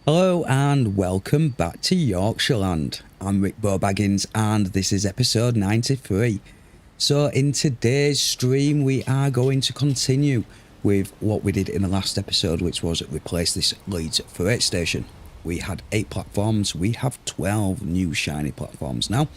Hello and welcome back to YorkshireLand. I'm RickboBaggins and this is episode 93. So in today's stream we are going to continue with what we did in the last episode, which was replace this Leeds Freight Station. We had 8 platforms, we have 12 new shiny platforms now.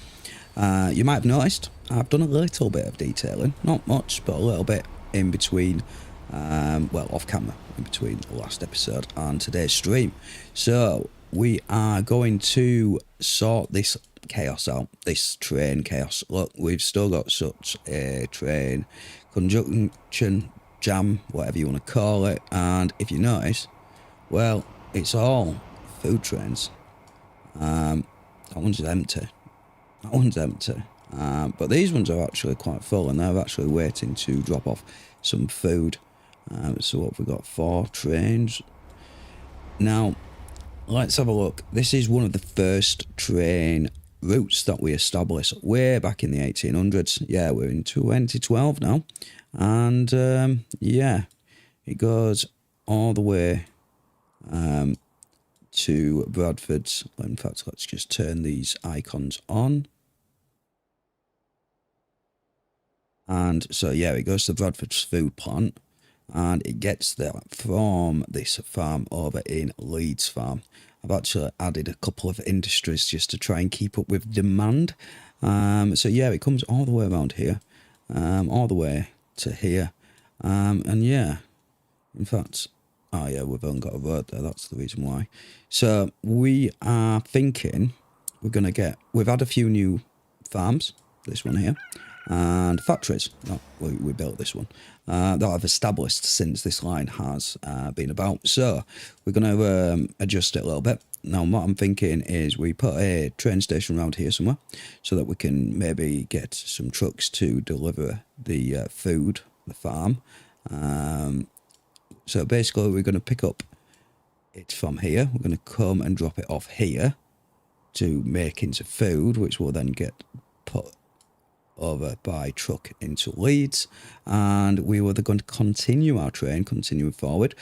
You might have noticed I've done a little bit of detailing, not much, but a little bit in between, well, off camera, in between the last episode and today's stream. So we are going to sort this chaos out, this train chaos. Look, we've still got such a train conjunction, jam, whatever you want to call it, and if you notice, well, it's all food trains. That one's empty. That one's empty. But these ones are actually quite full and they're actually waiting to drop off some food. So what have we got? 4 trains. Now, let's have a look. This is one of the first train routes that we established way back in the 1800s. Yeah, we're in 2012 now. And yeah, it goes all the way to Bradford. In fact, let's just turn these icons on. And so, yeah, it goes to Bradford's food plant and it gets there from this farm over in Leeds Farm. I've actually added a couple of industries just to try and keep up with demand. So, yeah, it comes all the way around here, all the way to here. And, yeah, in fact, oh, yeah, we've only got a road there. That's the reason why. So we are thinking we've had a few new farms, this one here, and factories. No, we built this one that I've established since this line has been about. So we're going to adjust it a little bit. Now what I'm thinking is we put a train station around here somewhere so that we can maybe get some trucks to deliver the food, the farm. So basically we're going to pick up it from here. We're going to come and drop it off here to make into food, which will then get put over by truck into Leeds, and we were going to continue our train, continuing forward,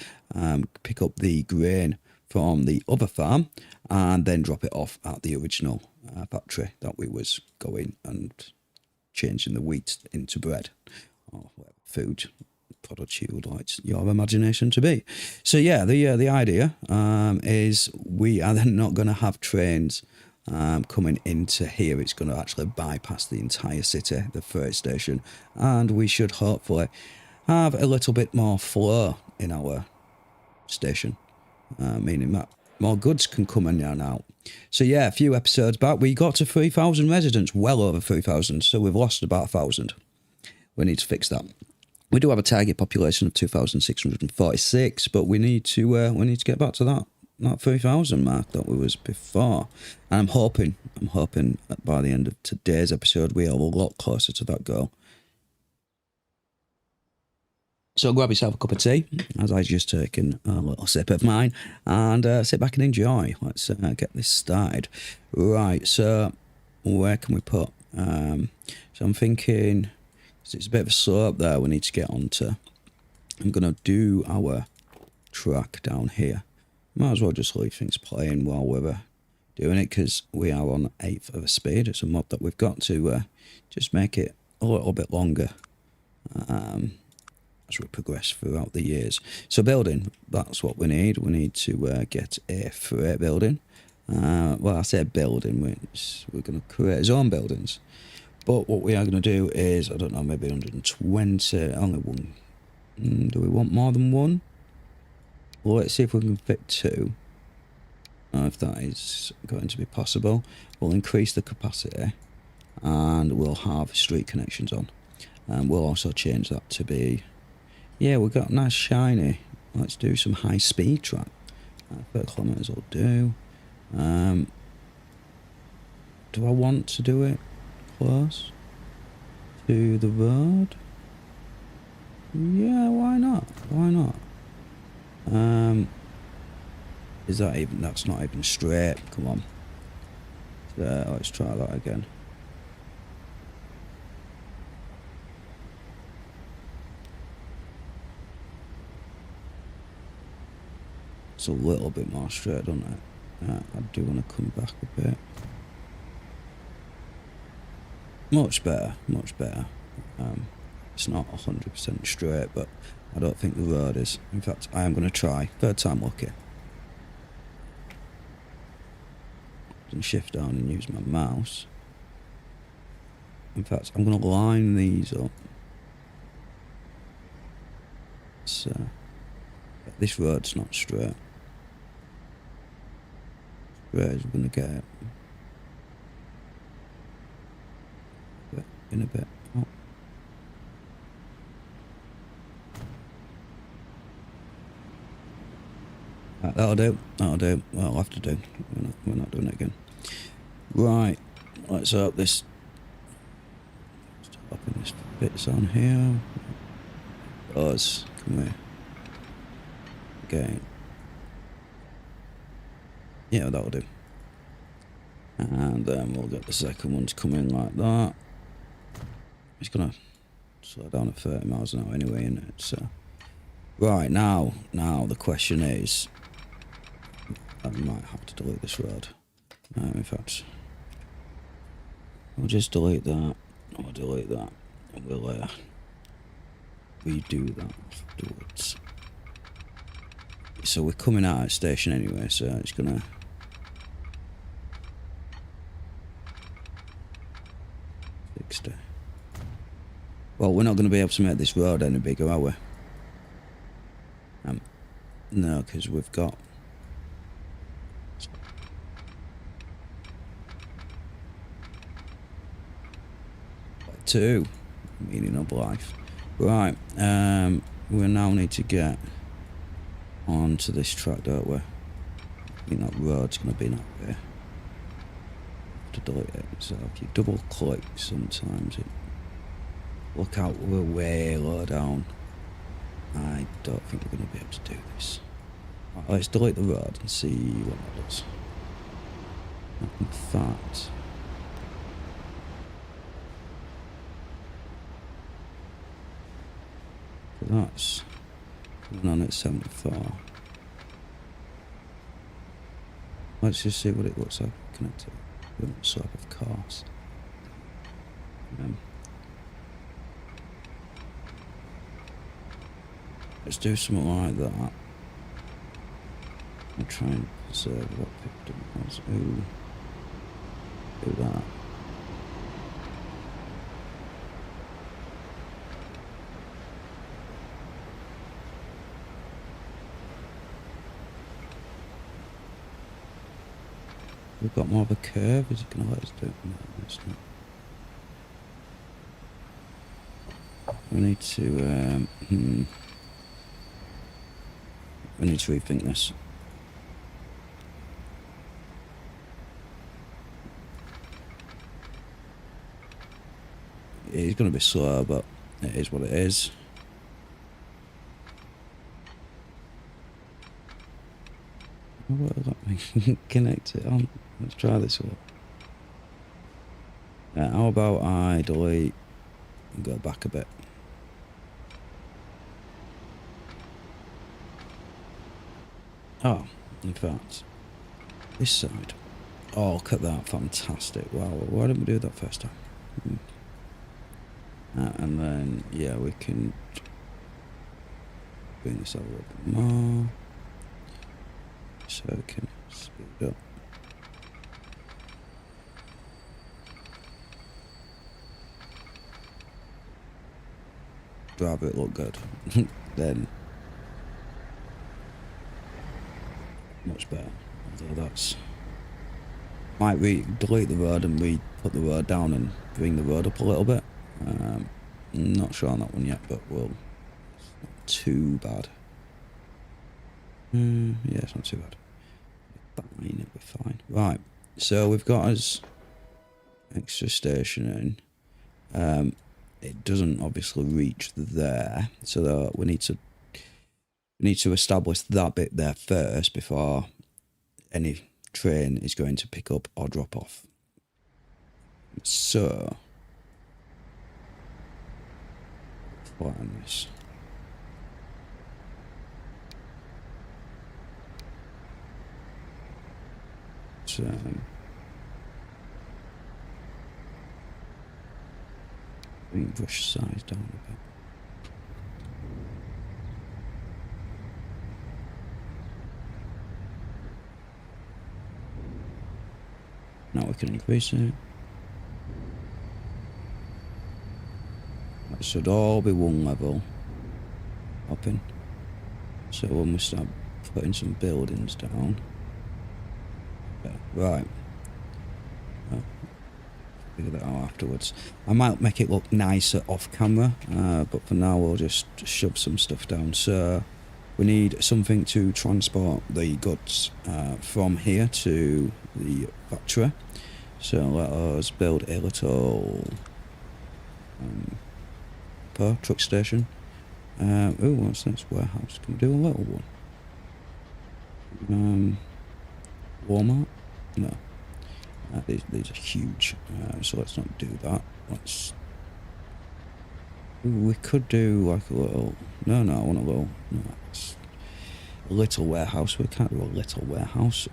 pick up the grain from the other farm and then drop it off at the original factory that we was going and changing the wheat into bread or whatever food product you would like your imagination to be. So yeah, the idea is we are then not going to have trains coming into here. It's going to actually bypass the entire city, the freight station, and we should hopefully have a little bit more flow in our station, meaning that more goods can come in and out. So yeah, a few episodes back we got to 3,000 residents, well over 3,000, so we've lost about 1,000. We need to fix that. We do have a target population of 2,646, but we need to get back to that 3,000 mark that we was before. And I'm hoping that by the end of today's episode we are a lot closer to that goal. So grab yourself a cup of tea, as I just taken a little sip of mine, and sit back and enjoy. Let's get this started. Right, so where can we put? So I'm thinking, it's a bit of a slope there we need to get onto. I'm going to do our track down here. Might as well just leave things playing while we're doing it, because we are on 1/8 of a speed. It's a mod that we've got to just make it a little bit longer as we progress throughout the years. So building, that's what we need. We need to get a freight building. Well, I say building, we're going to create our own buildings. But what we are going to do is, I don't know, maybe 120, only one. Do we want more than one? Well, let's see if we can fit 2. If that is going to be possible. We'll increase the capacity and we'll have street connections on. And we'll also change that to be, yeah, we've got nice shiny. Let's do some high speed track. 30 kilometers will do. Do I want to do it close to the road? Yeah, why not? Why not? Is that even, that's not even straight, come on. So let's try that again. It's a little bit more straight, doesn't it? I do want to come back a bit. Much better, much better. It's not 100% straight, but I don't think the road is. In fact, I am going to try. Third time lucky. And shift down and use my mouse. In fact, I'm going to line these up. So, this road's not straight. Straight as we're going to get it. In a bit. Oh. Right, that'll do. That'll do. Well, I'll have to do. We're not doing it again. Right. Let's hope this. Stopping this bits on here. Us. Come here. Okay. Yeah, that'll do. And then we'll get the second one to come in like that. It's gonna slow down at 30 miles an hour anyway, isn't it? So, right, now the question is, I might have to delete this road. In fact, I'll just delete that. I'll delete that. And we'll redo that afterwards. So we're coming out of the station anyway, so it's gonna. Well, we're not going to be able to make this road any bigger, are we? No, because we've got... two. Meaning of life. Right, we now need to get onto this track, don't we? I think that road's going to be that way. To delete it. So if you double click sometimes it... Look out, we're way low down. I don't think we're going to be able to do this. Right, let's delete the road and see what that does. In fact... That's coming on at 74. Let's just see what it looks like connected. We want sort of cars. Let's do something like that. I'll try and preserve what victim was. Ooh. Do that. We've got more of a curve. Is it going to let us do it? No, it's not. We need to. We need to rethink this. It's going to be slow, but it is what it is. Let me connect it on. Let's try this one. How about I delete and go back a bit? Oh, in fact, this side. Oh, look at that. Fantastic. Wow, why didn't we do that first time? And then, yeah, we can bring this over a bit more. So we can speed up. Rather it look good. Then much better. Although that's might delete the road and put the road down and bring the road up a little bit. Not sure on that one yet, but we'll. It's not too bad. Yeah, it's not too bad. Fine, it'll be fine. Right, so we've got us extra station in. It doesn't obviously reach there, so we need to establish that bit there first before any train is going to pick up or drop off. So, flatten this. but bring brush size down a bit. Now we can increase it. That should all be one level. Hopping. So when we start putting some buildings down. Okay, right. Figure that out afterwards. I might make it look nicer off camera, but for now we'll just shove some stuff down. So we need something to transport the goods from here to the factory. So let us build a little truck station. Oh, what's this? Warehouse. Can we do a little one? Walmart? No. These are huge, so let's not do that. Let's. We could do like a little. No, I want a little. No, it's a little warehouse. We can't do a little warehouse.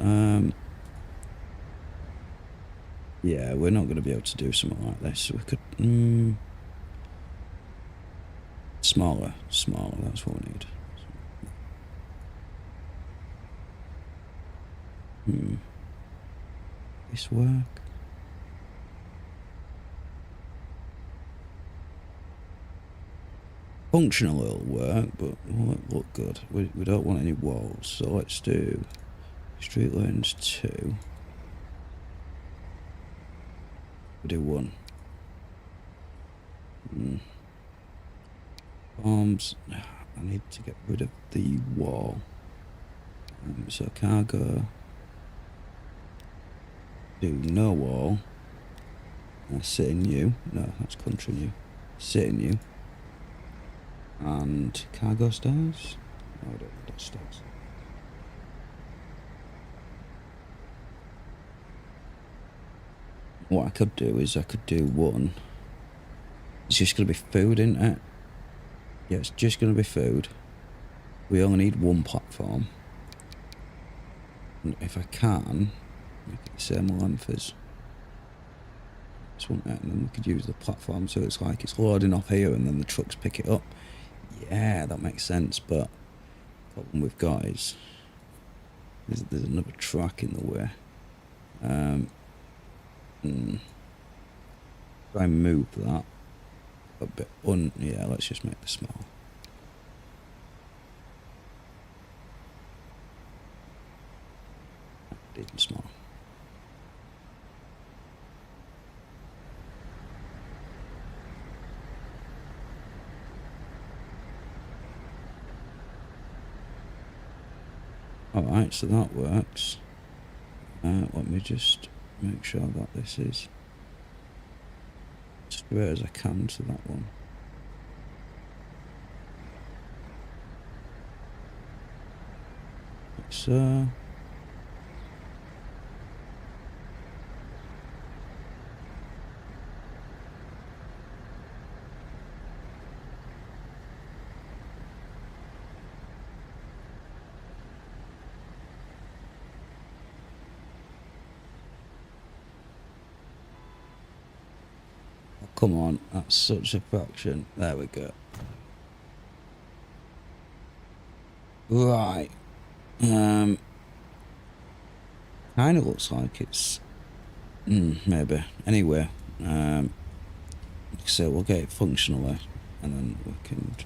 Yeah, we're not going to be able to do something like this. We could. Smaller. That's what we need. This work? Functional it'll work, but it won't look good. We don't want any walls, so let's do street lanes 2. We do 1. Bombs. I need to get rid of the wall. So cargo. Do no wall. Sit in you. No, that's country new. Sit in you. And cargo stairs. No, I don't need that stairs. What I could do is I could do 1. It's just going to be food, isn't it? Yeah, it's just going to be food. We only need 1 platform. And if I can, make it the same length as this one, and then we could use the platform so it's like it's loading off here and then the trucks pick it up. Yeah, that makes sense, but the problem we've got is there's another track in the way. Try and move that a bit. Yeah, let's just make this small. Decent small. Alright, so that works. Let me just make sure that this is straight as I can to that one. Like so. Come on, that's such a fraction. There we go. Right. Kind of looks like it's... maybe. Anyway, so we'll get it functionally, and then we can...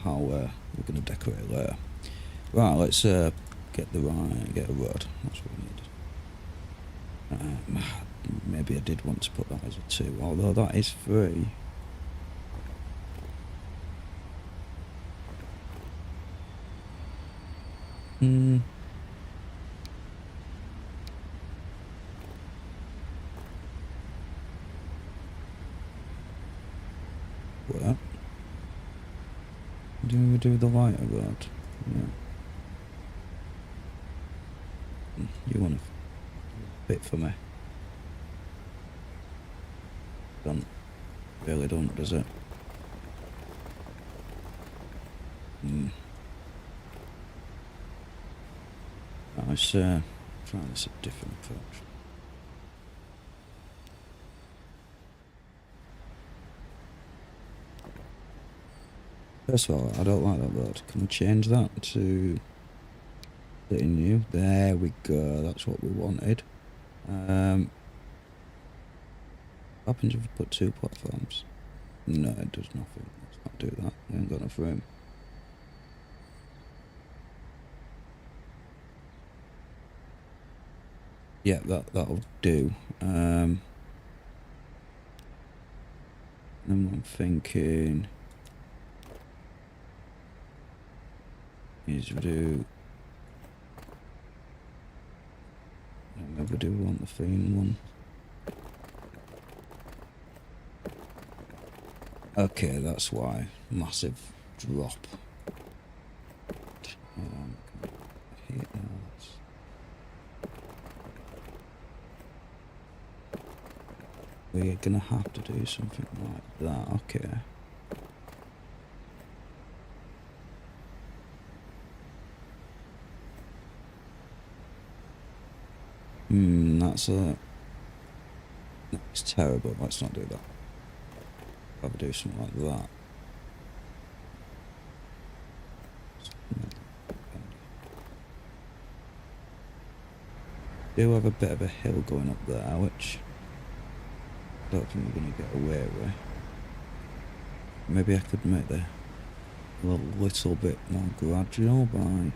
how we're going to decorate it later. Right, let's get a road. That's what we need. Maybe I did want to put that as a 2, although that is free. What? Do we do the lighter road? Yeah. You want to bit for me? Really don't, does it? let's try this a different approach. First of all, I don't like that word. Can we change that to something new? There we go. That's what we wanted. What happens if we put 2 platforms? No, it does nothing. Let's not do that. We ain't got enough room. Yeah, that'll do. Then I'm thinking is we do. Maybe do we want the theme one? Okay, that's why. Massive drop. Here, no, we're gonna have to do something like that. Okay. That's terrible. Let's not do that. I'll do something like that. Do have a bit of a hill going up there, which I don't think we're going to get away with. Maybe I could make the a little bit more gradual by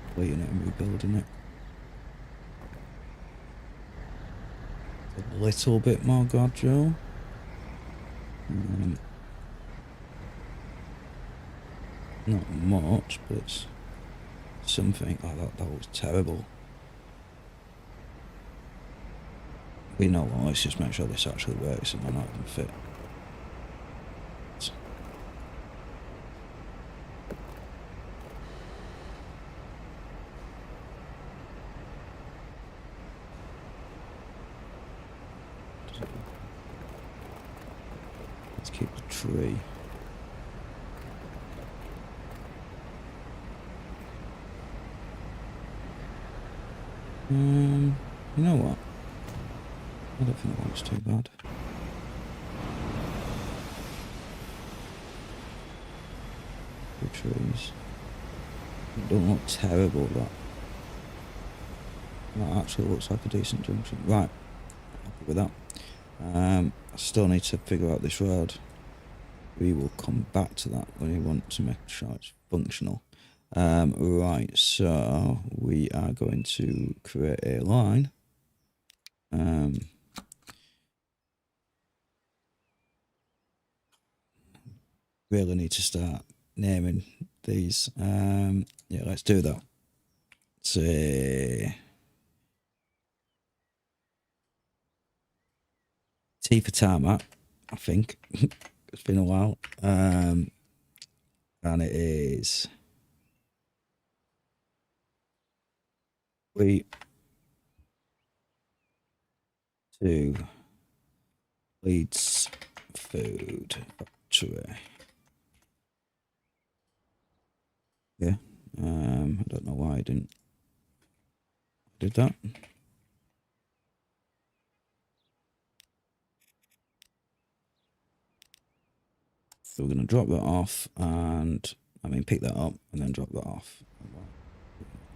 completing it and rebuilding it. A little bit more gradual. Not much, but it's something. Oh, that was terrible. We know what, let's just make sure this actually works and we're not even fit. Let's keep the tree. You know what? I don't think that looks too bad. The trees. It don't look terrible, that actually looks like a decent junction. Right, happy with that. I still need to figure out this road. We will come back to that when we want to make sure it's functional. Right, so we are going to create a line. Really need to start naming these. Yeah, let's do that. Say T for tarmac, I think. It's been a while. And it is to Leeds Food Factory. Yeah. I don't know why I did that. So we're going to drop that off and, pick that up and then drop that off.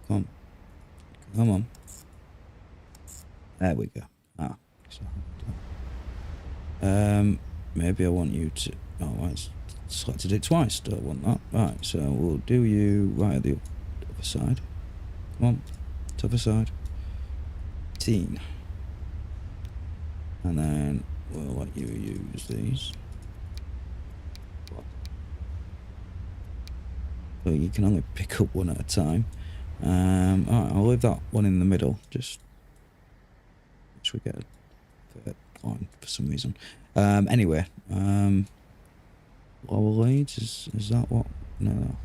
Come on. There we go. Maybe I want you to, I selected it twice, don't want that. Right, so we'll do you right at the other side. Come on, to the other side. 18. And then we'll let you use these. So you can only pick up one at a time. Alright, I'll leave that one in the middle, just we get a third line for some reason. Anyway, Lower Leeds, is that what? No.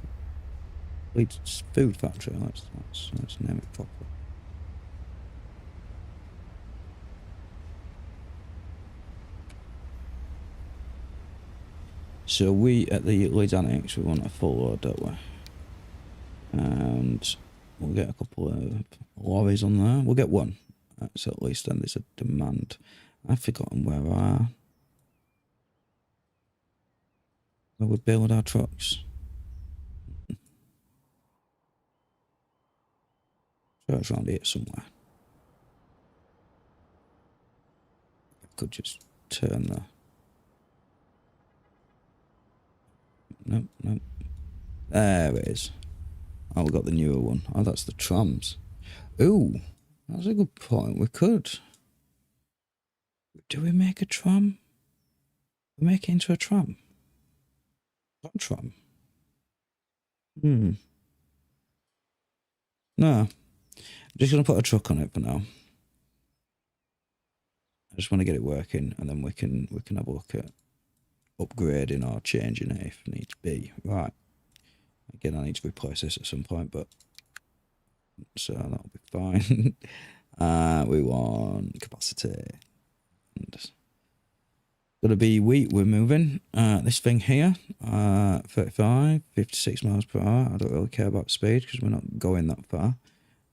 Leeds Food Factory, let's name it properly. So we, at the Leeds Annex, we want a full load, don't we? And We'll get a couple of lorries on there. We'll get one. So at least then there's a demand. I've forgotten where we build our trucks. So it's around here somewhere. I could just turn the... Nope, nope. There it is. Oh, we got the newer one. Oh, that's the trams. Ooh, that's a good point. We could. Do we make a tram? We make it into a tram. Not a tram. No. I'm just going to put a truck on it for now. I just want to get it working, and then we can have a look at upgrading or changing it if needs be. Right. Again, I need to replace this at some point, but so that'll be fine. We want capacity. And gonna be wheat. We're moving. This thing here, 35, 56 miles per hour. I don't really care about speed because we're not going that far,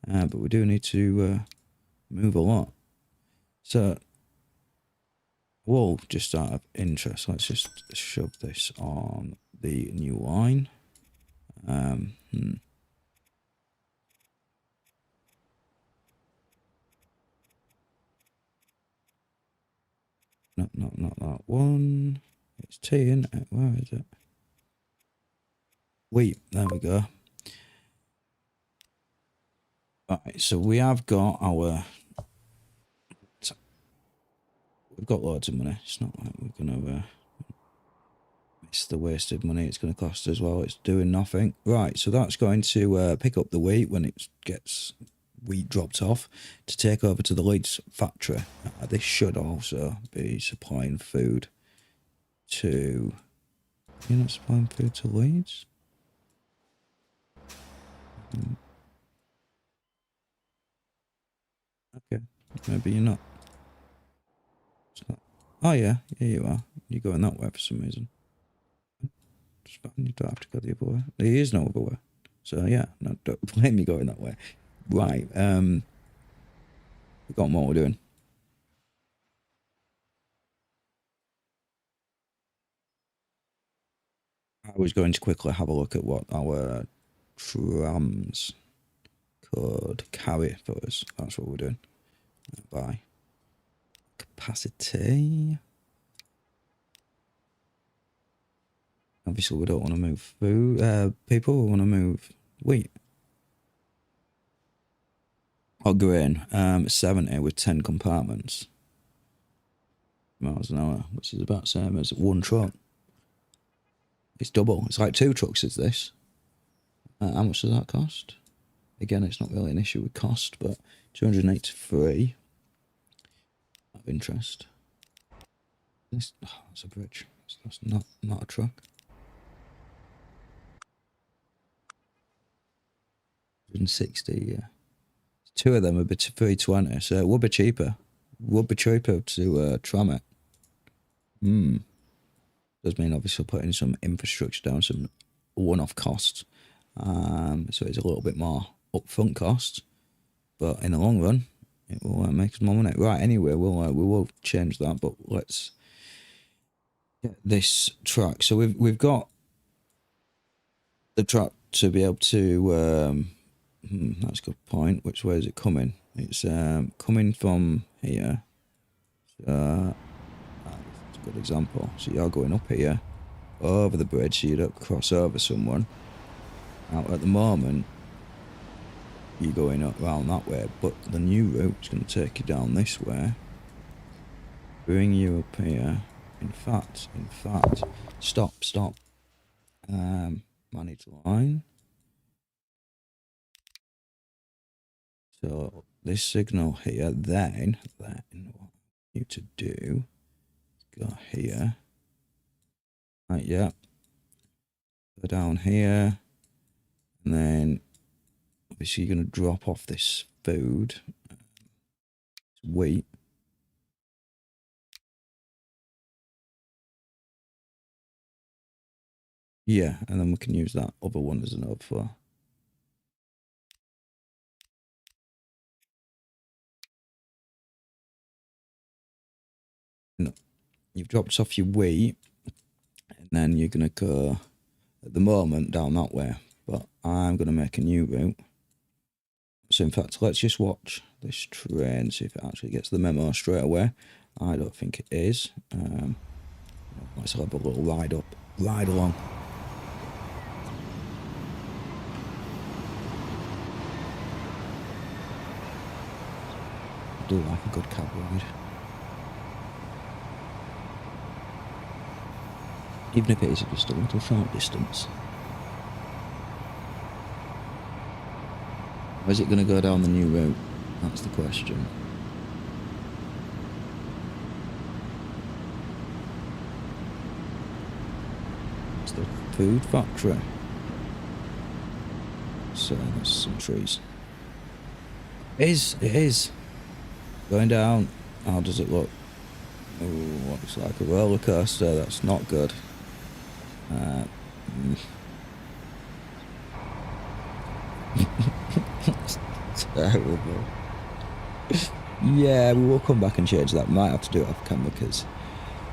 but we do need to move a lot. So, wool, just out of interest, let's just shove this on the new line. Not that one. It's T, isn't it? Where is it? Wheat, there we go. Right, so we have got our... We've got loads of money. It's not like we're going to... It's the wasted money it's going to cost as well. It's doing nothing. Right, so that's going to pick up the wheat when it gets wheat dropped off to take over to the Leeds factory. This should also be supplying food to... You're not supplying food to Leeds? Okay, maybe you're not. Oh yeah, yeah you are. You're going that way for some reason. It's fine, you don't have to go the other way. There is no other way. So yeah, no, don't blame me going that way. Right, we've got what we're doing. I was going to quickly have a look at what our trams could carry for us. That's what we're doing. By capacity. Obviously, we don't want to move food. People, we want to move wheat. Or grain. 70 with 10 compartments. Miles an hour, which is about the same as one truck. It's double. It's like 2 trucks is this. How much does that cost? Again, it's not really an issue with cost, but 283 of interest. This, oh, that's a bridge. That's not a truck. 160, yeah. 2 of them would be 320, so it would be cheaper. Would be cheaper to tram it. Does mean obviously putting some infrastructure down, some one-off costs. So it's a little bit more upfront cost, but in the long run, it will make us more money. Right, anyway, we will change that, but let's get this track. So we've got the track to be able to... that's a good point. Which way is it coming? It's coming from here. That's a good example. So you're going up here, over the bridge, so you don't cross over someone. Now, at the moment, you're going up around that way, but the new route is going to take you down this way, bring you up here. In fact, stop. Manage line. So this signal here, then what I need you to do is go here. Right, yeah. Go down here. And then obviously you're going to drop off this food. Wheat. Yeah, and then we can use that other one as an overflow. No, you've dropped off your wheat, and then you're going to go, at the moment, down that way. But I'm going to make a new route. So in fact, let's just watch this train, see if it actually gets the memo straight away. I don't think it is. Let's have a little ride along. I do like a good cab ride. Even if it is just a little short distance. Or is it going to go down the new route? That's the question. It's the food factory. So there's some trees. It is. Going down. How does it look? Oh, looks like a roller coaster. That's not good. Terrible. Yeah, we will come back and change that. Might have to do it off camera because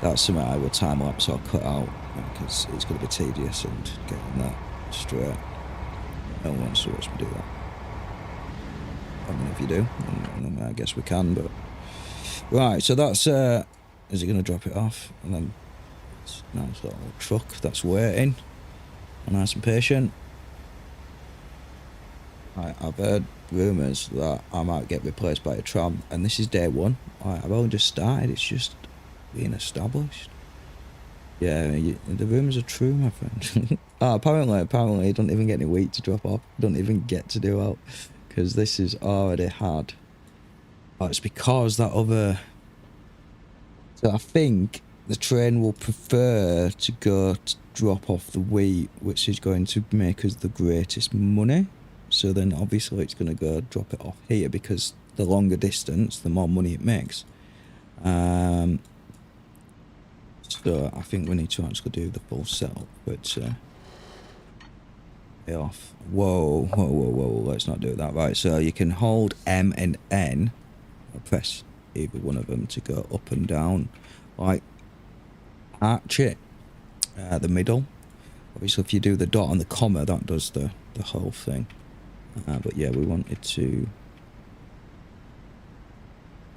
that's something I will time lapse or cut out because it's going to be tedious and getting that straight. No one wants to watch me do that. I mean, if you do, then I guess we can. But right, so that's. Is it going to drop it off? And then it's a nice little truck that's waiting. Nice and patient. I've heard rumours that I might get replaced by a tram, and this is day one. I've only just started, it's just being established. Yeah, the rumours are true, my friend. Apparently, you don't even get any wheat to drop off. You don't even get to do out, because this is already had. Oh, it's because that other... So I think the train will prefer to go to drop off the wheat, which is going to make us the greatest money. So then obviously it's going to go drop it off here because the longer distance, the more money it makes. So I think we need to actually do the full setup. But off. Whoa, let's not do that. Right, so you can hold M and N, or press either one of them to go up and down. Like, arch it, the middle. Obviously if you do the dot and the comma, that does the whole thing. But yeah, we wanted to...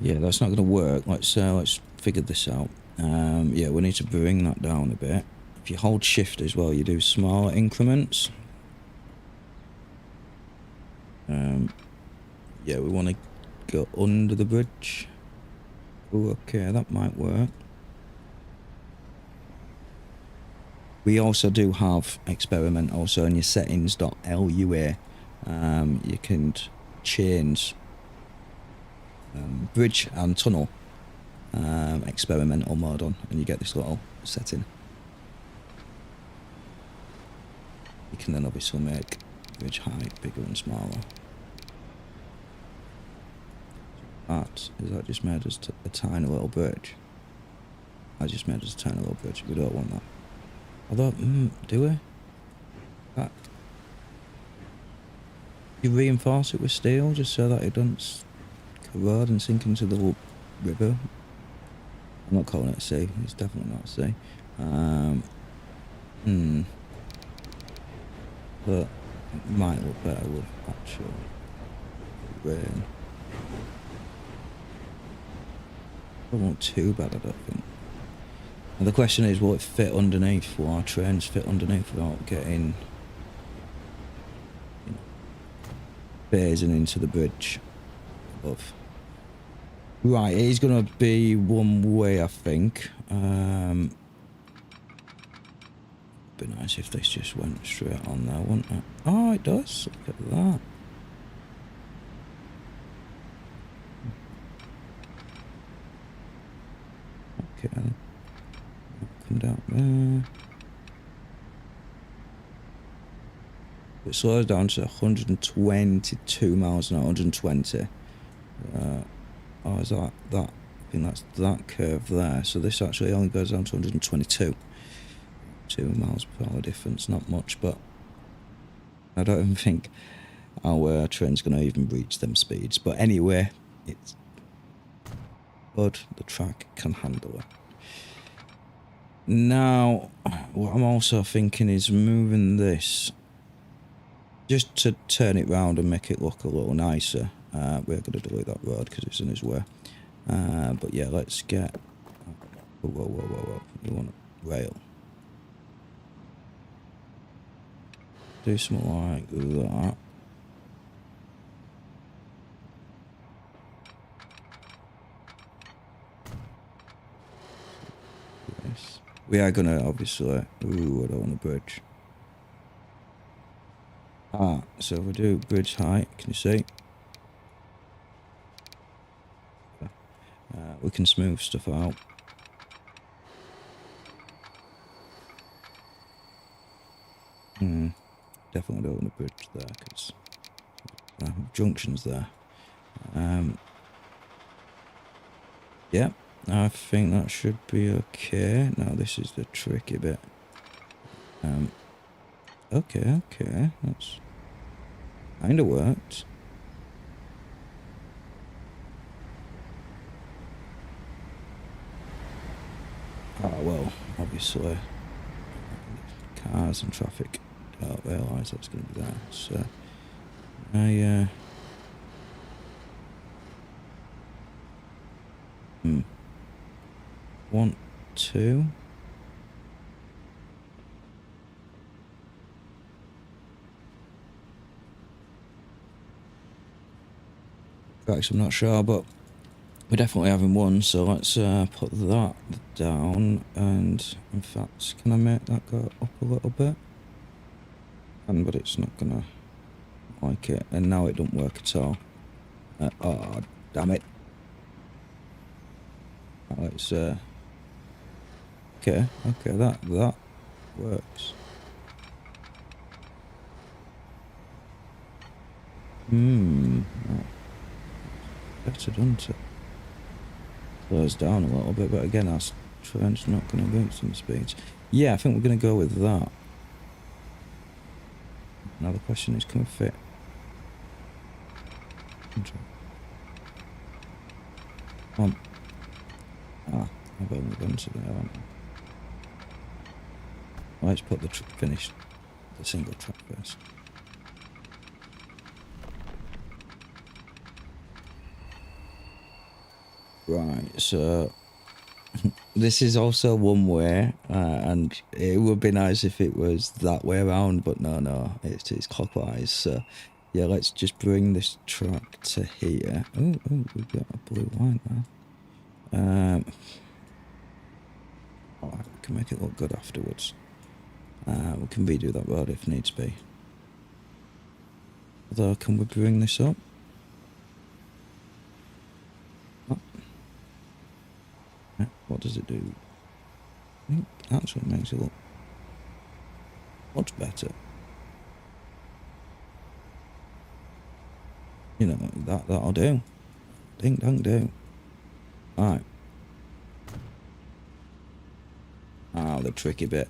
Yeah, that's not going to work. Let's figure this out. Yeah, we need to bring that down a bit. If you hold shift as well, you do smaller increments. Yeah, we want to go under the bridge. Oh, okay, that might work. We also do have experiment also in your settings.lua. You can change bridge and tunnel experimental mode on, and you get this little setting. You can then obviously make bridge height bigger and smaller. Is that just made us a tiny little bridge? I just made us a tiny little bridge. We don't want that. Although, do we? That. You reinforce it with steel just so that it doesn't corrode and sink into the river. I'm not calling it a sea. It's definitely not a sea. But it might look better with actual rain. It won't too bad, I don't think. And the question is, will it fit underneath? Will our trains fit underneath without getting... phasing into the bridge above? Right, it is going to be one way, I think. Be nice if this just went straight on there, wouldn't it? Oh, it does. Look at that. Okay. Come down there. It slows down to 122 miles an hour, 120. Oh, is that? I think that's that curve there. So this actually only goes down to 122. 2 miles per hour difference, not much, but I don't even think our train's going to even reach them speeds. But anyway, it's but the track can handle it. Now, what I'm also thinking is moving this just to turn it round and make it look a little nicer. We're going to delete that road because it's in his way. But yeah, let's get... Whoa. You want a rail. Do something like that. Yes. We are going to obviously... Ooh, I don't want a bridge. So if we do bridge height, can you see? We can smooth stuff out. Definitely don't want a bridge there because I have junctions there. Yeah, I think that should be okay. Now this is the tricky bit. Okay, that's kind of worked. Oh well, obviously cars and traffic don't realise that's going to be there. So I 1, 2. Tracks, I'm not sure, but we're definitely having one, so let's put that down. And in fact, can I make that go up a little bit? But it's not gonna like it, and now it don't work at all. Oh damn it. Let's okay, that works. Better, doesn't it? Slows down a little bit, but again, our train's not going to go some speeds. Yeah, I think we're going to go with that. Now the question is, can we fit? I've only gone to there, haven't I? Let's put the finish the single track first. Right, so this is also one way, and it would be nice if it was that way around, but no, it's clockwise. So yeah, let's just bring this track to here. Oh, we've got a blue line now. I can make it look good afterwards. We can redo that road if needs be. Although, can we bring this up? What does it do? I think that's what makes it look much better. You know, that'll do. Ding dong do. Alright. The tricky bit.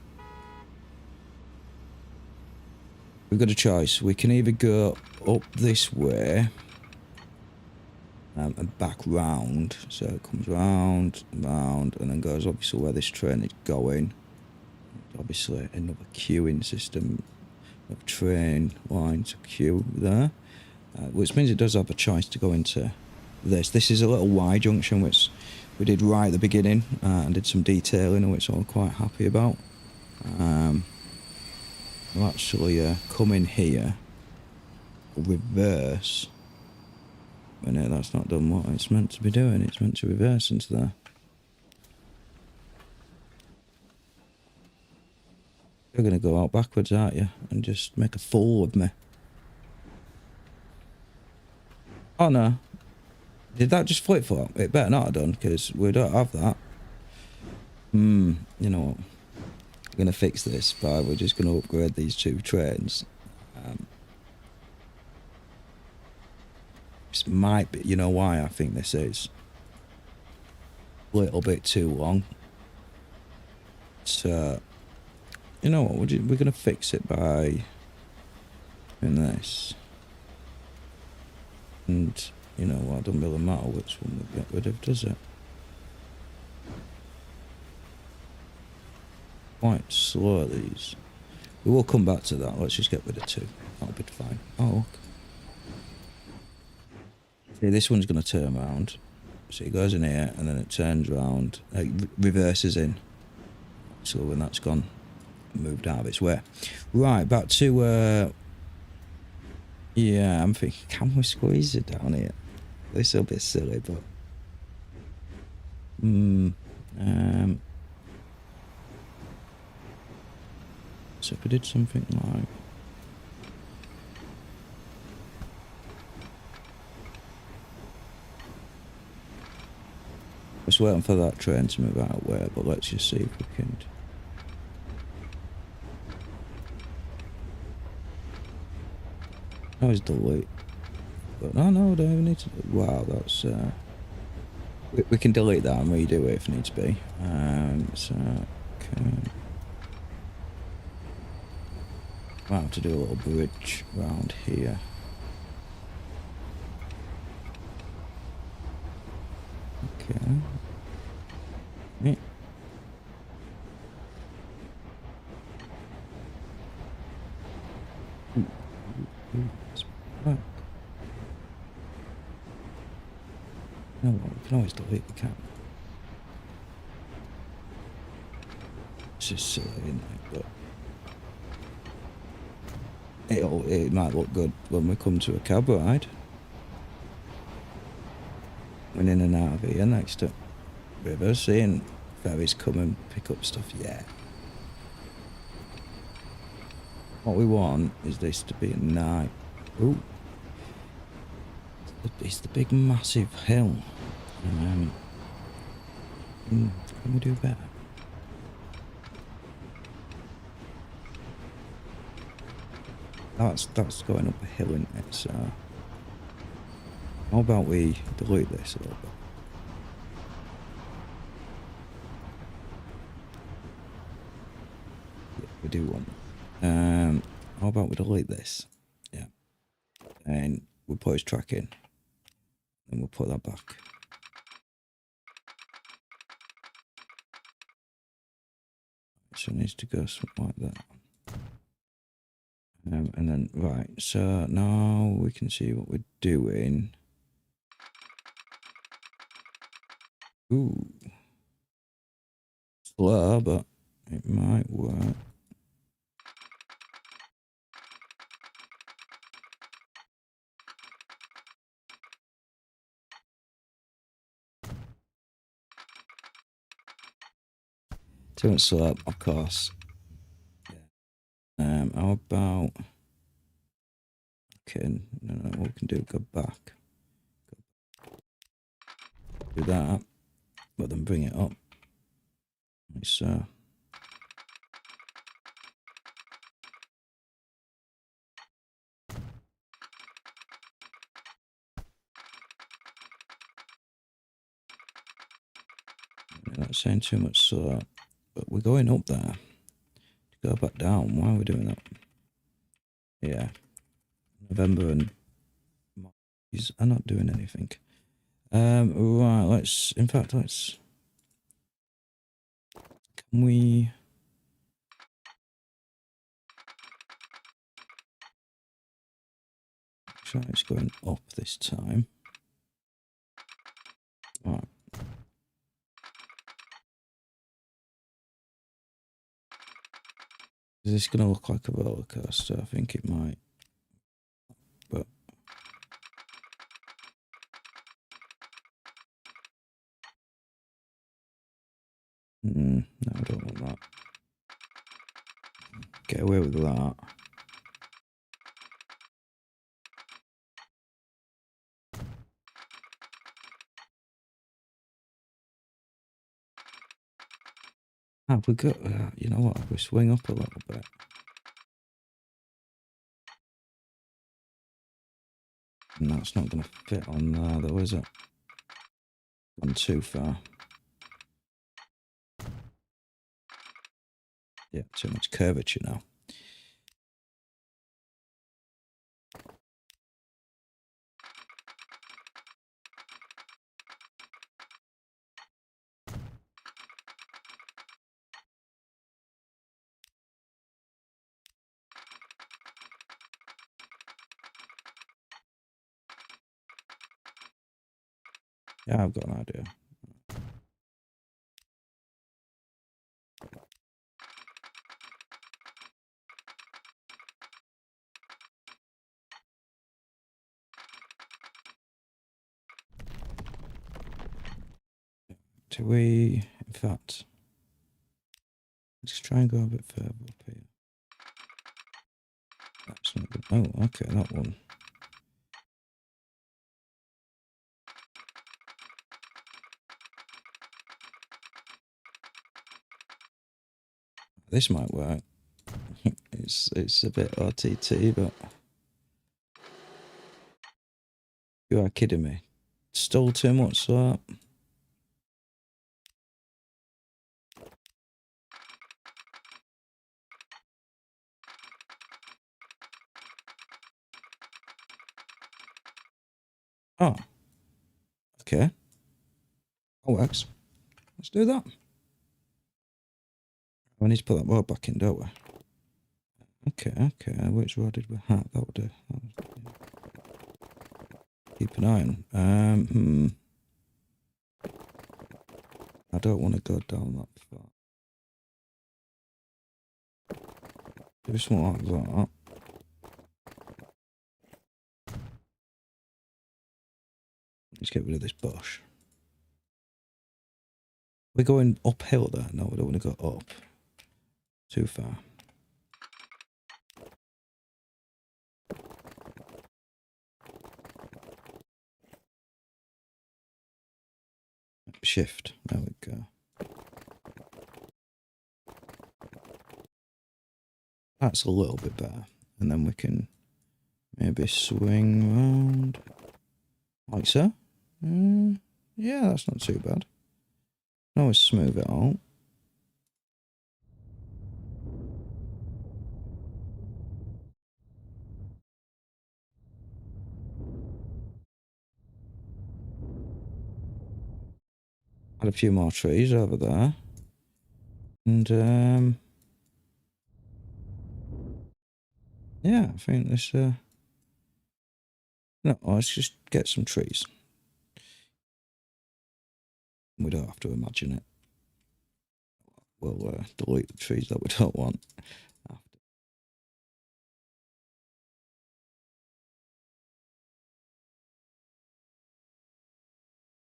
We've got a choice. We can either go up this way and back round, so it comes round, and then goes obviously where this train is going. Obviously another queuing system of train line to queue there, which means it does have a choice to go into this. This is a little Y junction which we did right at the beginning and did some detailing, which I'm quite happy about. We'll actually come in here, reverse. But no, that's not done what it's meant to be doing. It's meant to reverse into there. You're going to go out backwards, aren't you? And just make a fool of me. Oh no. Did that just flip-flop? It better not have done, because we don't have that. You know what? We're going to fix this by we're just going to upgrade these two trains. This might be, you know why I think this is? A little bit too long. So, you know what? We're going to fix it by doing this. And, you know what? It doesn't really matter which one we get rid of, does it? quite slow at these. We will come back to that. Let's just get rid of 2. That'll be fine. Oh, look. See, this one's going to turn around. So it goes in here and then it turns around, reverses in. So when that's gone, moved out of its way. Right, back to, yeah, I'm thinking, can we squeeze it down here? This will be silly, but... so if we did something like... Just waiting for that train to move out of the way, but let's just see if we can... That was delete. But no, don't even need to... Wow, that's... we can delete that and redo it if needs be. So... Okay. Might have to do a little bridge around here. Okay. Yeah. Right. No, we can always delete the cap. It's just silly, isn't it? But it might look good when we come to a cab ride. We're in and out of here next to river, seeing ferries come and pick up stuff. Yeah. What we want is this to be a night. Ooh. It's the big massive hill. Can we do better? That's going up a hill, isn't it? So how about we delete this a little bit? Yeah, we do want. How about we delete this? Yeah, and we'll put his track in, and we'll put that back. So it needs to go something like that. And then, right, so now we can see what we're doing. Ooh. Slow, but it might work. Don't slow, of course. Yeah. How about... Okay, no, what we can do, go back. Do that, but then bring it up. So... Not saying too much, so... But we're going up there. To go back down, why are we doing that? Yeah. November and... March are not doing anything. Right, let's... In fact, let's... Can we... Try it's going up this time. Right. Is this going to look like a roller coaster? I think it might. But... no, I don't want that. Get away with that. Have we got... you know what? If we swing up a little bit. And that's not going to fit on there though, is it? Gone too far. Yeah, too much curvature now. Yeah, I've got an idea. Do we, in fact, let's try and go a bit further up here. That's not good. Oh, okay, that one. This might work. It's a bit RTT, but you are kidding me. Stole too much, so oh, okay. That works. Let's do that. We need to put that board back in, don't we? Okay, okay. Which road did we have? That would do. Keep an eye on. I don't want to go down that far. Do something like that. Let's get rid of this bush. We're going uphill there. No, we don't want to go up. Too far. Shift. There we go. That's a little bit better. And then we can maybe swing round. Like so. Yeah, that's not too bad. Now we smooth it out. Add a few more trees over there. And yeah, I think this no, let's just get some trees. We don't have to imagine it. We'll delete the trees that we don't want after.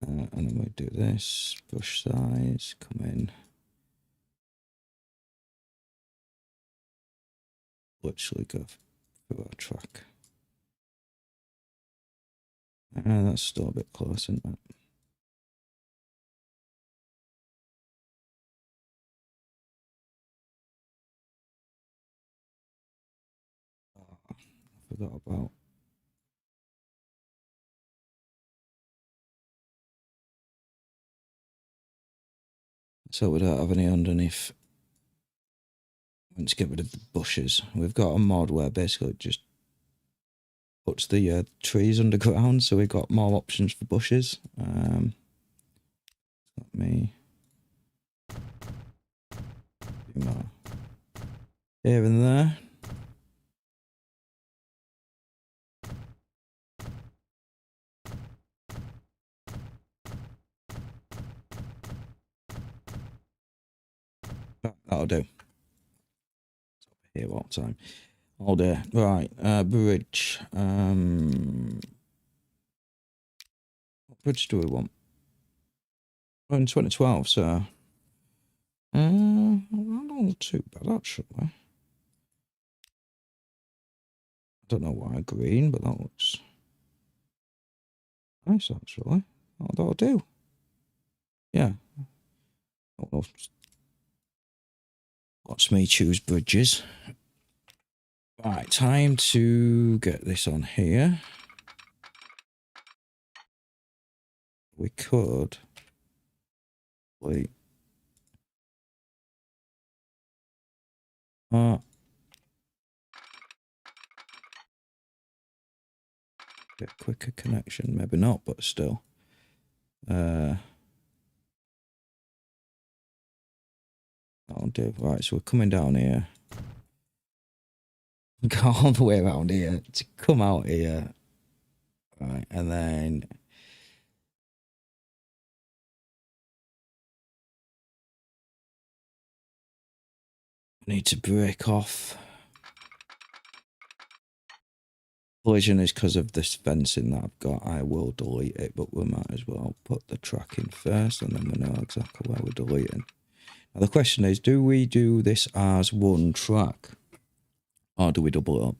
And then we do this, brush size, come in. Literally go through our track. And that's still a bit close, isn't it? Oh, I forgot about. So we don't have any underneath. Let's get rid of the bushes. We've got a mod where basically it just puts the trees underground, so we've got more options for bushes. Let me do more here and there. That'll do. Here all the time. All day. Right, bridge. What bridge do we want? We're in 2012, so not too bad actually. I don't know why green, but that looks nice actually. Oh, that'll do. Yeah. Oh, watch me choose bridges. Right, time to get this on here. We could wait. Bit quicker connection, maybe not, but still. That'll do. Right, so we're coming down here. Go all the way around here to come out here. Right, and then Need to break off. Collision is because of this fencing that I've got. I will delete it, but we might as well put the track in first, and then we know exactly where we're deleting. Now the question is, do we do this as one track, or do we double it up?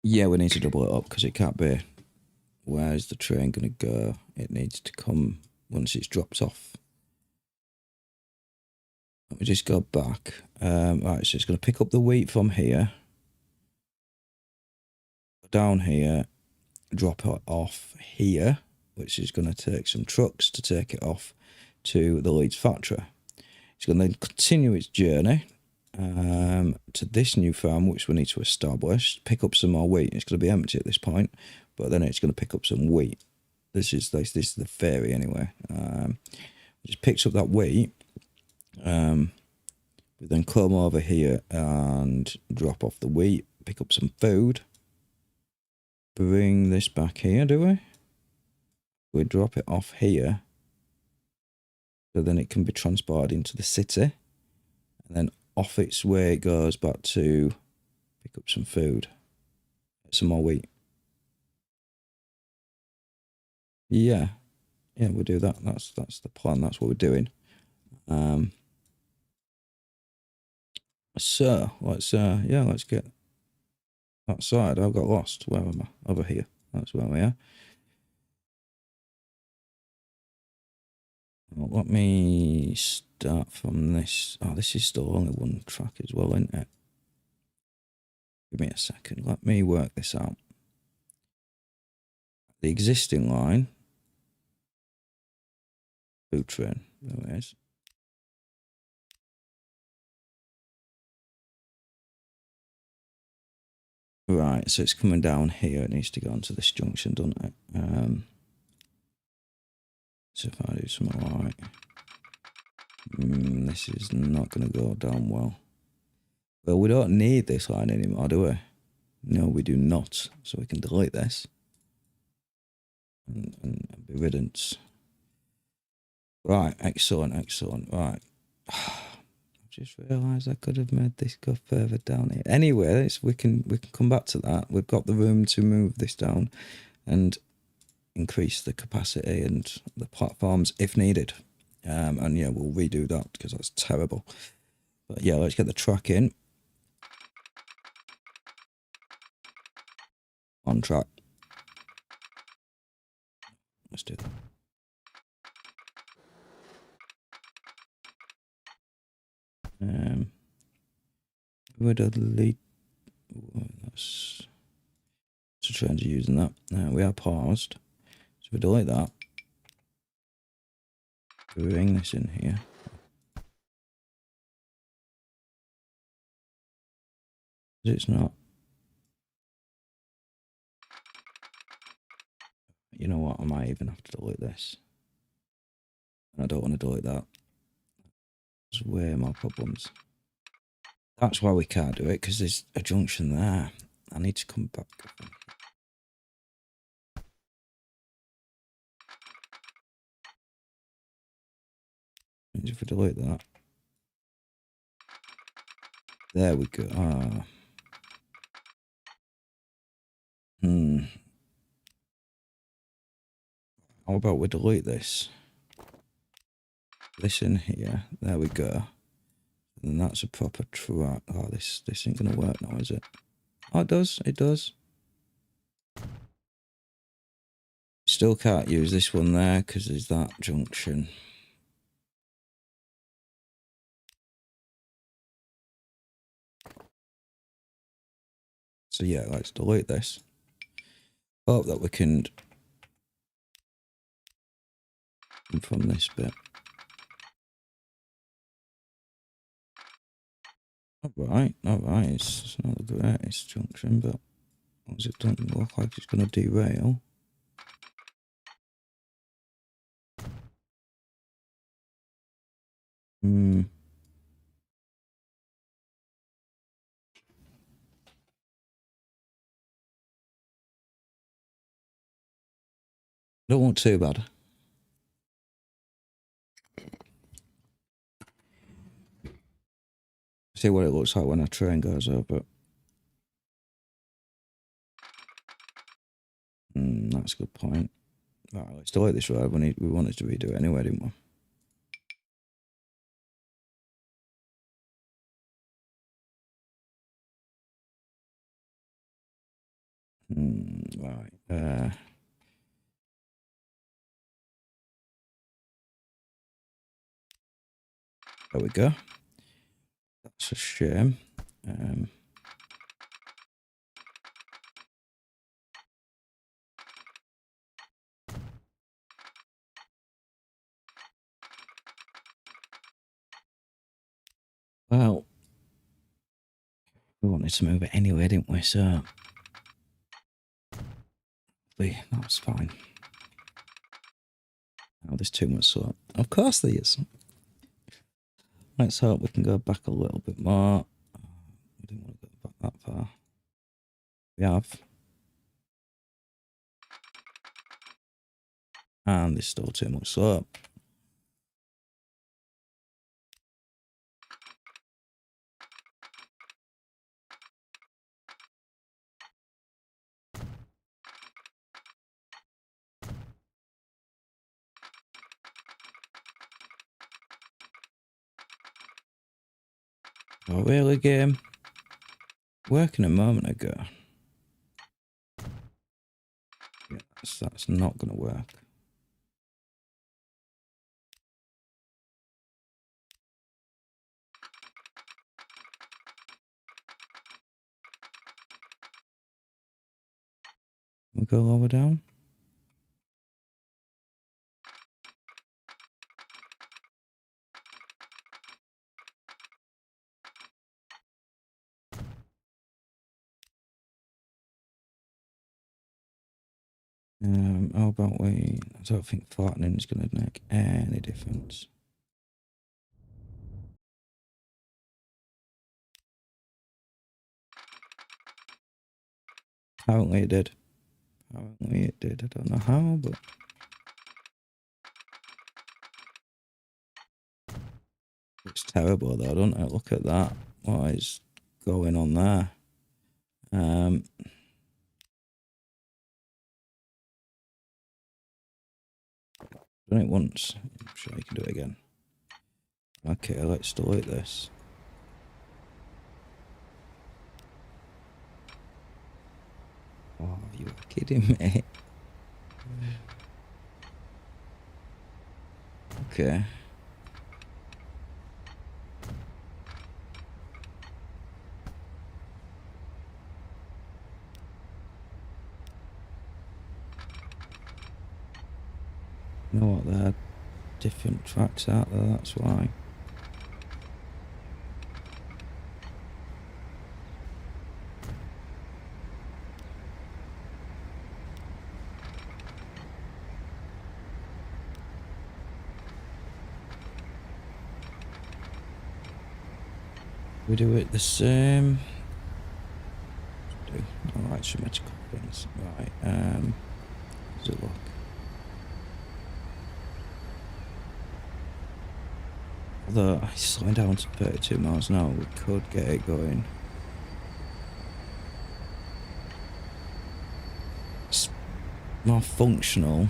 Yeah, we need to double it up because it can't be. Where's the train going to go? It needs to come once it's dropped off. Let me just go back. Right, so it's going to pick up the wheat from here, down here, drop it off here, which is going to take some trucks to take it off to the Leeds factory. It's going to then continue its journey to this new farm, which we need to establish, pick up some more wheat. It's going to be empty at this point, but then it's going to pick up some wheat. This is the ferry anyway. Just picks up that wheat. We then come over here and drop off the wheat, pick up some food. Bring this back here, do we? We drop it off here, so then it can be transported into the city, and then off its way it goes back to pick up some food, some more wheat. Yeah, we'll do that. That's the plan. That's what we're doing. So let's get outside. I got lost. Where am I? Over here. That's where we are. Well, let me start from this. Oh, this is still only one track as well, isn't it? Give me a second. Let me work this out. The existing line. Food train. There it is. Right, so it's coming down here. It needs to go onto this junction, doesn't it? So if I do something like... this is not going to go down well. Well, we don't need this line anymore, do we? No, we do not. So we can delete this. And be riddance. Right, excellent. Right. I've just realised I could have made this go further down here. Anyway, we can come back to that. We've got the room to move this down and increase the capacity and the platforms if needed. And yeah, we'll redo that because that's terrible. But yeah, let's get the track in. On track. Let's do that. We're delete. That's a trend using that. Now we are paused. So we delete that. Bring this in here. It's not. You know what? I might even have to delete this. I don't want to delete that. There's way more problems. That's why we can't do it, because there's a junction there. I need to come back. If we delete that. There we go. Ah. How about we delete this? This in here. There we go. And that's a proper track. Oh, this ain't gonna work now, is it? Oh, it does. It does. Still can't use this one there because there's that junction. So yeah, let's delete this. Hope that we can from this bit. Alright. It's not the greatest junction, but it doesn't look like it's going to derail. Don't want too bad. See what it looks like when a train goes over. That's a good point. Right, let's delete this road. We wanted to redo it anyway, didn't we? Right. There we go. That's a shame. Well, we wanted to move it anyway, didn't we? So that's fine. Oh, there's too much sort. Of course there is. Let's hope we can go back a little bit more. We didn't want to go back that far. We have. And there's still too much slope. Oh, really, game? Working a moment ago. Yeah, that's not going to work. We'll go lower down. How about I don't think flattening is going to make any difference. Apparently it did. Apparently it did. I don't know how, but... It's terrible though, don't it? Look at that. What is going on there? Done it once. I'm sure you can do it again. Okay, let's delete this. Oh, you were kidding me. Okay. You know what, there are different tracks out there, that's why. We do it the same. Alright, symmetrical things. Right, does it look? Although it's slowing down to 32 miles an hour, we could get it going. It's more functional.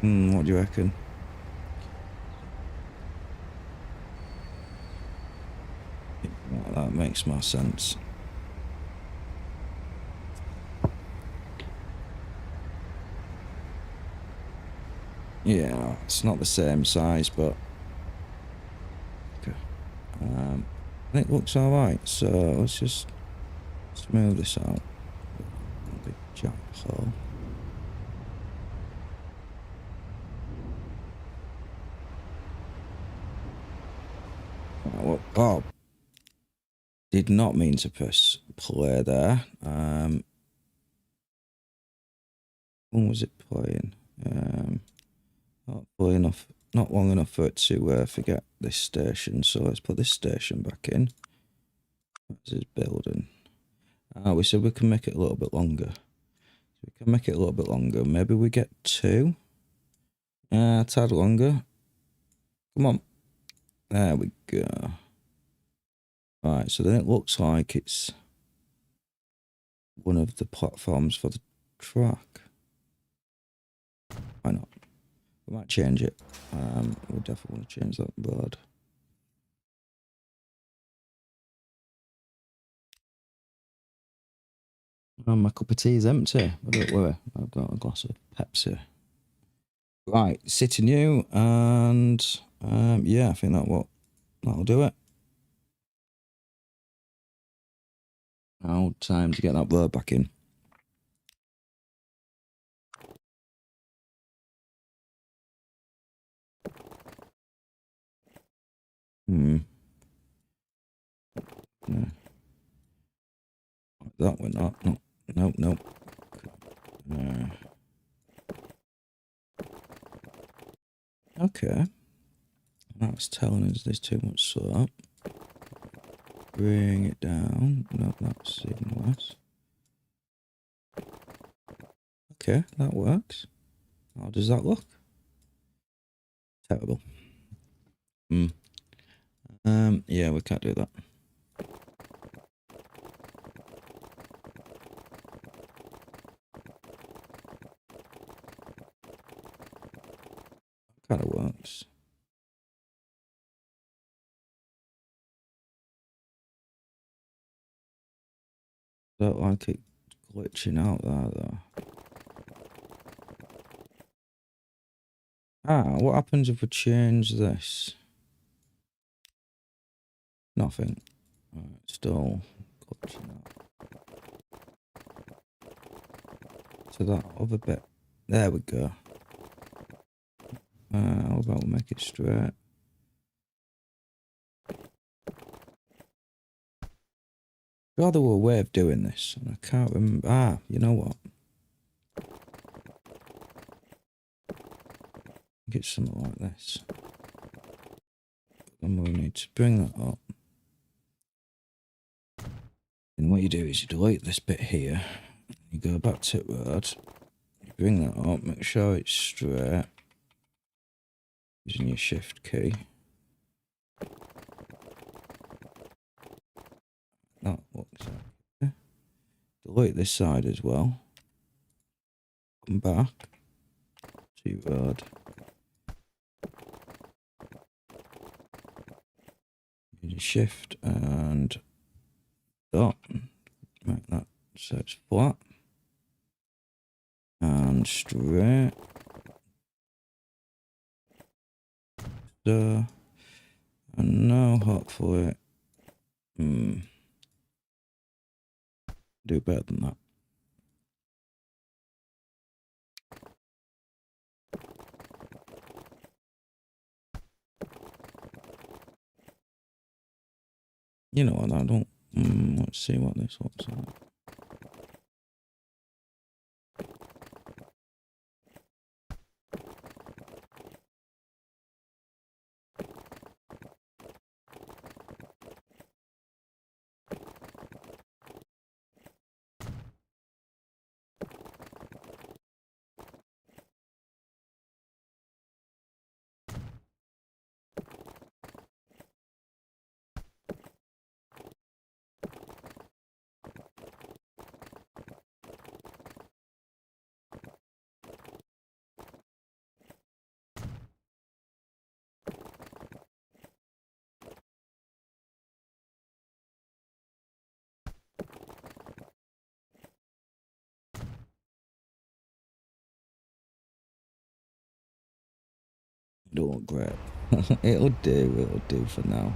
What do you reckon? Well, that makes more sense. Yeah, it's not the same size, but I think it looks alright, so let's just smooth this out. Big jump hole. Well, oh, did not mean to press play there. When was it playing? Not long enough for it to forget this station, so let's put this station back in. What's this building? We said we can make it a little bit longer. We can make it a little bit longer. Maybe we get 2. A tad longer. Come on. There we go. Right, so then it looks like it's one of the platforms for the track. Why not? We might change it. We definitely want to change that board. My cup of tea is empty. But don't worry, I've got a glass of Pepsi. Right, city new, and yeah, I think that'll do it. Now time to get that blur back in. No. That one not. No. Okay. That's telling us there's too much soap. Bring it down. No, that's even worse. Okay, that works. How does that look? Terrible. Yeah, we can't do that. Kind of works. Don't like it glitching out there though. What happens if we change this? Nothing. Right, still glitching out. To that other bit. There we go. How about we make it straight? Rather a way of doing this, and I can't remember. You know what? Get something like this. And we need to bring that up. And what you do is you delete this bit here. You go back to road. You bring that up. Make sure it's straight. Using your shift key. That looks okay. Delete this side as well. Come back to road. Use shift and dot. Make that so it's flat and straight. So, and now hopefully do better than that. You know what, I don't let's see what this looks like. It'll look great. It'll do for now.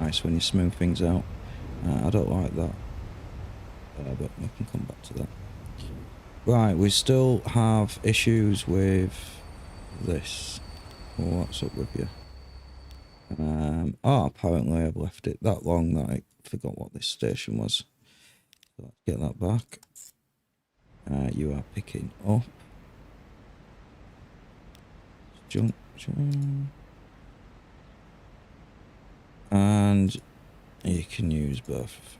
Nice when you smooth things out. I don't like that, but we can come back to that. Right, we still have issues with this. What's up with you? Apparently I've left it that long that I forgot what this station was. So let's get that back. You are picking up junction, and you can use both.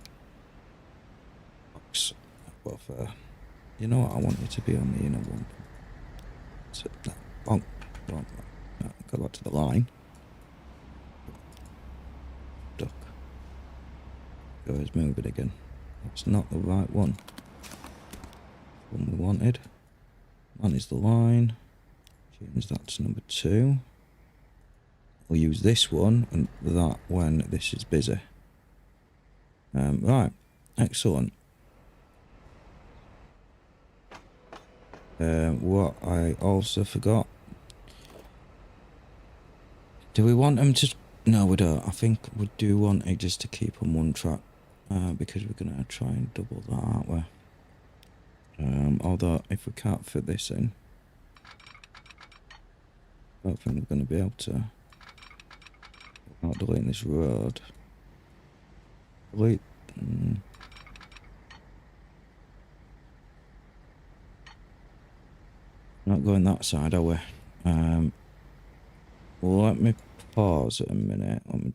You know what? I want you to be on the inner one. So that bonk. Go back to the line. Duck. Go, it's moving again. That's not the right one. One we wanted. That is the line. Change that to number 2. We'll use this one and that when this is busy. Right, excellent. What I also forgot. Do we want them to... No, we don't. I think we do want it just to keep on one track. Because we're going to try and double that, aren't we? Although, if we can't fit this in, I don't think we're going to be able to... Not deleting this road. Delete... Not going that side, are we? Well, let me pause it a minute. Let me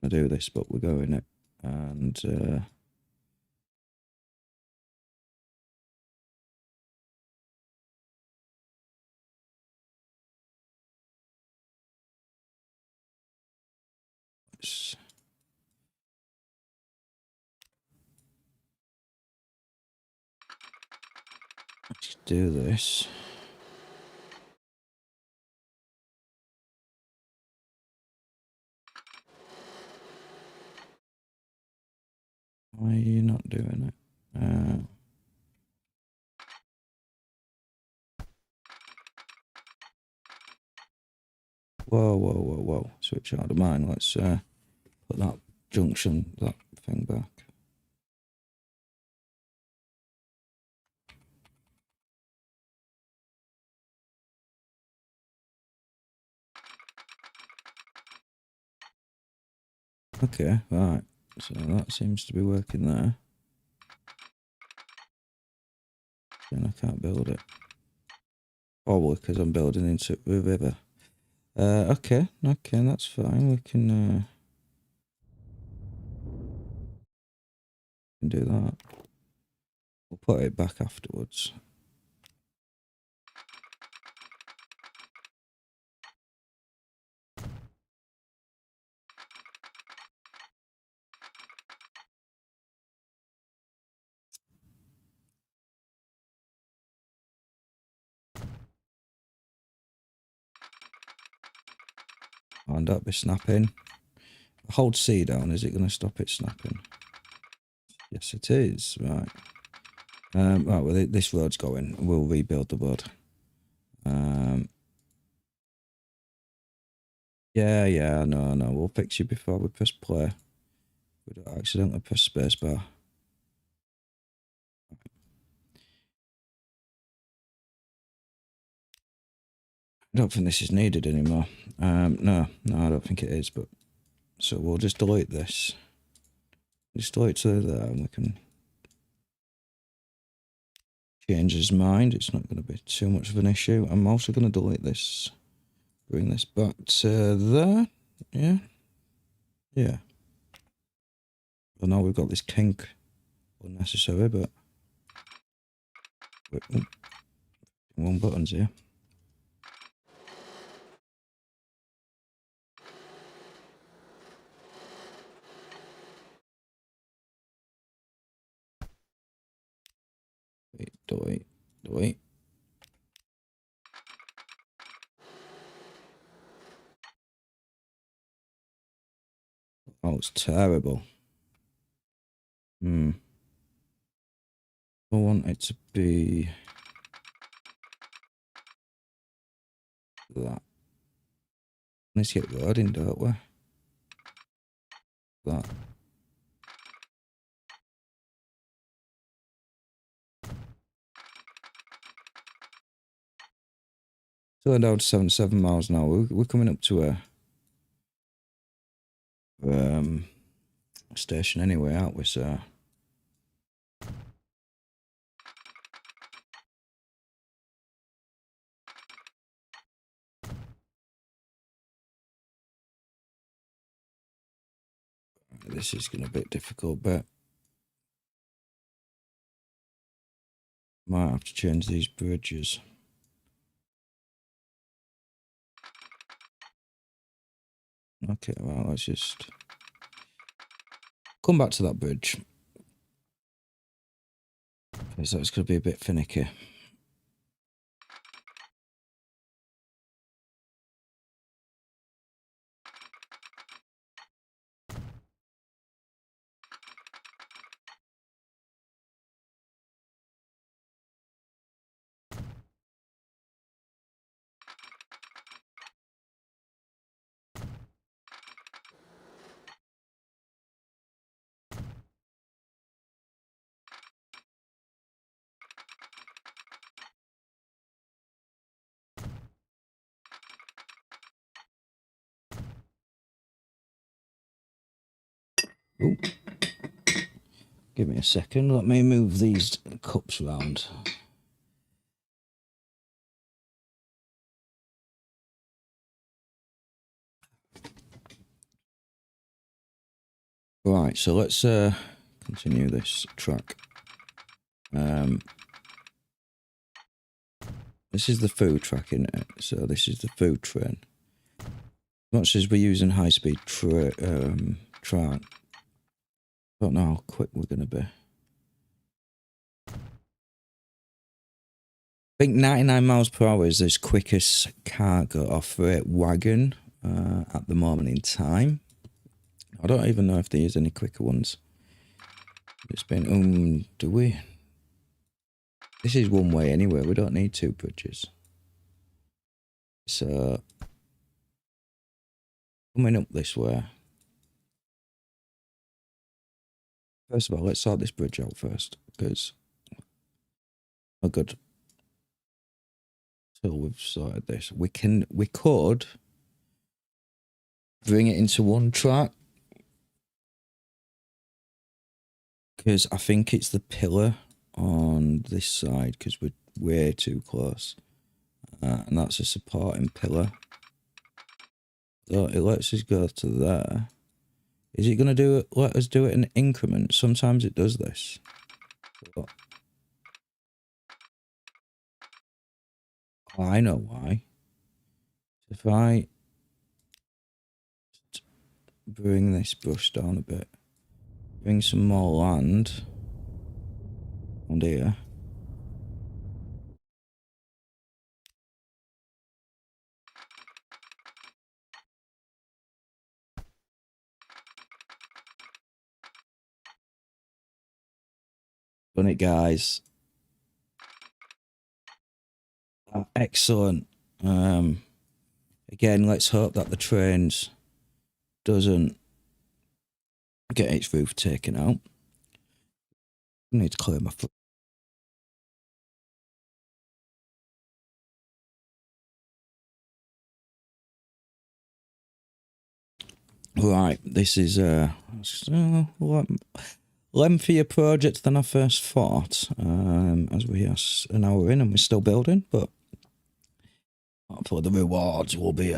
do this, but we're going it. And... let's do this. Why are you not doing it? Whoa. Switch out of mine. Let's put that junction, that thing back. Okay, right. So that seems to be working there. Then I can't build it. Probably because I'm building into the river. Okay, that's fine. We can do that. We'll put it back afterwards. And that'll be snapping. Hold C down, is it going to stop it snapping? Yes, it is. Right. Right, well, this road's going. We'll rebuild the road. Yeah, no. We'll fix you before we press play. We don't accidentally press spacebar. I don't think this is needed anymore. No, I don't think it is, but... So we'll just delete this. Just delete to there and we can... change his mind. It's not going to be too much of an issue. I'm also going to delete this. Bring this back to there. Yeah. Well, now we've got this kink. Unnecessary, but... Wait, one button's here. Wait. Oh, it's terrible. I want it to be... that. Let's get wording, don't we? That. So we're down to 77 miles an hour. We're coming up to a station anyway, aren't we? So this is going to be difficult, but might have to change these bridges. Okay, well, let's just come back to that bridge. Because that's going to be a bit finicky. Oh, give me a second. Let me move these cups around. Right, so let's continue this track. This is the food track, isn't it? So this is the food train. Much as we're using high-speed track, I don't know how quick we're going to be. I think 99 miles per hour is this quickest cargo or freight wagon at the moment in time. I don't even know if there is any quicker ones. It's been, do we? This is one way anyway, we don't need two bridges. So, coming up this way. First of all, let's sort this bridge out first, because we're good. Till we've sorted this. We could bring it into one track. Because I think it's the pillar on this side, because we're way too close. And that's a supporting pillar. So it lets us go to there. Is it going to let us do it in increments? Sometimes it does this. But I know why. If I bring this brush down a bit, bring some more land on here. Done it, guys. Excellent. Again, let's hope that the trains doesn't get its roof taken out. I need to clear my foot. Right, this is a lengthier project than I first thought. As we are an hour in and we're still building, but hopefully the rewards will be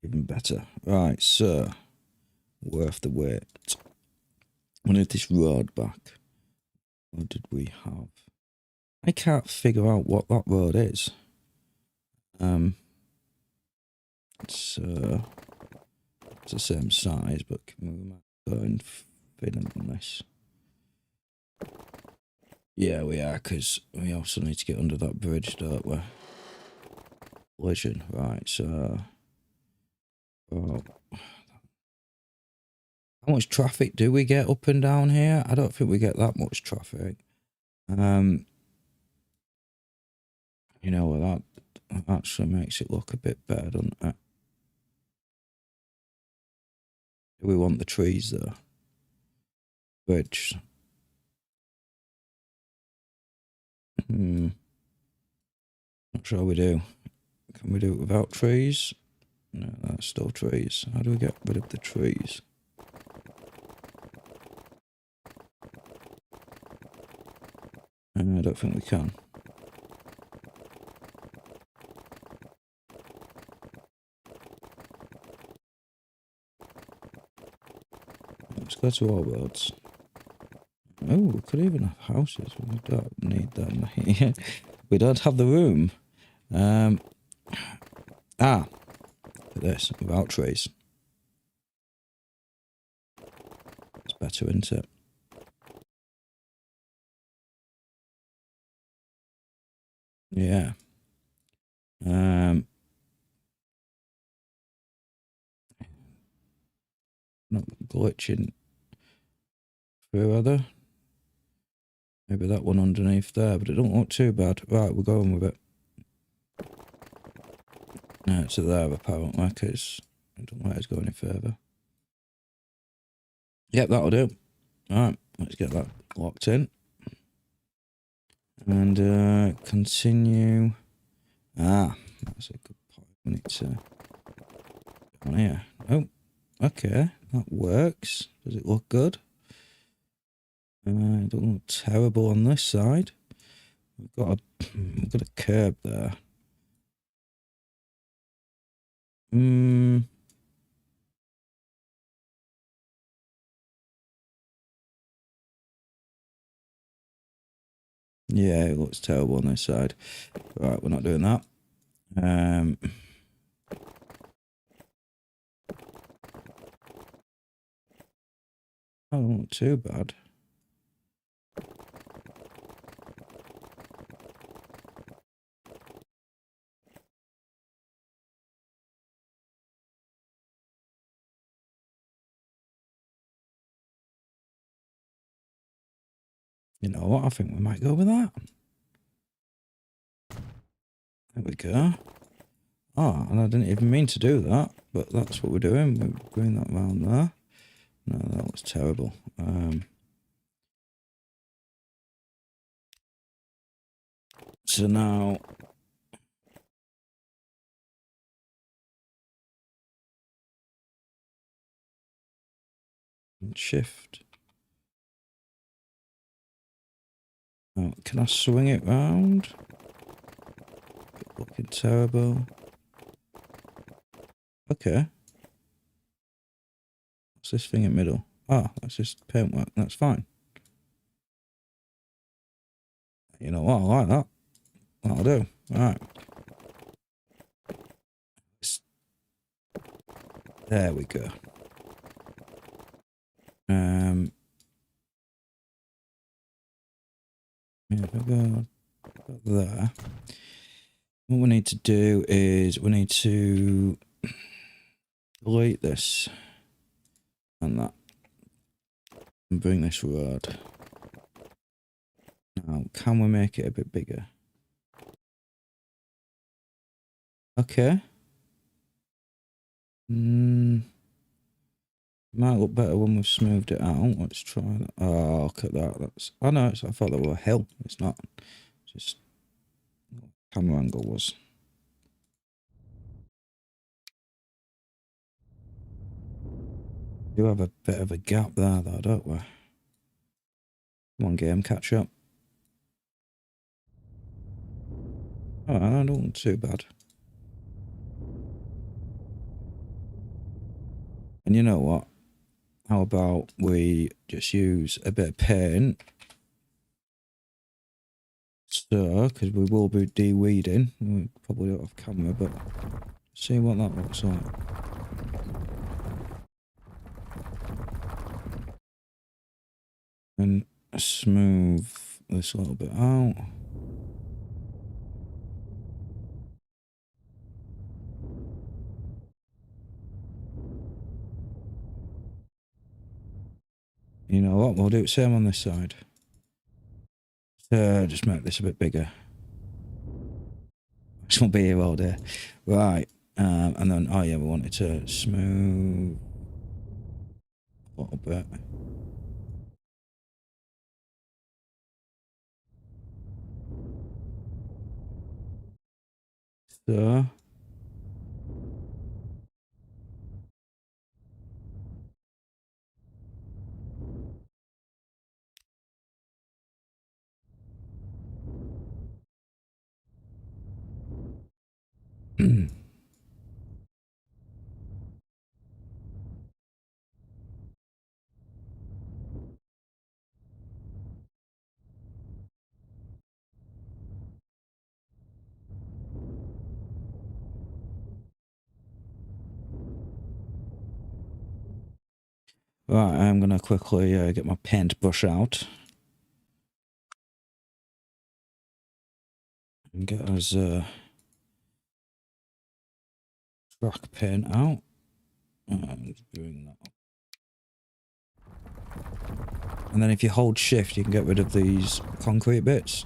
even better. Right, so worth the wait. I need this road back. What did we have? I can't figure out what that road is. So it's the same size, but we might go and fit in on this. Yeah, we are, because we also need to get under that bridge, don't we? Collision, right, so... Oh. How much traffic do we get up and down here? I don't think we get that much traffic. You know, that actually makes it look a bit better, doesn't it? Do we want the trees, though? Bridge. Not sure we do. Can we do it without trees? No, that's still trees. How do we get rid of the trees? I don't think we can. Let's go to all roads. Oh, we could even have houses. We don't need them here. We don't have the room. Look at this, without trees. better, isn't it? Yeah. Not glitching through, are there? Maybe that one underneath there, but it don't look too bad. Right, we're going with it. No, it's there apparently, because I don't let us go any further. Yep, that'll do. Alright, let's get that locked in. And continue. Ah, that's a good point. We need to go on here. Oh, okay, that works. Does it look good? It don't look terrible on this side. We've got a curb there. Yeah, it looks terrible on this side. Right, we're not doing that. Oh, not too bad. You know what? I think we might go with that. There we go. Oh, and I didn't even mean to do that, but that's what we're doing. We're bringing that round there. No, that was terrible. So now... Shift. Oh, can I swing it round? Looking terrible. Okay. What's this thing in the middle? Ah, that's just paintwork. That's fine. You know what? I like that. That'll do. Alright. There we go. Yeah, if I go there. What we need to do is we need to delete this and that and bring this road. Now, can we make it a bit bigger? Okay. Might look better when we've smoothed it out. Let's try that. Oh, look at that. That's. Oh no, I thought that were a hill. It's not. Just camera angle was. We do have a bit of a gap there, though, don't we? Come on, game, catch up. Oh, I don't look too bad. And you know what? How about we just use a bit of paint? So, because we will be de-weeding. We probably don't have camera, but see what that looks like. And smooth this a little bit out. You know what? We'll do it same on this side. Just make this a bit bigger. This won't be here all day. Right. And then, oh yeah, we want it to smooth a little bit. So. Right, I'm going to quickly get my paintbrush out. And get us track paint out. And bring that up. And then if you hold shift, you can get rid of these concrete bits.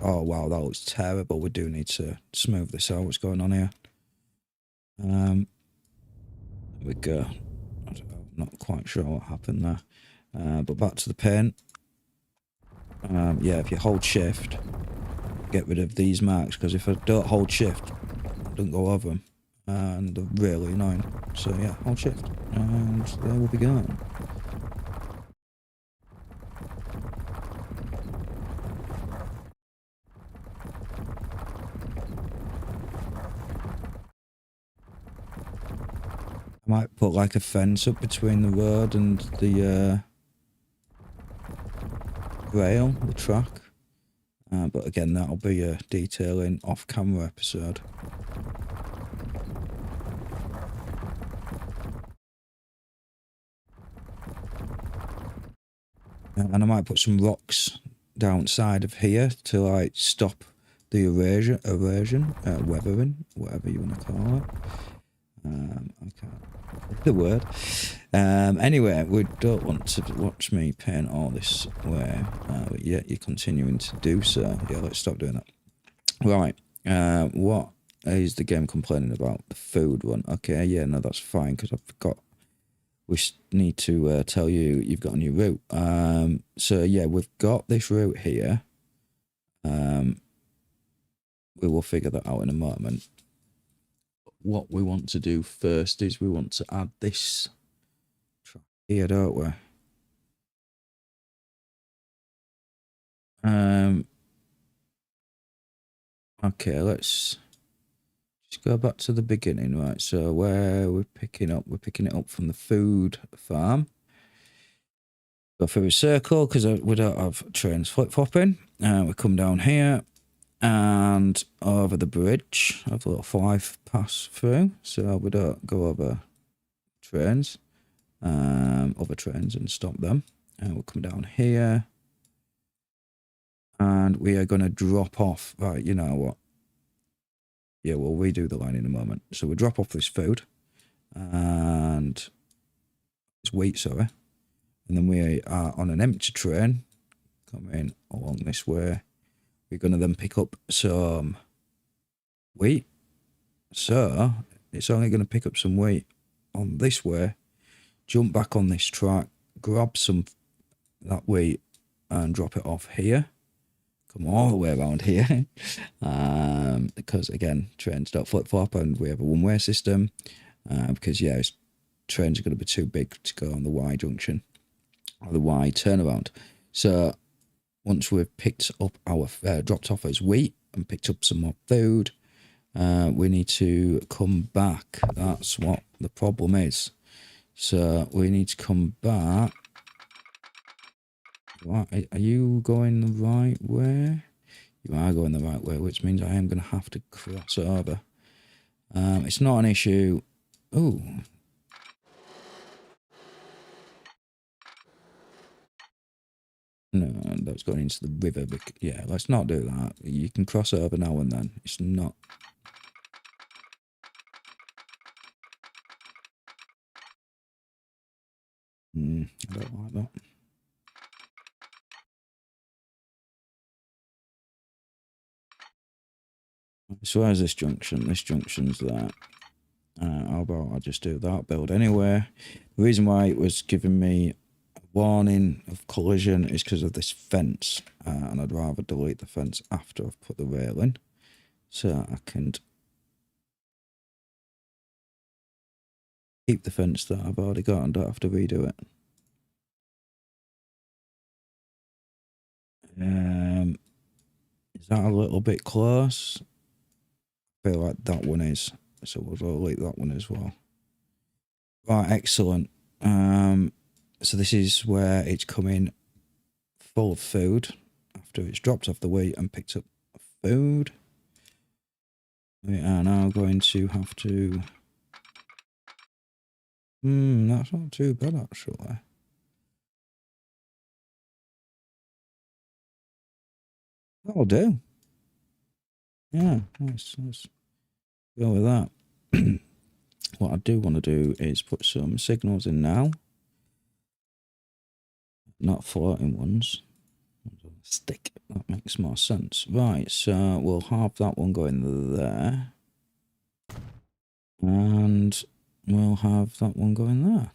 Oh wow, that looks terrible. We do need to smooth this out. What's going on here? There we go. I'm not quite sure what happened there. But back to the paint. Yeah, if you hold shift, get rid of these marks, because if I don't hold shift, I don't go over them. And they're really annoying. So yeah, hold shift. And there will be gone. I might put like a fence up between the road and the rail, the track. But again, that'll be a detailing off-camera episode. And I might put some rocks downside of here to like stop the erosion, weathering, whatever you want to call it. I can't the word. Anyway, we don't want to watch me paint all this way, but yet you're continuing to do so. Yeah, let's stop doing that. Right, what is the game complaining about? The food one. Okay, yeah, no, that's fine, because I forgot. We need to tell you you've got a new route. So yeah, we've got this route here. We will figure that out in a moment. What we want to do first is we want to add this track here, don't we? Okay, let's just go back to the beginning, right? So where we're picking it up from the food farm. Go through a circle because we don't have trains flip-flopping. We come down here and over the bridge. Have a little 5 pass through, so we don't go over trains, other trains, and stop them. And we'll come down here, and we are going to drop off. Right, you know what? Yeah, we'll redo the line in a moment. So we drop off this food, and it's wheat, sorry. And then we are on an empty train coming along this way. We're going to then pick up some wheat. So it's only going to pick up some wheat on this way, jump back on this track, grab some that wheat and drop it off here. Come all the way around here. Because again, trains don't flip-flop and we have a one-way system. Because yeah, trains are going to be too big to go on the Y junction or the Y turnaround. So once we've picked up our dropped off as wheat and picked up some more food, we need to come back. That's what the problem is. So we need to come back. What, are you going the right way? You are going the right way, which means I am going to have to cross over. It's not an issue. Oh. No, that's going into the river. Yeah, let's not do that. You can cross over now and then. It's not... I don't like that. So where's this junction? This junction's there. How about I just do that build anyway? The reason why it was giving me a warning of collision is because of this fence. And I'd rather delete the fence after I've put the rail in. So I can keep the fence that I've already got and don't have to redo it. Is that a little bit close? I feel like that one is. So we'll delete that one as well. Right, excellent. So this is where it's coming full of food after it's dropped off the wheat and picked up food. We are now going to have to That's not too bad actually. That'll do. Yeah, let's go with that. What I do want to do is put some signals in now. Not floating ones. Stick. That makes more sense. Right, so we'll have that one going there. And we'll have that one going there.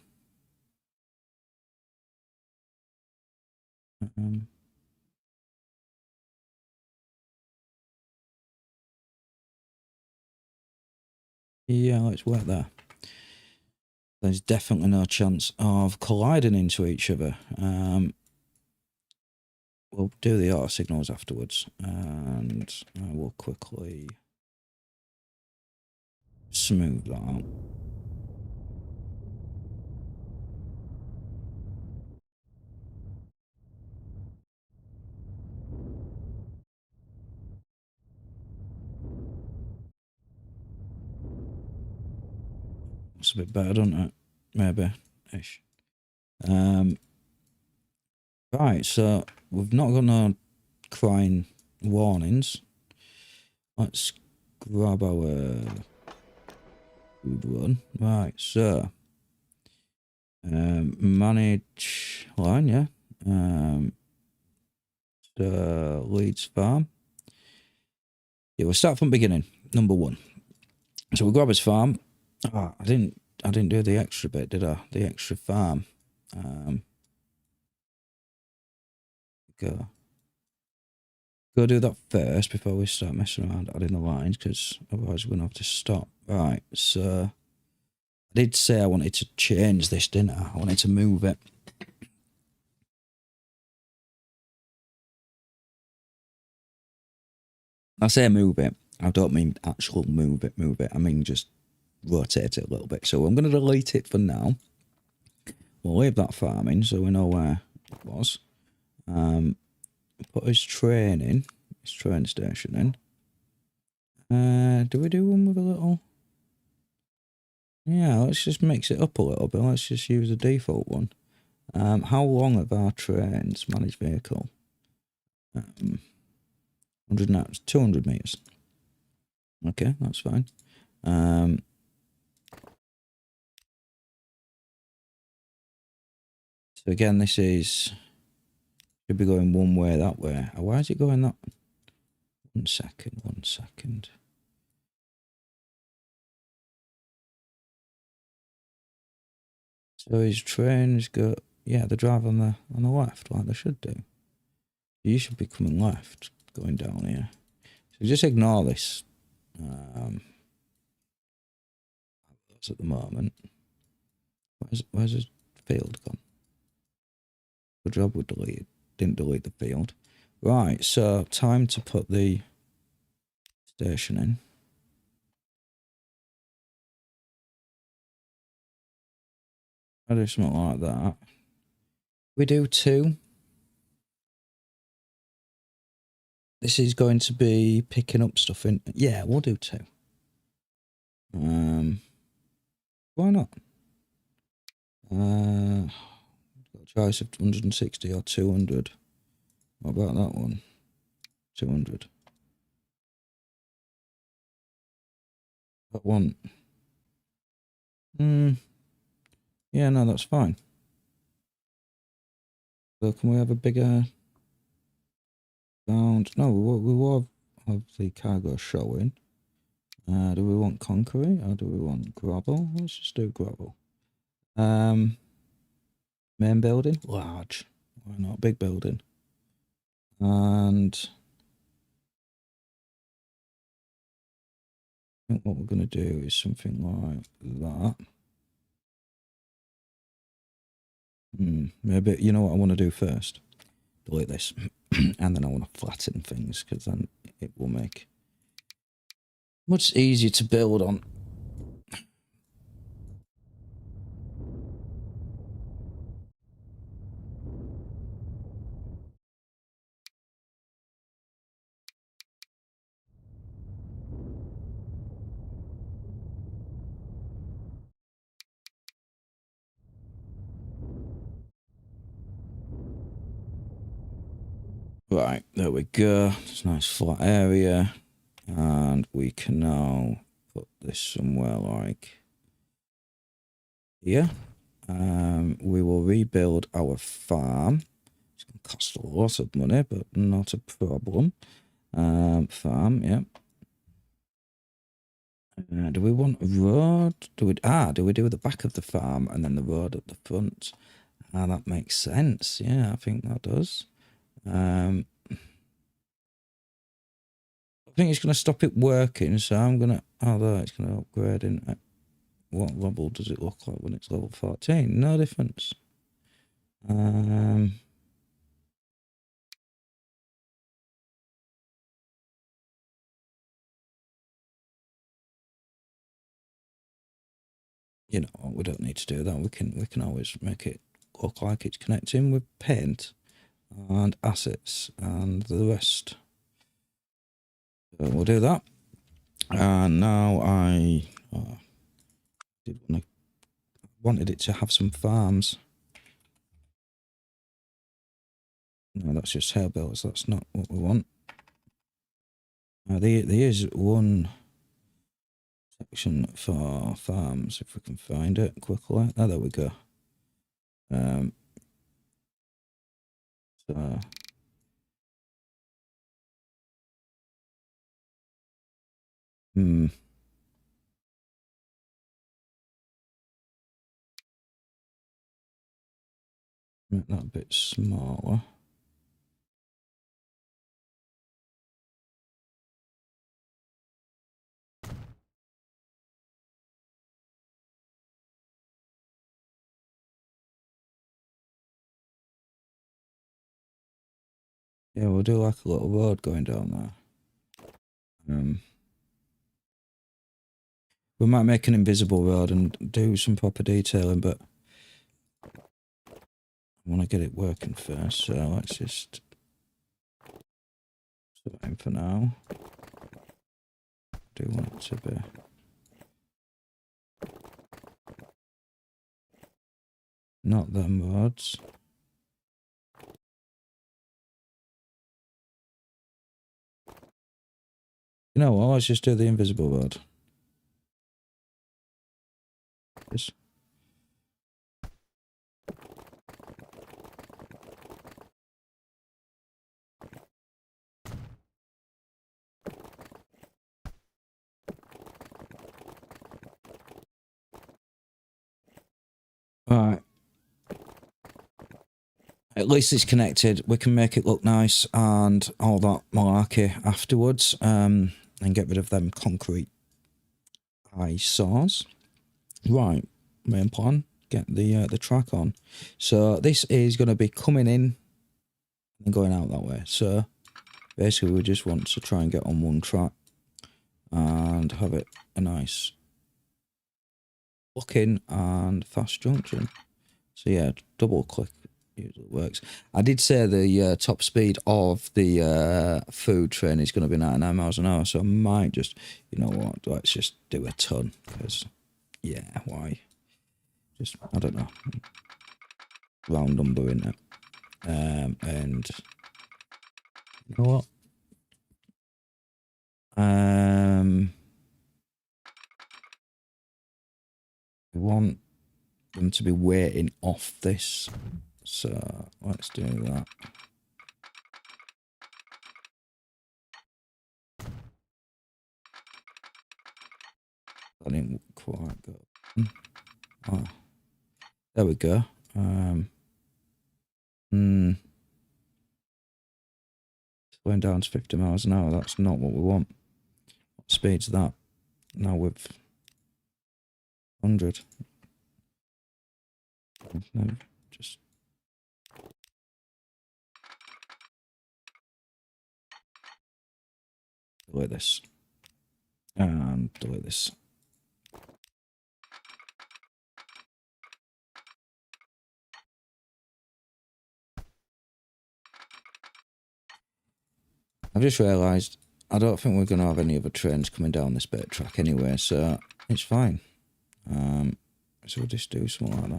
Yeah, let's work there. There's definitely no chance of colliding into each other. We'll do the auto signals afterwards, and I will quickly smooth that out. It's a bit better, doesn't it? Maybe ish. Right, so we've not got no crying warnings. Let's grab our food one. Right, so manage line, yeah. The Leeds farm. Yeah, we'll start from beginning. Number 1. So we'll grab his farm. Ah, I didn't do the extra bit, did I? The extra farm. Go do that first before we start messing around adding the lines, because otherwise we're going to have to stop. Right, so I did say I wanted to change this, didn't I? I wanted to move it. I say move it. I don't mean actual move it. I mean just rotate it a little bit. So I'm going to delete it for now. We'll leave that farming so we know where it was. Put his train in. His train station in. Do we do one with a little... Yeah, let's just mix it up a little bit. Let's just use the default one. How long are our trains? Managed vehicle. 100 knots, 200 meters. Okay, that's fine. So again, this is should be going one way that way. Why is it going that? 1 second, 1 second. So his trains go, yeah, they drive on the left like they should do. You should be coming left, going down here. So just ignore this. That's at the moment. Where's his field gone? Good job we deleted. Didn't delete the field. Right, so time to put the station in. I do something like that. We do 2. This is going to be picking up stuff in. Yeah, we'll do 2. Why not? Got a choice of 160 or 200. What about that one? 200. That one. Yeah, no, that's fine. So can we have a bigger sound? No, we will have the cargo showing. Do we want concrete or do we want gravel? Let's just do gravel. Main building, large. Why not? Big building. And I think what we're going to do is something like that. Maybe, you know what I want to do first? Delete this. And then I want to flatten things, because then it will make much easier to build on. Right, there we go. It's a nice flat area. And we can now put this somewhere like here. We will rebuild our farm. It's going to cost a lot of money, but not a problem. Farm, yeah. Do we want a road? Do we do the back of the farm and then the road at the front? That makes sense. Yeah, I think that does. I think it's going to stop it working, so I'm going to... Although it's going to upgrade in... What level does it look like when it's level 14? No difference. You know, we don't need to do that. We can always make it look like it's connecting with paint and assets and the rest. So we'll do that. And now I wanted it to have some farms. No, that's just hay bales. That's not what we want. There is one section for farms, if we can find it quickly. Oh, there we go. So make that a bit smaller. Yeah, we'll do like a little road going down there. We might make an invisible road and do some proper detailing, but I want to get it working first, so let's just put it in for now. Do want it to be... Not them roads. You know what, let's just do the invisible road. Yes. Right. At least it's connected. We can make it look nice and all that malarkey afterwards. And get rid of them concrete eyesores. Right. Main plan. Get the track on. So this is going to be coming in and going out that way. So basically we just want to try and get on one track and have it a nice looking and fast junction. So yeah, double click usually works. I did say the top speed of the food train is going to be 99 miles an hour, so I might just, you know what, let's just do a ton, because yeah, why? Just, I don't know, round number in it. And you know what? We want them to be waiting off this, so let's do that. I didn't quite go. Oh, there we go. It's going down to 50 miles an hour. That's not what we want. What speed's that? Now with 100. No, just delete this and delete this. I've just realised I don't think we're going to have any other trains coming down this bit of track anyway, so it's fine. So we'll just do something like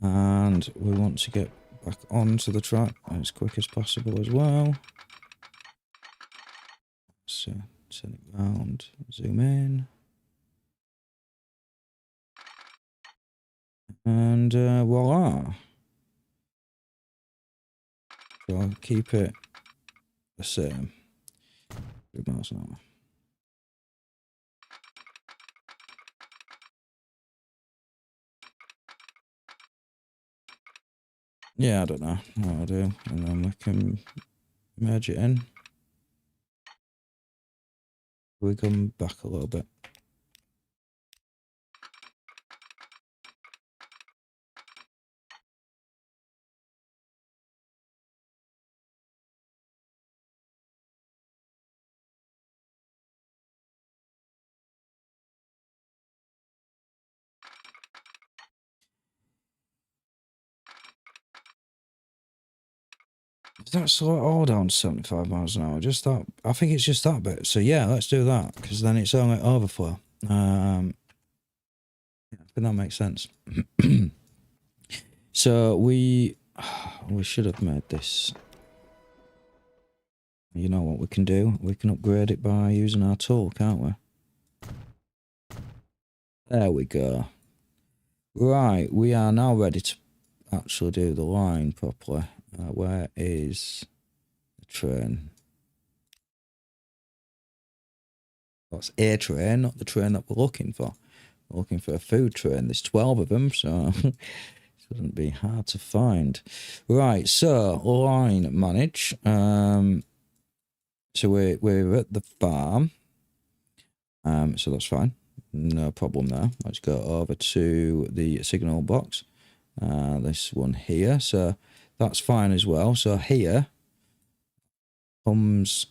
that. And we want to get back onto the track as quick as possible as well. So turn it round, zoom in. And voila. So I'll keep it the same. 100 miles an hour. Yeah, I don't know what I'll do. And then we can merge it in. We come back a little bit. That's all down to 75 miles an hour. Just that. I think it's just that bit. So yeah, let's do that because then it's only overflow. Yeah, I think that makes sense. So we should have made this. You know what we can do? We can upgrade it by using our tool, can't we? There we go. Right, we are now ready to actually do the line properly. Where is the train? That's a train, not the train that we're looking for. We're looking for a food train. There's 12 of them, so it shouldn't be hard to find. Right, so line manage. So we're at the farm. So that's fine. No problem there. Let's go over to the signal box. This one here. So that's fine as well. So here comes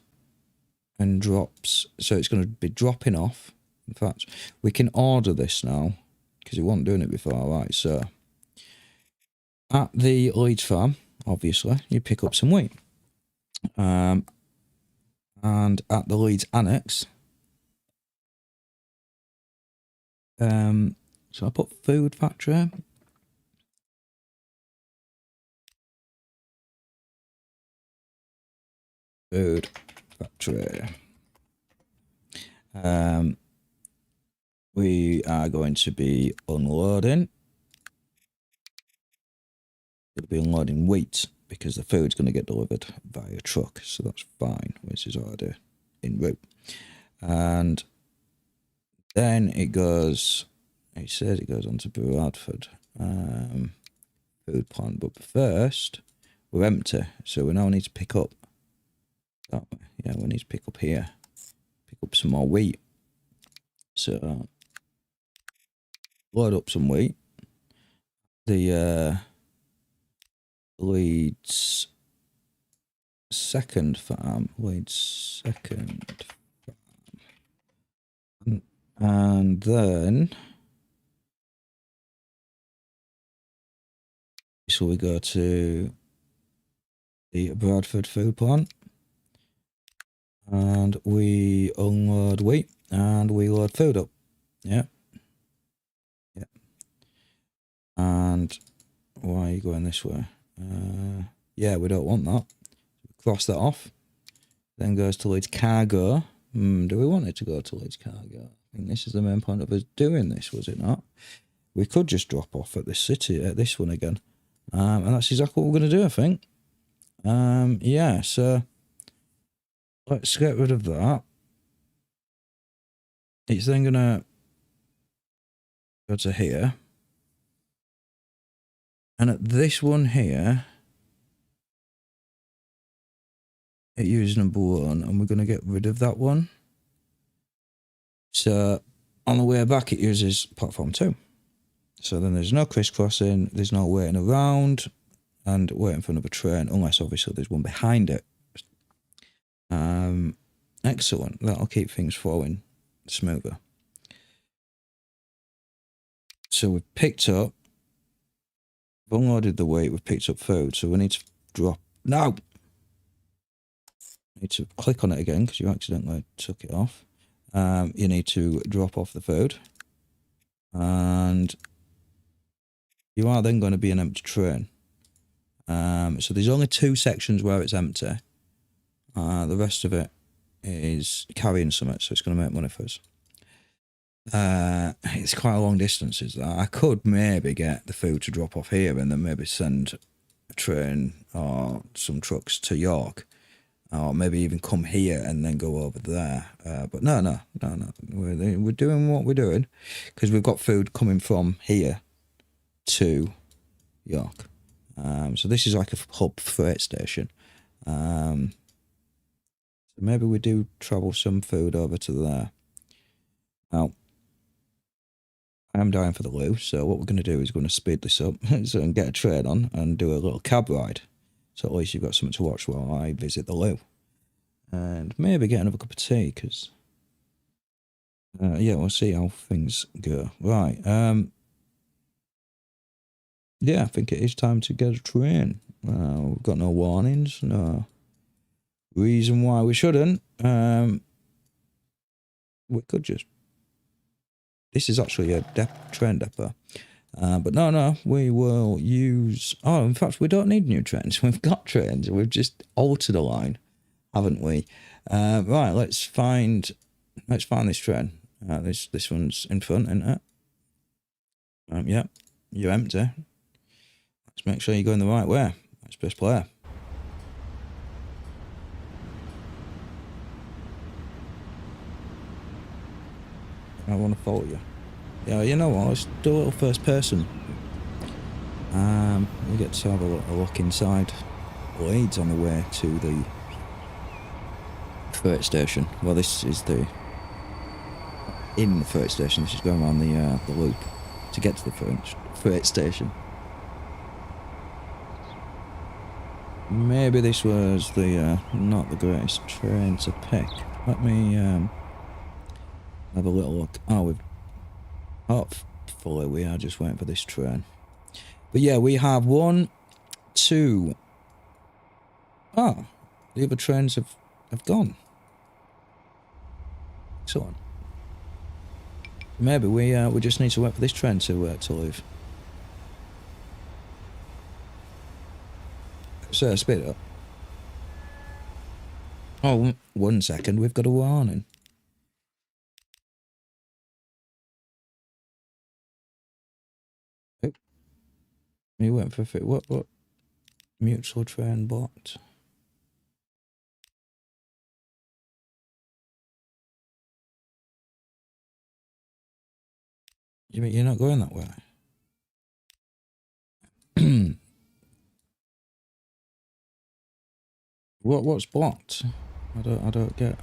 and drops. So it's going to be dropping off. In fact, we can order this now because it wasn't doing it before. Right, so at the Leeds farm, obviously, you pick up some wheat. And at the Leeds annex, so I put food factory. Food factory. We are going to be unloading. It'll be unloading wheat because the food's going to get delivered via truck, so that's fine, which is already en route. And then it goes, it says it goes on to Bradford food plant, but first we're empty, so we now need to pick up that way. Yeah, we need to pick up here, pick up some more wheat. So load up some wheat. The Leeds second farm, and then so we go to the Bradford food plant and we unload wheat and we load food up. Yeah. And why are you going this way? Yeah, we don't want that. Cross that off. Then goes to Leeds cargo. Do we want it to go to Leeds cargo? I think this is the main point of us doing this, was it not? We could just drop off at this city, at this one again. And that's exactly what we're going to do, I think. Yeah, so let's get rid of that. It's then going to go to here. And at this one here, it uses number 1, and we're going to get rid of that one. So on the way back, it uses platform 2. So then there's no crisscrossing, there's no waiting around and waiting for another train, unless obviously there's one behind it. Excellent. That'll keep things flowing smoother. So we've picked up, we've unloaded the weight, we've picked up food, so we need to drop. No! Need to click on it again because you accidentally took it off. You need to drop off the food and you are then going to be an empty train. So there's only 2 sections where it's empty. The rest of it is carrying something, so it's going to make money for us. It's quite a long distance, is that? I could maybe get the food to drop off here and then maybe send a train or some trucks to York, or maybe even come here and then go over there. But no. We're doing what we're doing because we've got food coming from here to York. So this is like a hub freight station. So maybe we do travel some food over to there. Now, I'm dying for the loo, so what we're going to do is going to speed this up so and get a train on and do a little cab ride. So at least you've got something to watch while I visit the loo. And maybe get another cup of tea, because... yeah, we'll see how things go. Right, yeah, I think it is time to get a train. We've got no warnings, no reason why we shouldn't. We could just... This is actually a train depot. But no, we will use... Oh, in fact, we don't need new trains. We've got trains. We've just altered a line, haven't we? Right, let's find this train. This one's in front, isn't it? Yeah, you're empty. Let's make sure you're going the right way. Let's press play. I want to follow you. Yeah, you know what? Let's do a little first person. We get to have a look inside Leeds on the way to the freight station. Well, this is in the freight station. This is going around the loop to get to the freight station. Maybe this was the not the greatest train to pick. Let me have a little look. Oh, hopefully we are just waiting for this train. But yeah, we have 1, 2. Oh, the other trains have gone. Excellent. Maybe we just need to wait for this train to leave. So speed it up. Oh, 1 second. We've got a warning. You went for what? Mutual train blocked. You mean you're not going that way? What's blocked? I don't get.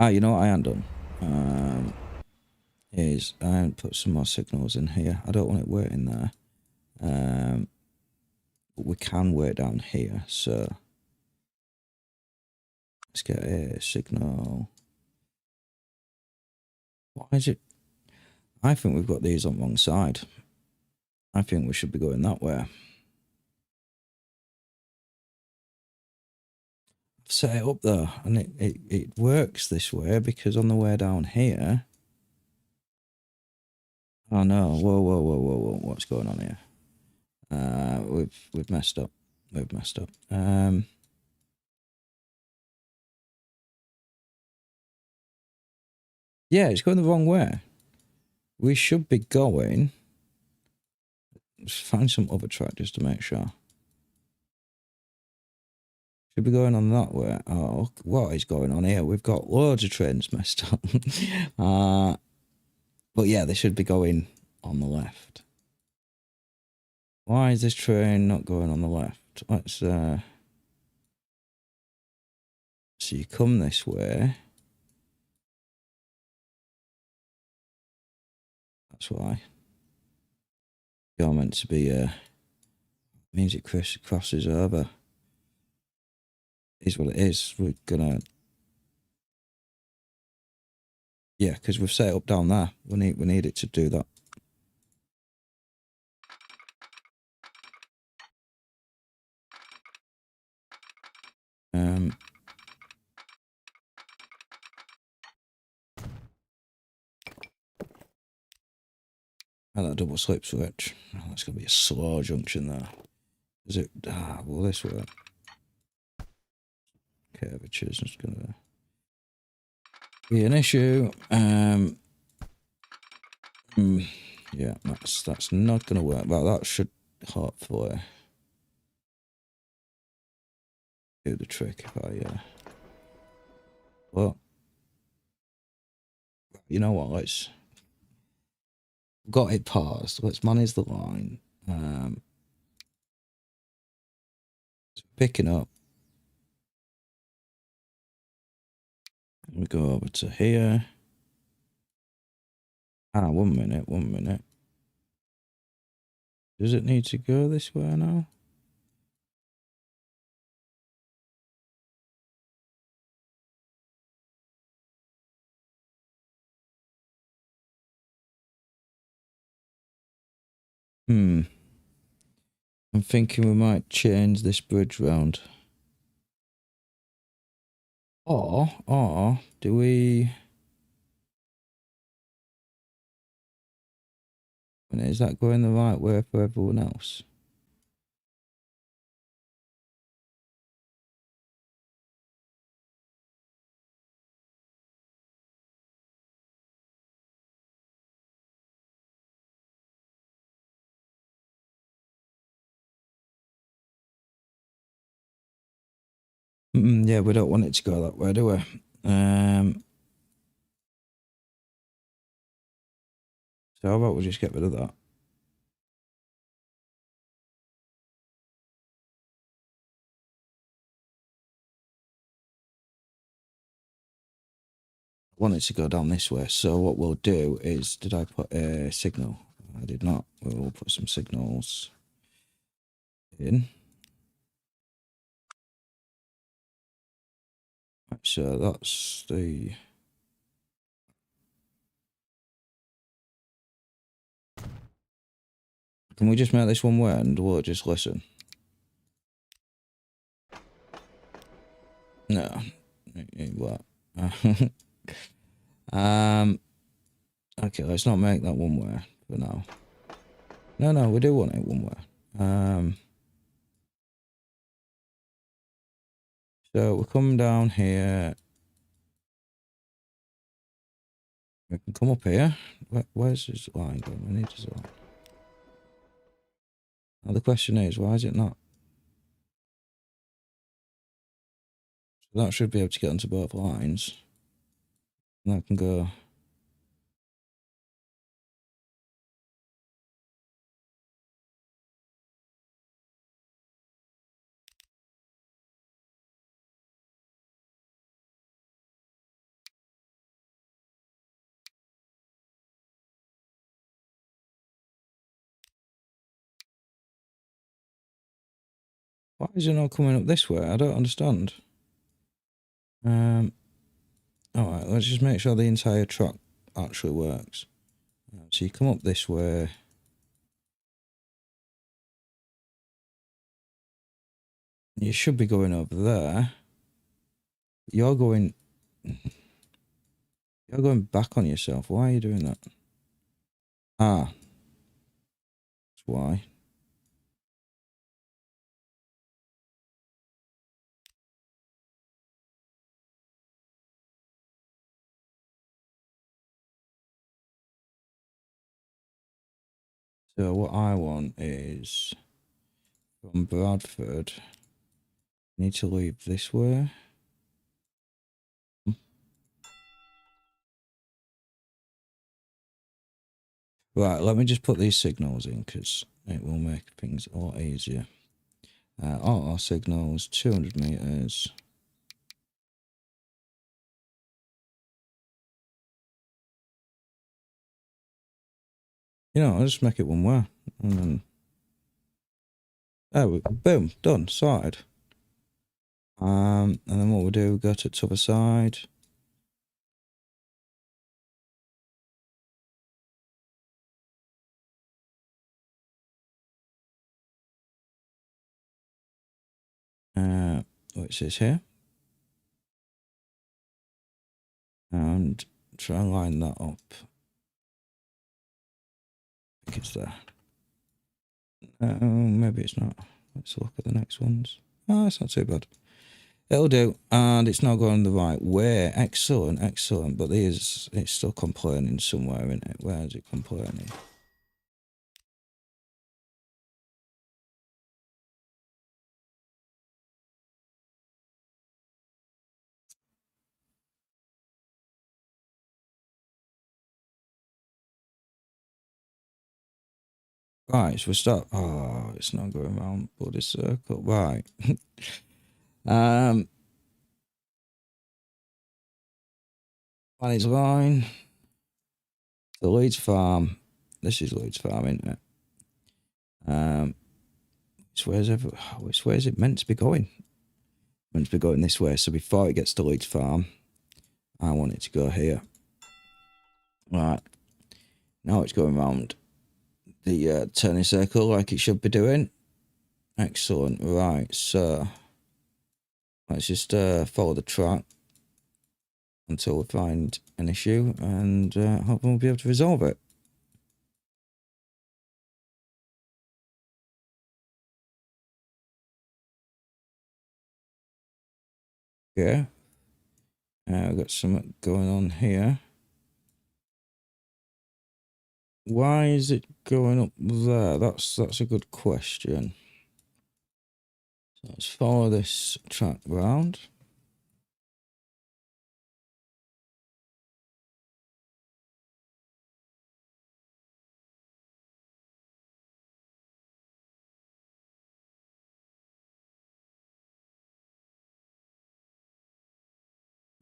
You know what I haven't done? Is I haven't put some more signals in here. I don't want it waiting there. But we can wait down here, so let's get a signal. Why is it? I think we've got these on the wrong side. I think we should be going that way. I've set it up though, and it works this way because on the way down here. Oh no! Whoa! What's going on here? We've messed up. We've messed up. Yeah, it's going the wrong way. We should be going. Let's find some other track just to make sure. Should be going on that way. Oh, what is going on here? We've got loads of trains messed up. But yeah, they should be going on the left. Why is this train not going on the left? Let's so you come this way. That's why. You're meant to be means it crosses over. Is what it is. We're gonna... Yeah, because we've set it up down there. We need it to do that. And that double slip switch. Oh, that's going to be a slow junction there. Is it? Will this work? Curvatures is going to be an issue. Yeah, that's not going to work. Well, that should hopefully do the trick if I, well, you know what, let's, got it paused, let's manage the line, picking up, we go over to here, 1 minute, does it need to go this way now? I'm thinking we might change this bridge round. Or do we... Is that going the right way for everyone else? Yeah, we don't want it to go that way, do we? So how about we just get rid of that? I want it to go down this way. So what we'll do is, did I put a signal? I did not. We'll put some signals in. Right, so that's the... Can we just make this one way and we'll just listen? No. What? Okay, let's not make that one way for now. No, we do want it one way. So we'll come down here. We can come up here. Where's this line going? We need this line. Now the question is, why is it not? So that should be able to get onto both lines. And that can go. Why is it not coming up this way? I don't understand. Alright, let's just make sure the entire track actually works. So you come up this way. You should be going over there. You're going back on yourself. Why are you doing that? That's why. So what I want is from Bradford, need to leave this way. Right, let me just put these signals in because it will make things a lot easier. Auto signals, 200 meters. You know, I'll just make it one way. And then, there we go. Boom, done, sorted. And then what we'll do, go to the other side. What it says here. And try and line that up think it's there. Maybe it's not. Let's look at the next ones. Oh, it's not too bad. It'll do. And it's not going the right way. Excellent, excellent. But it's still complaining somewhere, isn't it? Where is it complaining? Right, so we start. Oh, it's not going around bloody circle. Right. Manage line. The Leeds farm. This is Leeds farm, isn't it? Which way is it meant to be going? Meant to be going this way. So before it gets to Leeds farm, I want it to go here. Right. Now it's going round the turning circle like it should be doing. Excellent. Right, so let's just follow the track until we find an issue, and hopefully we'll be able to resolve it. Okay. We've got something going on here. Why is it going up there? That's a good question. So let's follow this track round.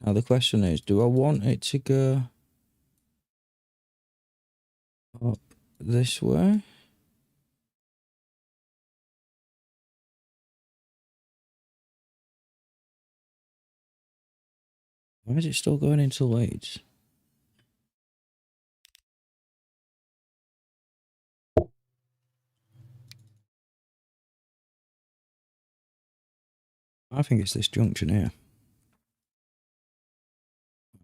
Now the question is, do I want it to go up this way? Why is it still going into Leeds? I think it's this junction here.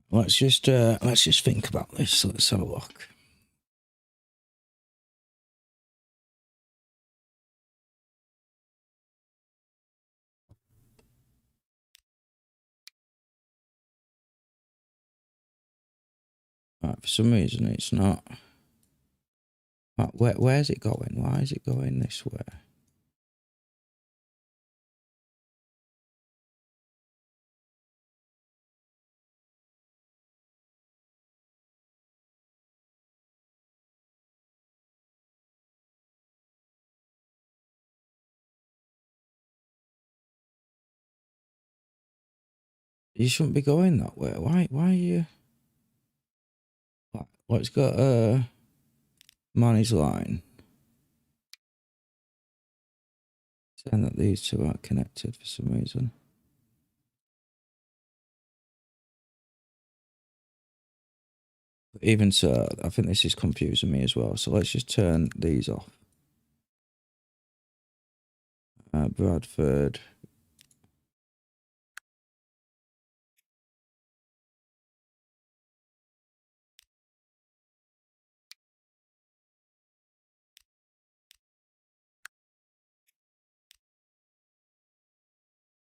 Let's just think about this. Let's have a look. Right, for some reason it's not. Right, where's it going? Why is it going this way? You shouldn't be going that way. Why are you? Let's go manage line. Saying that these two aren't connected for some reason. But even so, I think this is confusing me as well. So let's just turn these off. Bradford.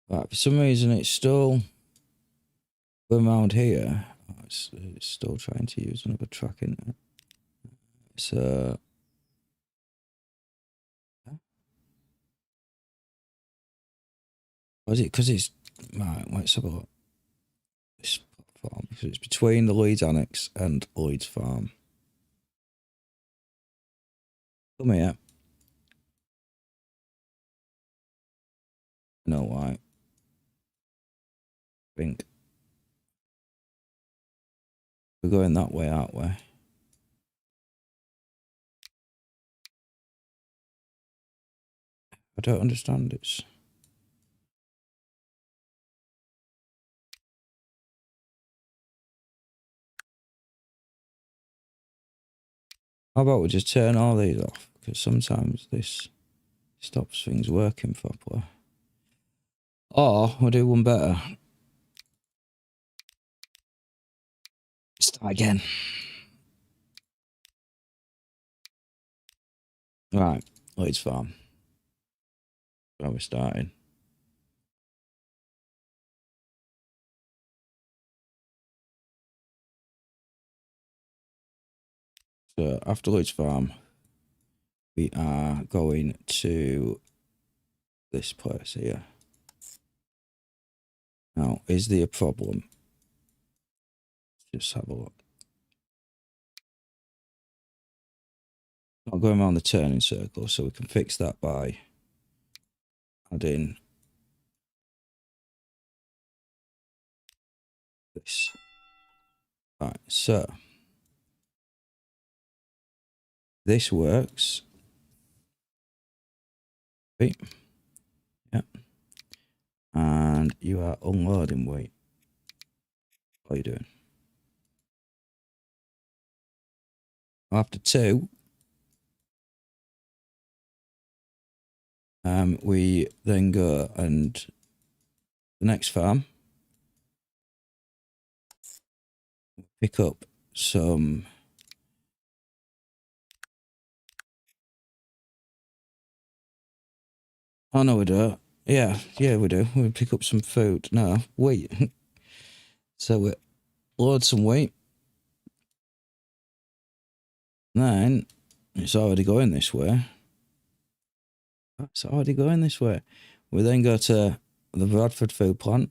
Right, for some reason it's still around here. Oh, it's still trying to use another track in it. So was it because it's right? Let's have a look. This platform, because it's between the Leeds Annex and Leeds Farm. Come here. No, why? Think we're going that way, aren't we? I don't understand it. How about we just turn all these off? Because sometimes this stops things working properly. Or we'll do one better. Start again. Right, Leeds Farm. Where we're starting. So after Leeds Farm, we are going to this place here. Now, is there a problem? Just have a look. Not going around the turning circle, so we can fix that by adding this. Right, so this works. Wait. Yep. And you are unloading weight. What are you doing? After 2, we then go and the next farm pick up some oh no we do. Yeah, we do. We pick up some food. No, wheat. So we load some wheat. Then it's already going this way. It's already going this way. We then go to the Bradford food plant.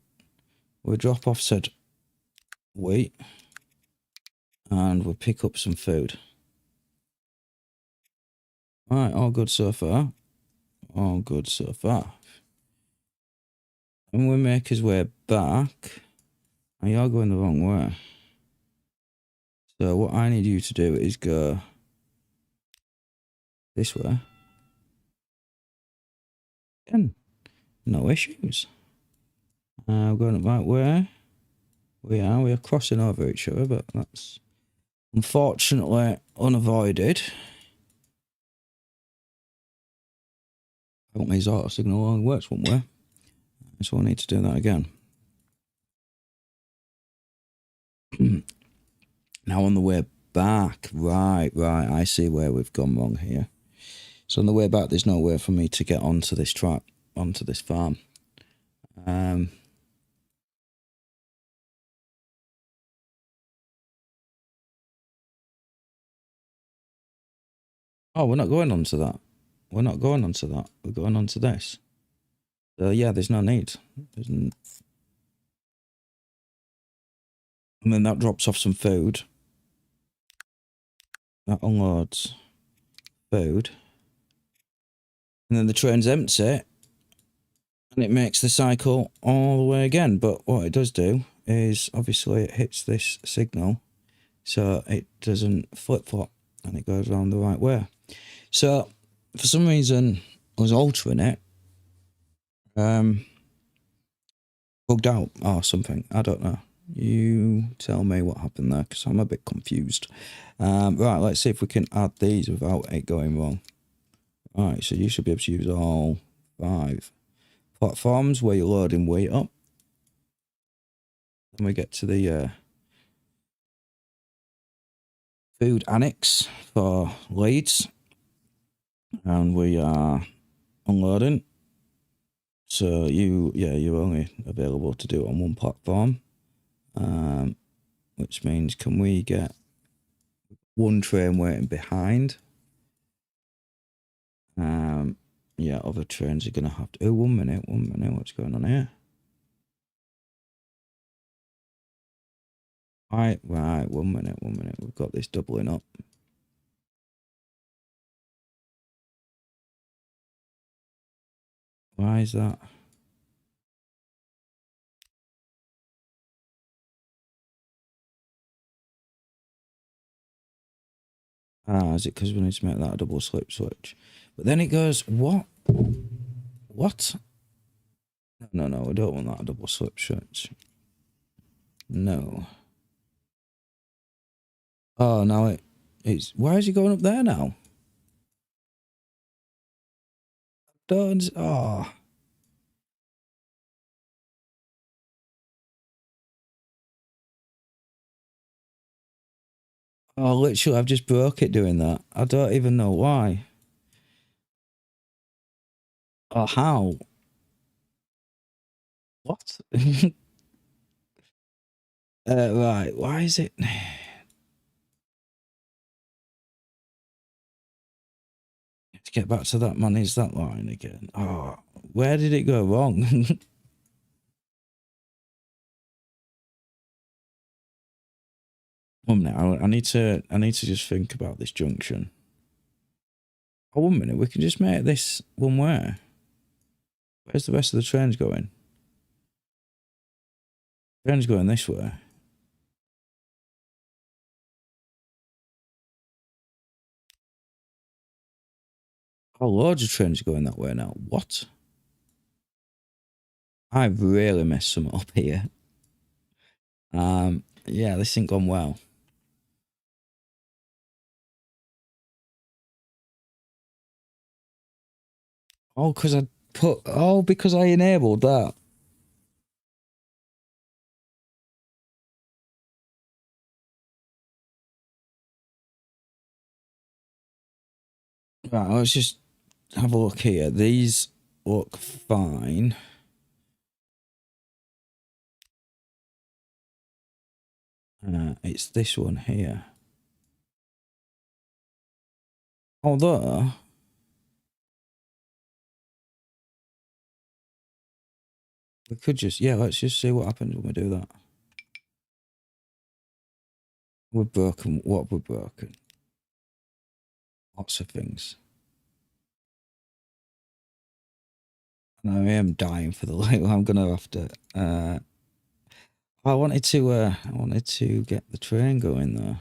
We drop off said wheat and we pick up some food. Alright, all good so far. All good so far. And we make his way back. And you're going the wrong way. So what I need you to do is go this way. Again, no issues. We're going the right way. We are crossing over each other, but that's unfortunately unavoided. Apparently his auto signal only works one way. So I need to do that again. Now on the way back, right, I see where we've gone wrong here. So on the way back, there's no way for me to get onto this track, onto this farm. Oh, we're not going onto that. We're not going onto that. We're going onto this. Yeah, there's no need. And then that drops off some food. That unloads food. And then the train's empty. And it makes the cycle all the way again. But what it does do is, obviously, it hits this signal. So it doesn't flip-flop. And it goes around the right way. So, for some reason, I was altering it. Bugged out or something. I don't know. You tell me what happened there, because I'm a bit confused. Right, let's see if we can add these without it going wrong. Right, so you should be able to use all 5 platforms where you're loading weight up. Then we get to the food annex for Leeds. And we are unloading. So you're only available to do it on one platform. Which means, can we get one train waiting behind? Yeah, other trains are gonna have to. Oh, 1 minute, what's going on here? Right, 1 minute. We've got this doubling up. Why is that? Is it because we need to make that a double slip switch? But then it goes, what? What? No, we don't want that a double slip switch. No. Oh, now it's... Why is he going up there now? Don't... Oh. Oh, literally, I've just broke it doing that. I don't even know why. Oh, how? What? Right, why is it? Let's get back to that manage that line again. Oh, where did it go wrong? 1 minute, I need to just think about this junction. Oh, 1 minute, we can just make this one way. Where's the rest of the trains going? Train's going this way. Oh, loads of trains are going that way now. What? I've really messed some up here. Yeah, this ain't gone well. Oh, because I enabled that. Right, let's just have a look here. These look fine. It's this one here. Although, we could just, yeah, let's just see what happens when we do that. We're broken. What have we broken? Lots of things. And I am dying for the light. I'm gonna have to. I wanted to get the train going though.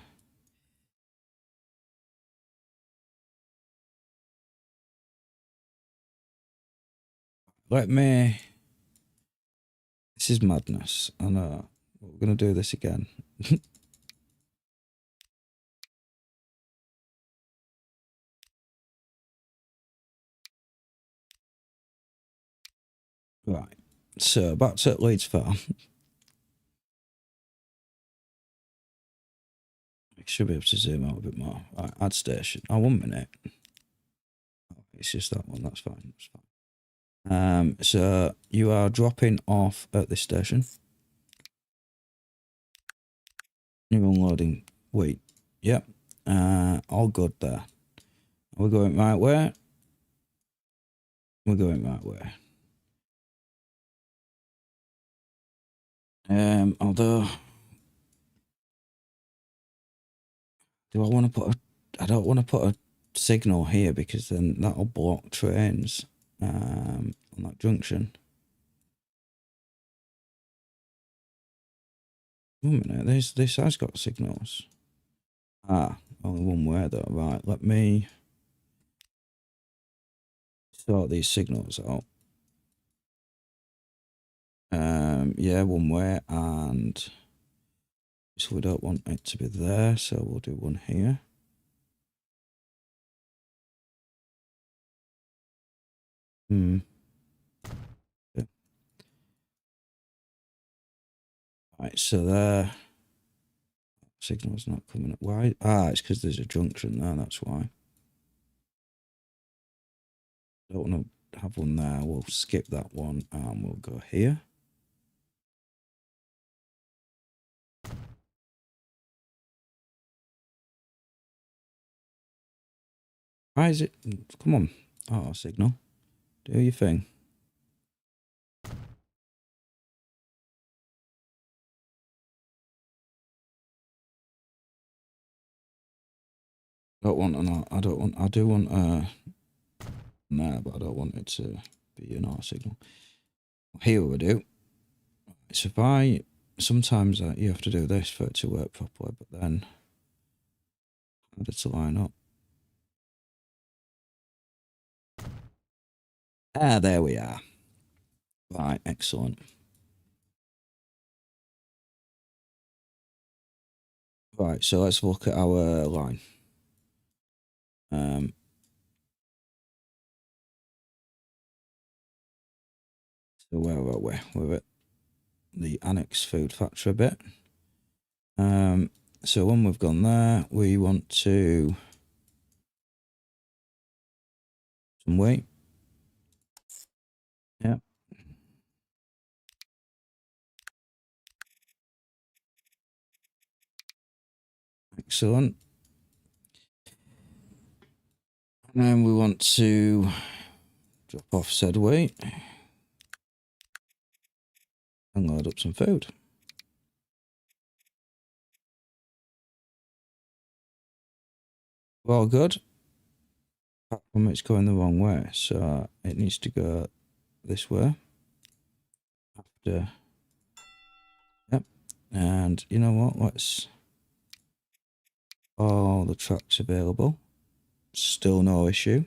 Let me. This is madness. I know. We're gonna do this again. Right. So back to Leeds Farm. I should be able to zoom out a bit more. Right, add station. Oh, 1 minute. Oh, it's just that one. That's fine. That's fine. So you are dropping off at this station. You're unloading. Wait. Yep. All good there. We're going right way. We're going right way. Although, do I want to put I don't want to put a signal here because then that'll block trains on that junction. 1 minute, this has got signals. Ah, only one way though. Right, let me sort these signals out. Yeah, one way, and so we don't want it to be there, so we'll do one here. Okay. Right, so there. Signal's not coming up. Why? Ah, it's because there's a junction there, that's why. Don't want to have one there. We'll skip that one and we'll go here. Why is it? Come on. Oh, signal. Do your thing. I do want no, but I don't want it to be an R signal. Here we do. So if sometimes you have to do this for it to work properly, but then how did it line up? Ah, there we are. Right, excellent. Right, so let's look at our line. So where are we? We're at the annex food factory bit. So when we've gone there, we want to some weight. Yeah. Excellent. And then we want to drop off said weight and load up some food. Well, good. It's going the wrong way, so it needs to go this way. After. Yep. And you know what? Let's. All the tracks available. Still no issue.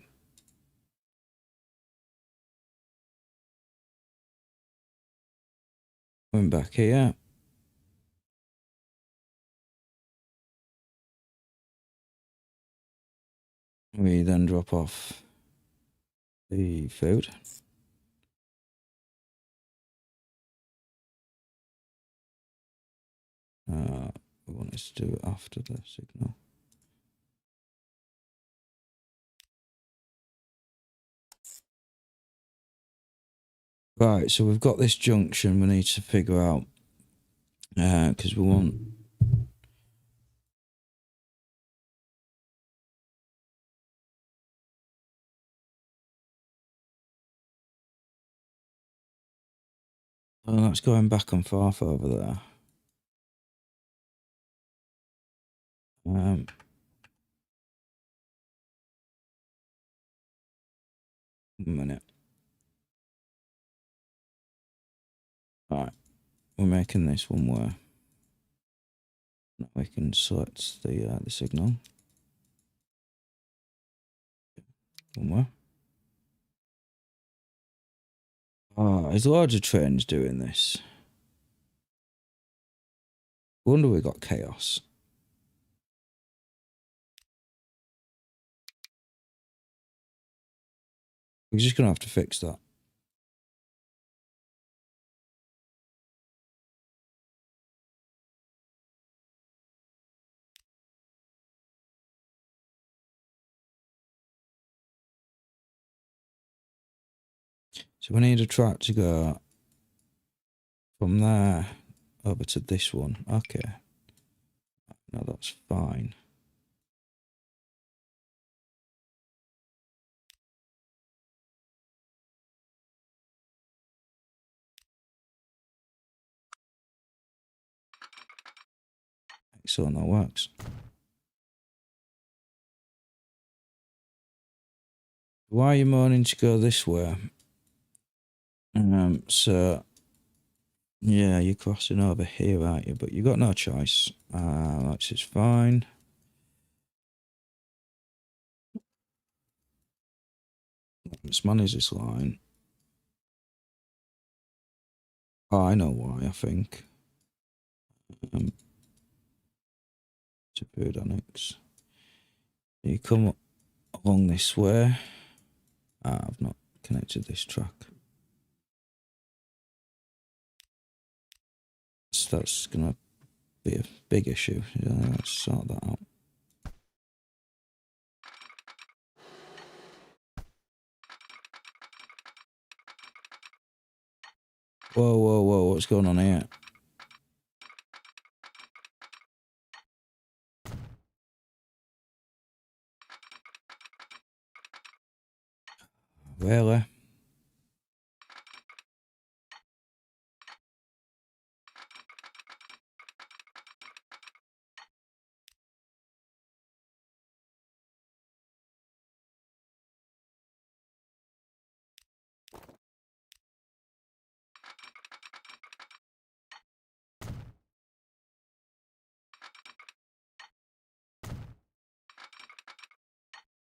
Going back here. We then drop off the food. We want us to do it after the signal. Right, so we've got this junction we need to figure out. Because we want... Oh, that's going back and forth over there. A minute. Alright, we're making this one where we can select the signal. One more. Oh, there's loads of trains doing this. Wonder we got chaos. We're just gonna have to fix that. So we need a track to go from there over to this one. Okay. No, that's fine. Excellent, that works. Why are you moaning to go this way? So yeah, you're crossing over here, aren't you? But you got no choice. That's just fine. Let's manage this line. Oh, I know why, I think. To Bottlenecks. You come along this way. I've not connected this track. So that's gonna be a big issue. Yeah, let's sort that out. Whoa, whoa, whoa, what's going on here? Really?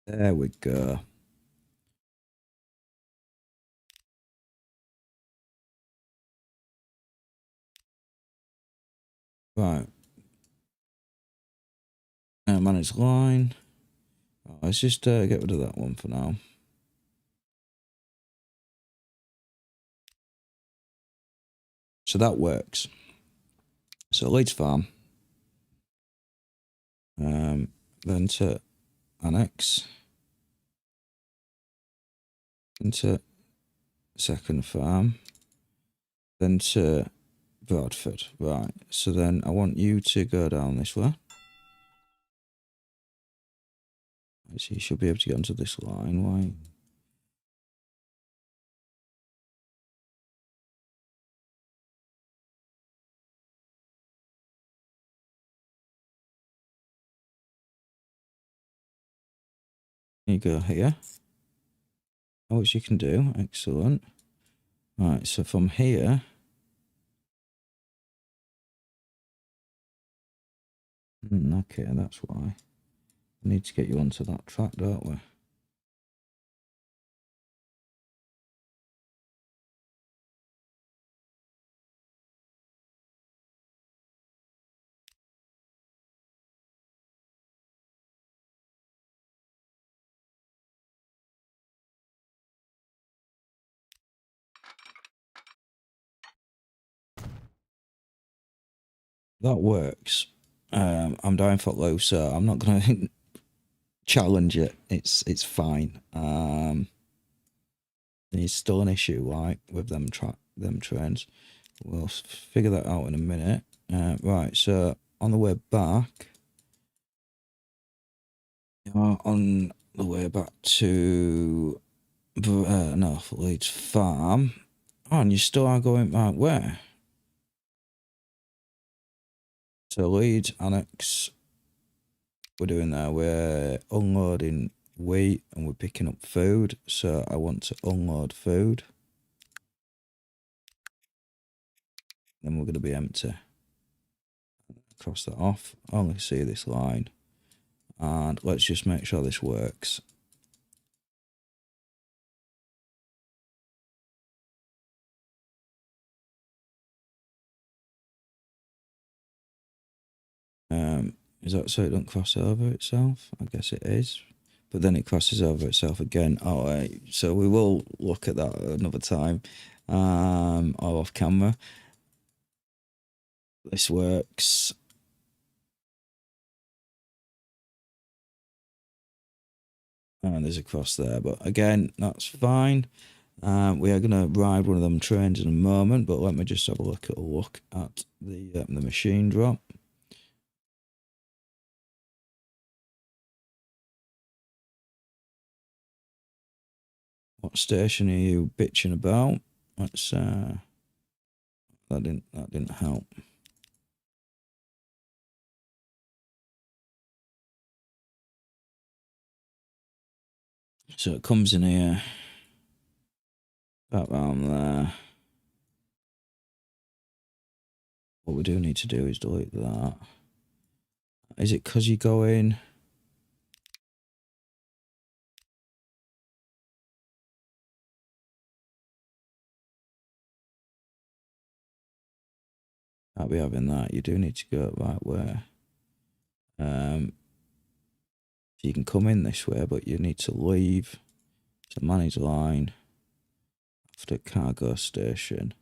There we go. Right. Manage line. Oh, let's just get rid of that one for now. So that works. So Leeds Farm. Then to Annex. Into second farm, then to Bradford. Right, so then I want you to go down this way. So you should be able to get onto this line. Why? You go here. Oh, which you can do. Excellent. Right, so from here, okay, that's why. We need to get you onto that track, don't we? That works. I'm dying for low, so I'm not gonna challenge it. It's fine. There's still an issue, right, with them trains. We'll figure that out in a minute. Right, so on the way back, on the way back to Leeds Farm. Oh, and you still are going back where? So Leeds Annex, we're doing there. We're unloading wheat and we're picking up food. So I want to unload food. Then we're going to be empty. Cross that off. I only see this line. And let's just make sure this works. Is that so it don't cross over itself? I guess it is. But then it crosses over itself again. Oh, right. So we will look at that another time. Or off camera. This works. And there's a cross there, but again, that's fine. We are going to ride one of them trains in a moment, but let me just have a look at the machine drop. What station are you bitching about? Let's that didn't help. So it comes in here, back around there. What we do need to do is delete that. Is it because you go in? Can't be having that. You do need to go right where. You can come in this way, but you need to leave. So manage line after cargo station.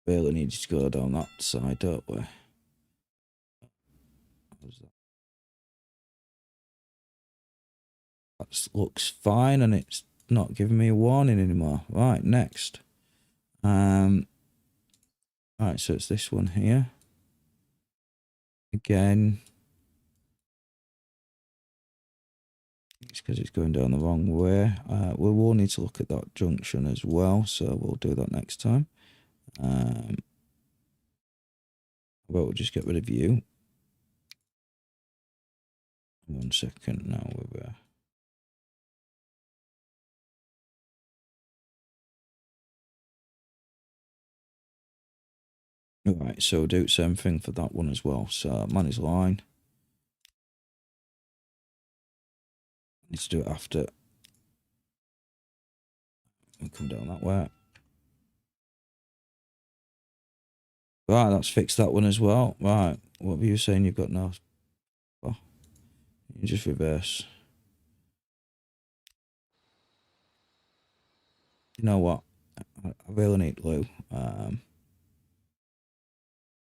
Really need to go down that side, don't we? That looks fine, and it's not giving me a warning anymore. Right, next. Right, so it's this one here. Again, it's because it's going down the wrong way. We will need to look at that junction as well, so we'll do that next time. But we'll just get rid of you. 1 second, now we're Right, so we'll do the same thing for that one as well. So manage line. Need to do it after we come down that way. Right, that's fixed that one as well. Right, what were you saying? You've got no. Oh, you just reverse. You know what? I really need glue.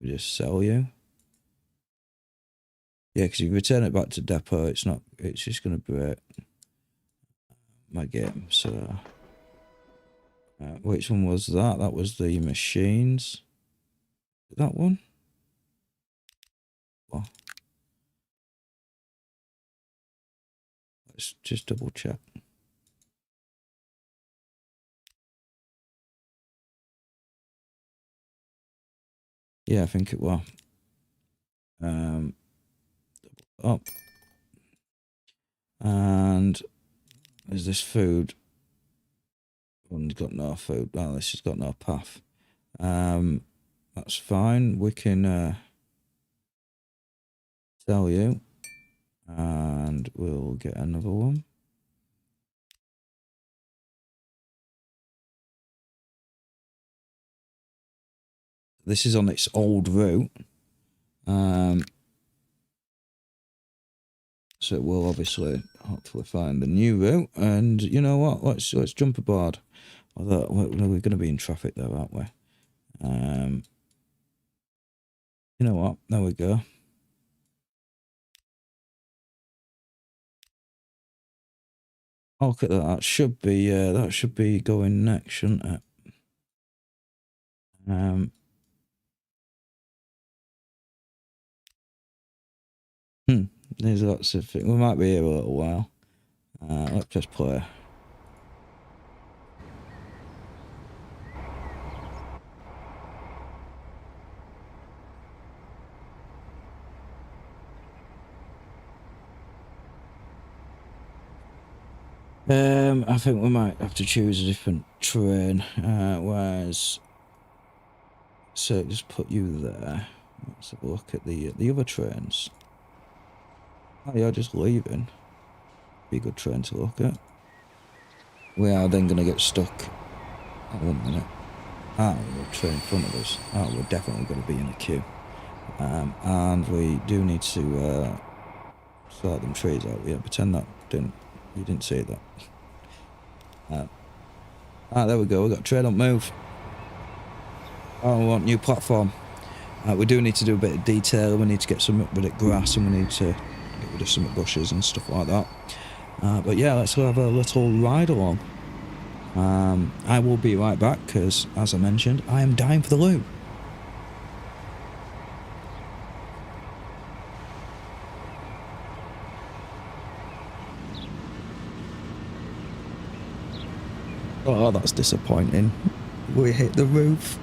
We just sell you. Yeah, because if you return it back to depot, it's not. It's just gonna break. my game. So, which one was that? That was the machines. That one? Well, let's just double check. Yeah, I think it was. Up. And is this food? One's got no food. Well, this has got no path. That's fine. We can sell you. And we'll get another one. This is on its old route. So we'll obviously hopefully find the new route. And you know what? Let's jump aboard. Although we're going to be in traffic there, aren't we? You know what? There we go. Oh, look at that. That should be going next, shouldn't it? There's lots of things. We might be here a little while. Let's just play. I think we might have to choose a different train. Whereas, so just put you there. Let's have a look at the other trains. Oh, you're just leaving. Be a good train to look at. We are then going to get stuck. Oh, 1 minute. Ah, the train in front of us. Oh, we're definitely going to be in a queue. And we do need to sort them trees out. Yeah, pretend that you didn't see that. There we go. We got train on move. Oh, we want new platform. We do need to do a bit of detail. We need to get some rid of grass, and we need to get rid of some bushes and stuff like that. But yeah, let's have a little ride along. I will be right back because, as I mentioned, I am dying for the loot. Oh, that's disappointing. We hit the roof.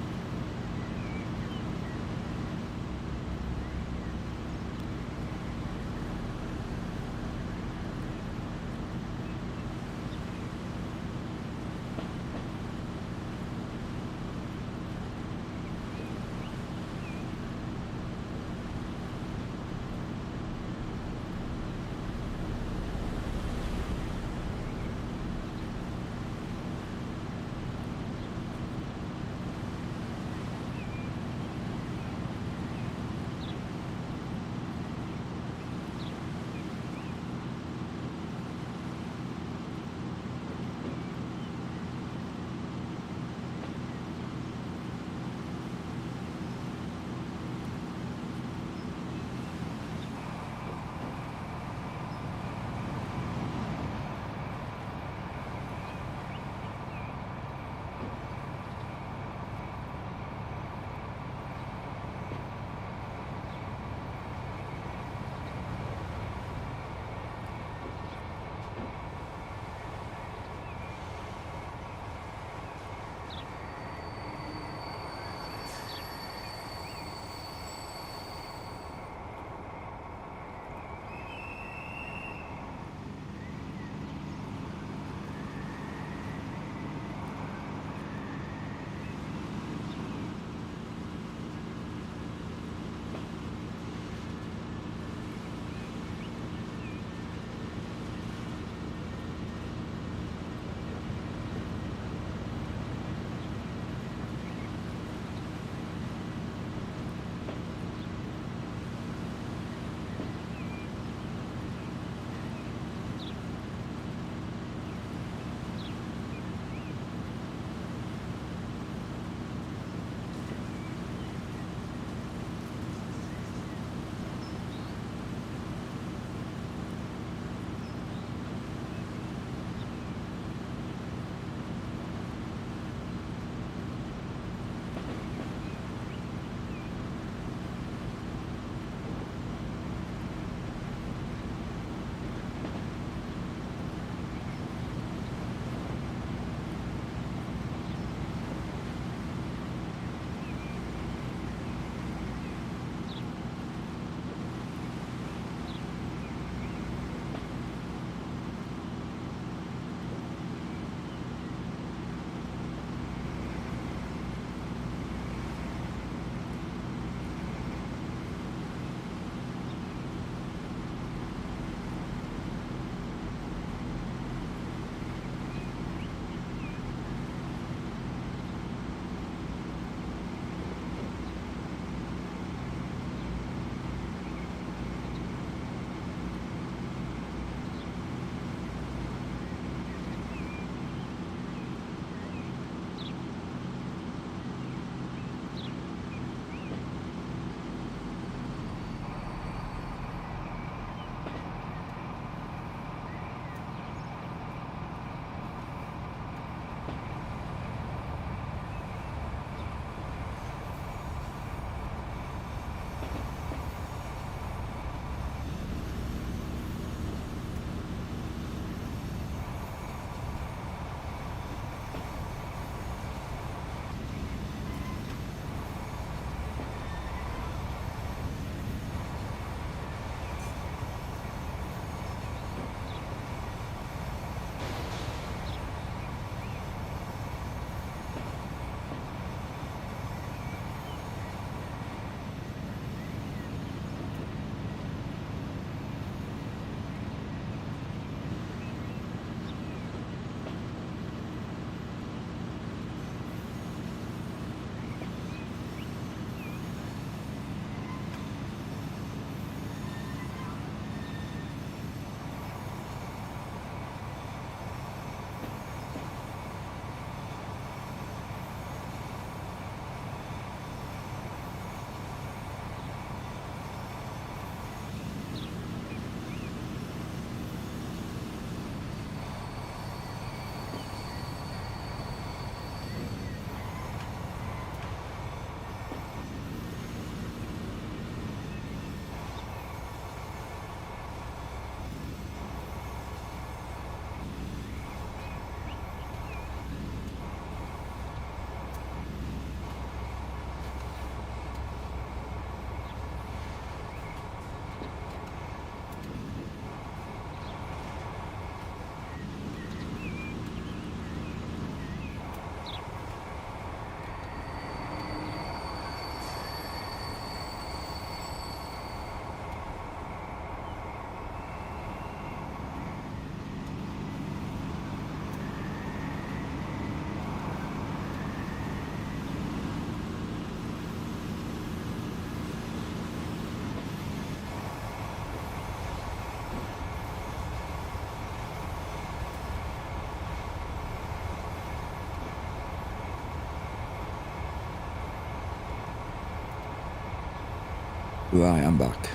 Right, I'm back.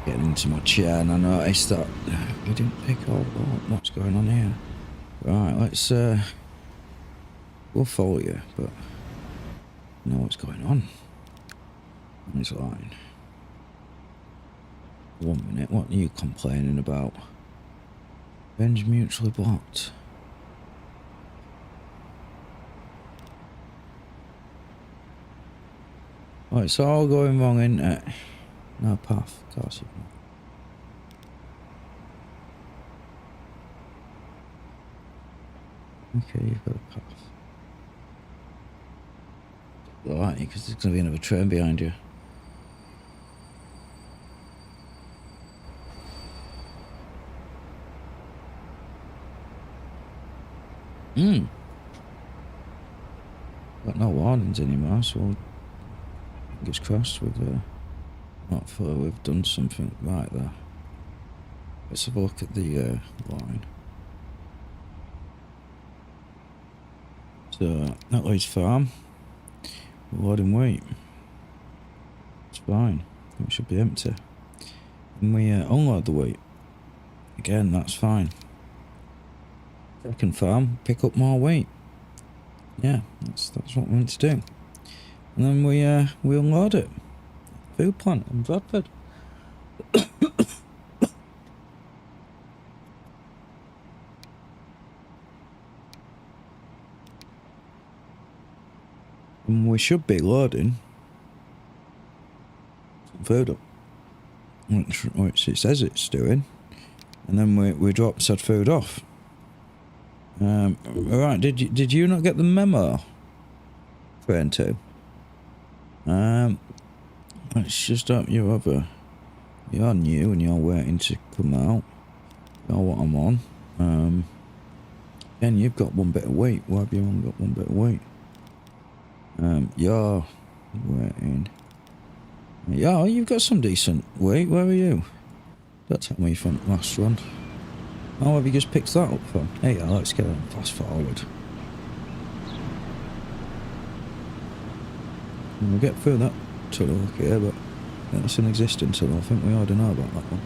Getting into my chair and I noticed that we didn't pick up what's going on here. Right, let's we'll follow you, but know what's going on this line. 1 minute, what are you complaining about? Ben's mutually blocked. Oh, it's all going wrong, isn't it? No path, of course you've not. Okay, you've got a path. Alright, because there's going to be another train behind you. Got no warnings anymore, so fingers crossed we've done something right there. Let's have a look at the line. So that Leeds farm. Loading weight. It's fine. It should be empty. And we unload the weight. Again, that's fine. Second farm, pick up more weight. Yeah, that's what we're meant to do. And then we unload it. Food plant in Bradford. And we should be loading some food up, which it says it's doing. And then we drop said food off. Right, did you not get the memo? Train 2. Let's just up you over. You're new and you're waiting to come out. You're what I'm on. And you've got one bit of weight. Why have you only got one bit of weight? You're waiting. Yeah, you've got some decent weight. Where are you? Don't tell me from last one. Oh, have you just picked that up from? Hey, let's get on fast forward. And we'll get through that tunnel here, but that's an existing tunnel. I think we already know about that one.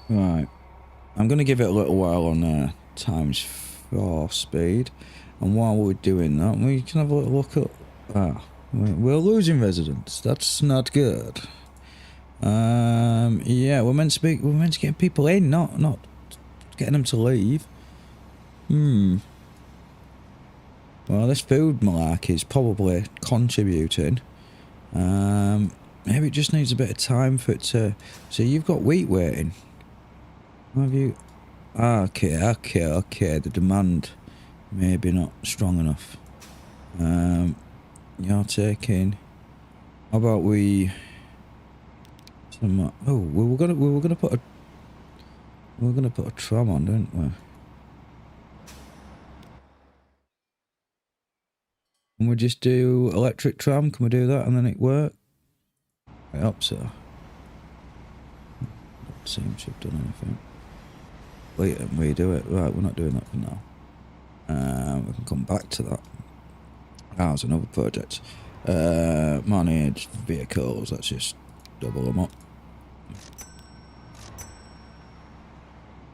Right. I'm going to give it a little while on ×4 speed, and while we're doing that, we can have a little look at. We're losing residents. That's not good. Yeah, we're meant to get people in, not getting them to leave. Well, this food malarkey is probably contributing. Maybe it just needs a bit of time for it to. So you've got wheat waiting. Have you? Okay. The demand maybe not strong enough. You're taking. How about we? Oh, we were gonna put a tram on, didn't we? Can we just do electric tram? Can we do that and then it work? I hope so. Don't seem to have done anything. Wait, and we do it. Right, we're not doing that for now. We can come back to that. There's another project. Manage vehicles. Let's just double them up.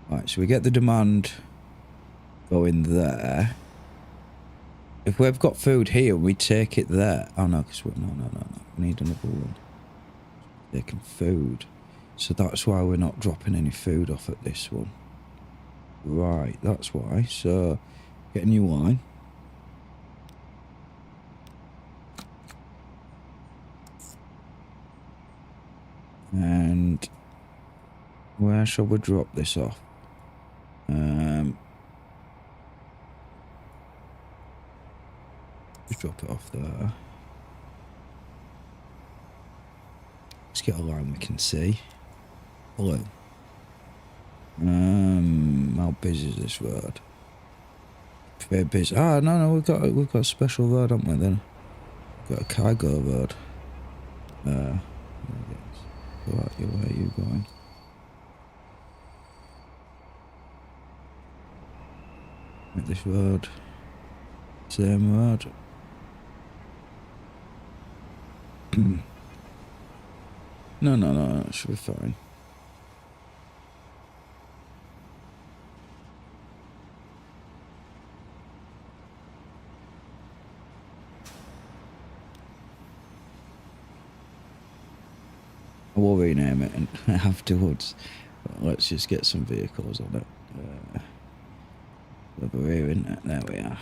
Right, so we get the demand going there. If we've got food here, we take it there. Oh no, because no. We need another one. Taking food. So that's why we're not dropping any food off at this one. Right, that's why. So, get a new line. And where shall we drop this off? Just drop it off there. Let's get a line we can see. Hello. How busy is this road? Very busy. Ah, no, we've got a special road, haven't we? Then we've got a cargo road. Where are you going? At this road. Same road. No, it should be fine. I will rename it afterwards. But let's just get some vehicles on it. Over here, isn't it? There we are.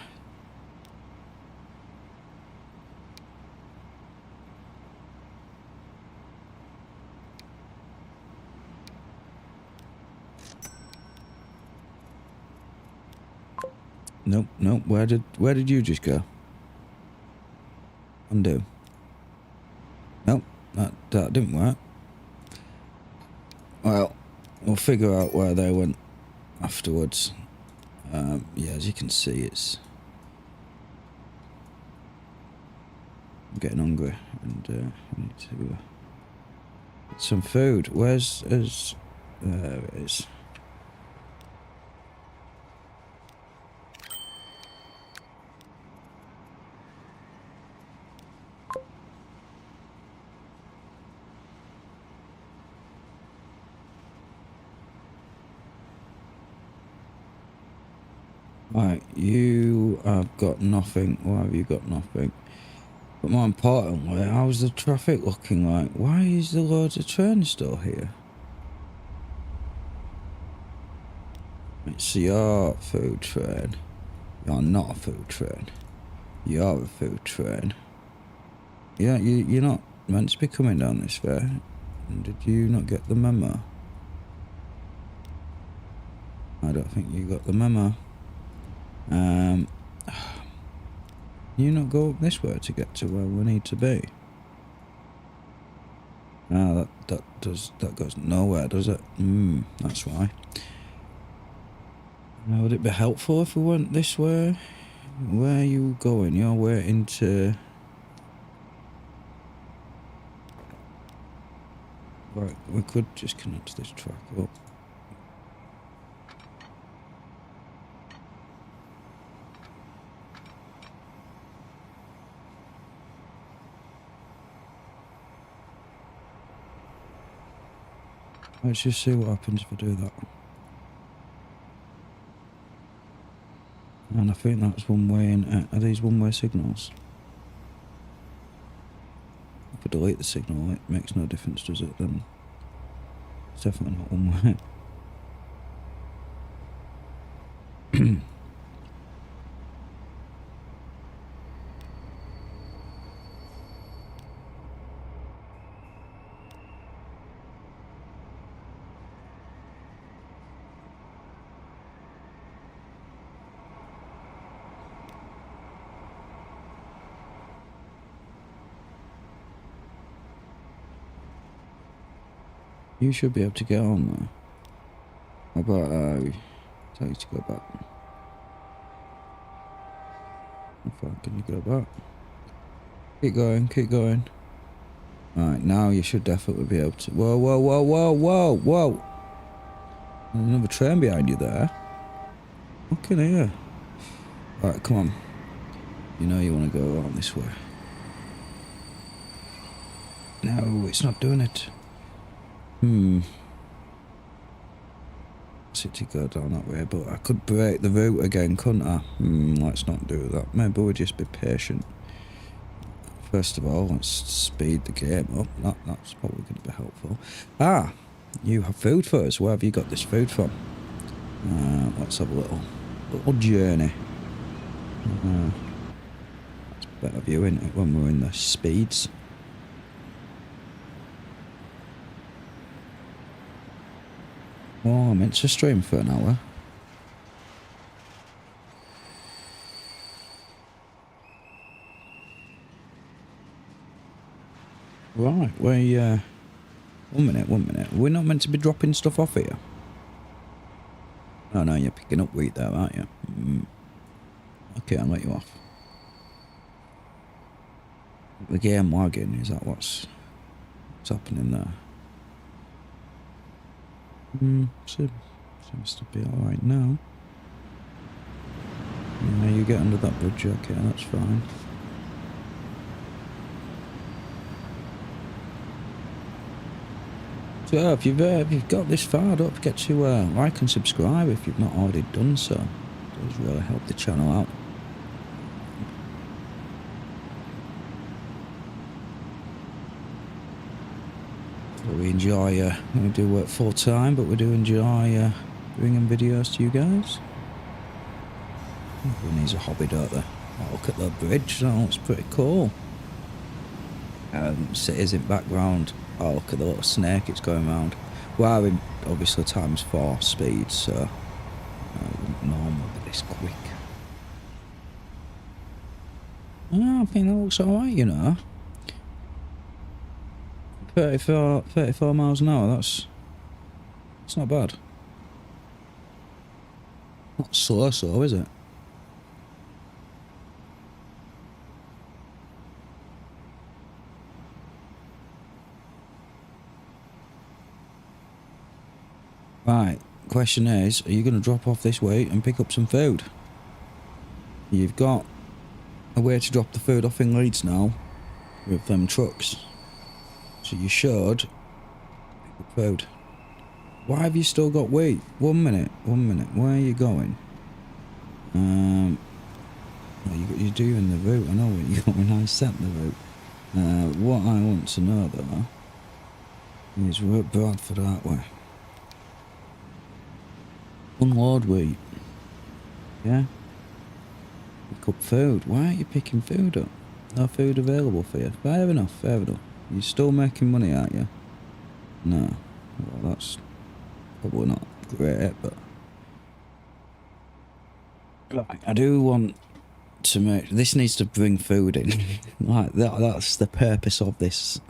Nope. Where did you just go? Undo. Nope, that didn't work. Well, we'll figure out where they went afterwards. Yeah, as you can see, it's... I'm getting hungry, and I need to get some food. There it is. Right, you have got nothing. Why have you got nothing? But more importantly, how's the traffic looking like? Why is there loads of trains still here? It's your food train. You're not a food train. You're a food train. Yeah, you're not meant to be coming down this way. Did you not get the memo? I don't think you got the memo. You not go up this way to get to where we need to be? Ah, that goes nowhere, does it? That's why. Now, would it be helpful if we went this way? Where are you going? You're waiting to... Right, we could just connect this track up. Let's just see what happens if I do that. And I think that's one way in. Are these one-way signals? If I delete the signal, it makes no difference, does it? Then it's definitely not one way. You should be able to get on there. How about tell you to go back? How far can you go back? Keep going. Alright, now you should definitely be able to... Whoa! There's another train behind you there. Look in here. Alright, come on. You know you want to go around this way. No, it's not doing it. To go down that way, but I could break the route again, couldn't I? Let's not do that. Maybe we'll just be patient. First of all, let's speed the game up. That's probably going to be helpful. Ah, you have food for us. Where have you got this food from? Let's have a little journey. That's a better view, isn't it, when we're in the speeds? Oh, I'm meant to stream for an hour. Right, we, one minute. We're not meant to be dropping stuff off here. Oh no, you're picking up wheat there, aren't you? Okay, I'll let you off. The game lagging, is that what's What's happening there? Seems to be alright now. Yeah, you get under that bridge, okay, that's fine. So if you've got this far, don't forget to like and subscribe if you've not already done so. It does really help the channel out. We enjoy, we do work full time, but we do enjoy bringing videos to you guys. Everyone needs a hobby, don't they? Oh, look at that bridge, that looks pretty cool. Cities in background. Oh, look at the little snake it's going around. Well, in obviously ×4 speed, so wouldn't normally be this quick. Oh, I think that looks alright, you know. 34 miles an hour, that's not bad. Not slow, is it? Right, question is, are you going to drop off this way and pick up some food? You've got a way to drop the food off in Leeds now with them trucks. So you should pick up food. Why have you still got wheat? 1 minute, where are you going? Well, you're doing the route, I know where you're going, I set the route. What I want to know though, is we're at Bradford, aren't we? Unload wheat. Yeah? Pick up food. Why aren't you picking food up? No food available for you. Fair enough, fair enough. You're still making money, aren't you? No. Well, that's probably not great, but... I do want to make... This needs to bring food in. Like, that's the purpose of this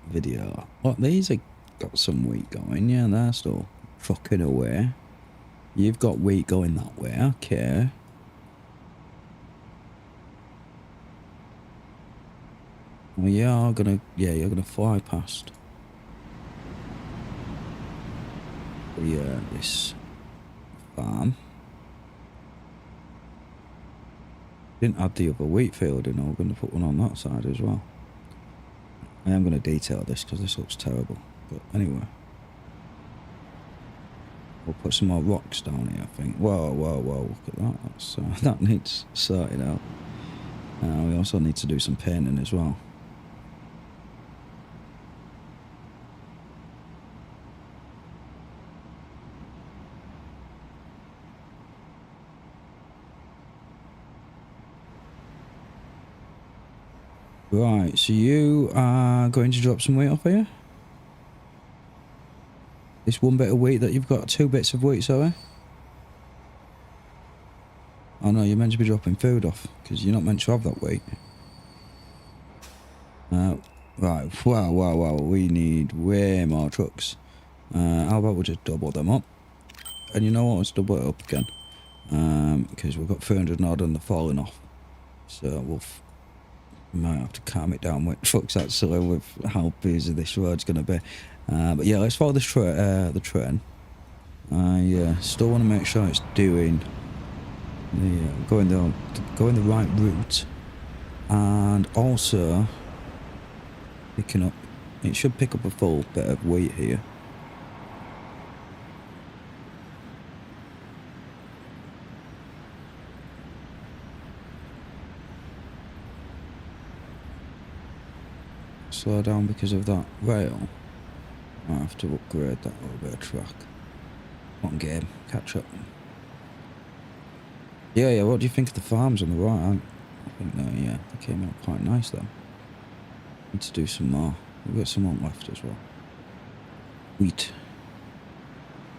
video. Look, these have got some wheat going. Yeah, they're still trucking away. You've got wheat going that way, okay. Well, you're gonna fly past. Yeah, this farm. Didn't add the other wheat field in, I'm gonna put one on that side as well. I am gonna detail this because this looks terrible. But anyway. We'll put some more rocks down here, I think. Whoa, look at that. That's, that needs sorting out. We also need to do some painting as well. Right, so you are going to drop some wheat off here? This one bit of wheat that you've got, 2 bits of wheat, sorry? Oh no, you're meant to be dropping food off, because you're not meant to have that wheat. Right, wow, we need way more trucks. How about we just double them up? And you know what, let's double it up again. Because we've got 300 odd and they're falling off. So we might have to calm it down with trucks actually, with how busy this road's going to be. But yeah, let's follow the train. I still want to make sure it's doing going the right route, and also picking up. It should pick up a full bit of wheat here. Slow down because of that rail. Might have to upgrade that little bit of track. Come on, game, catch up. Yeah, what do you think of the farms on the right? I think they came out quite nice though. Need to do some more. We've got some on left as well. Wheat.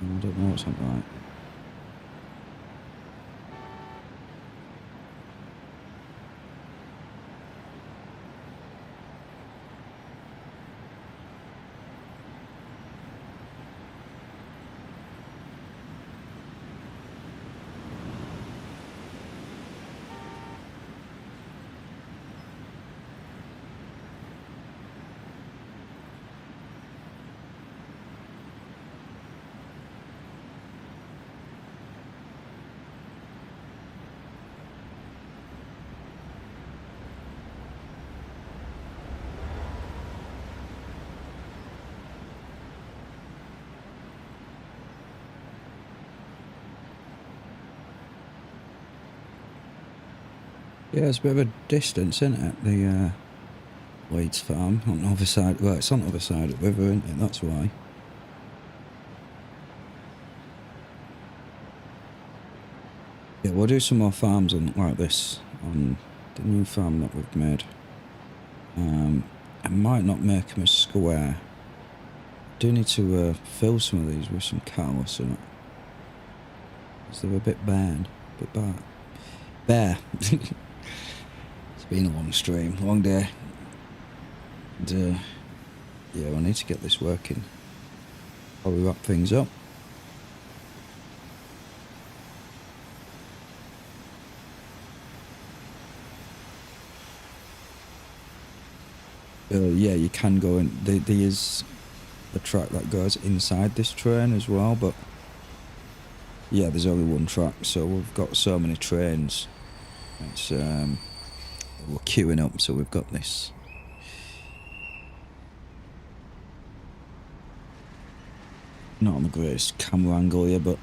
I don't know what's on right. Yeah, it's a bit of a distance, isn't it? The Leeds farm on the other side. Well, it's on the other side of the river, isn't it? That's why. Yeah, we'll do some more farms on like this on the new farm that we've made. I might not make them a square. I do need to fill some of these with some cattle or something. Because they're a bit bare. A bit bare. It's been a long stream, long day. And yeah, I need to get this working. Probably wrap things up. Yeah, you can go in. There is a track that goes inside this train as well, but yeah, there's only one track, so we've got so many trains. It's we're queuing up, so we've got this. Not on the greatest camera angle here, but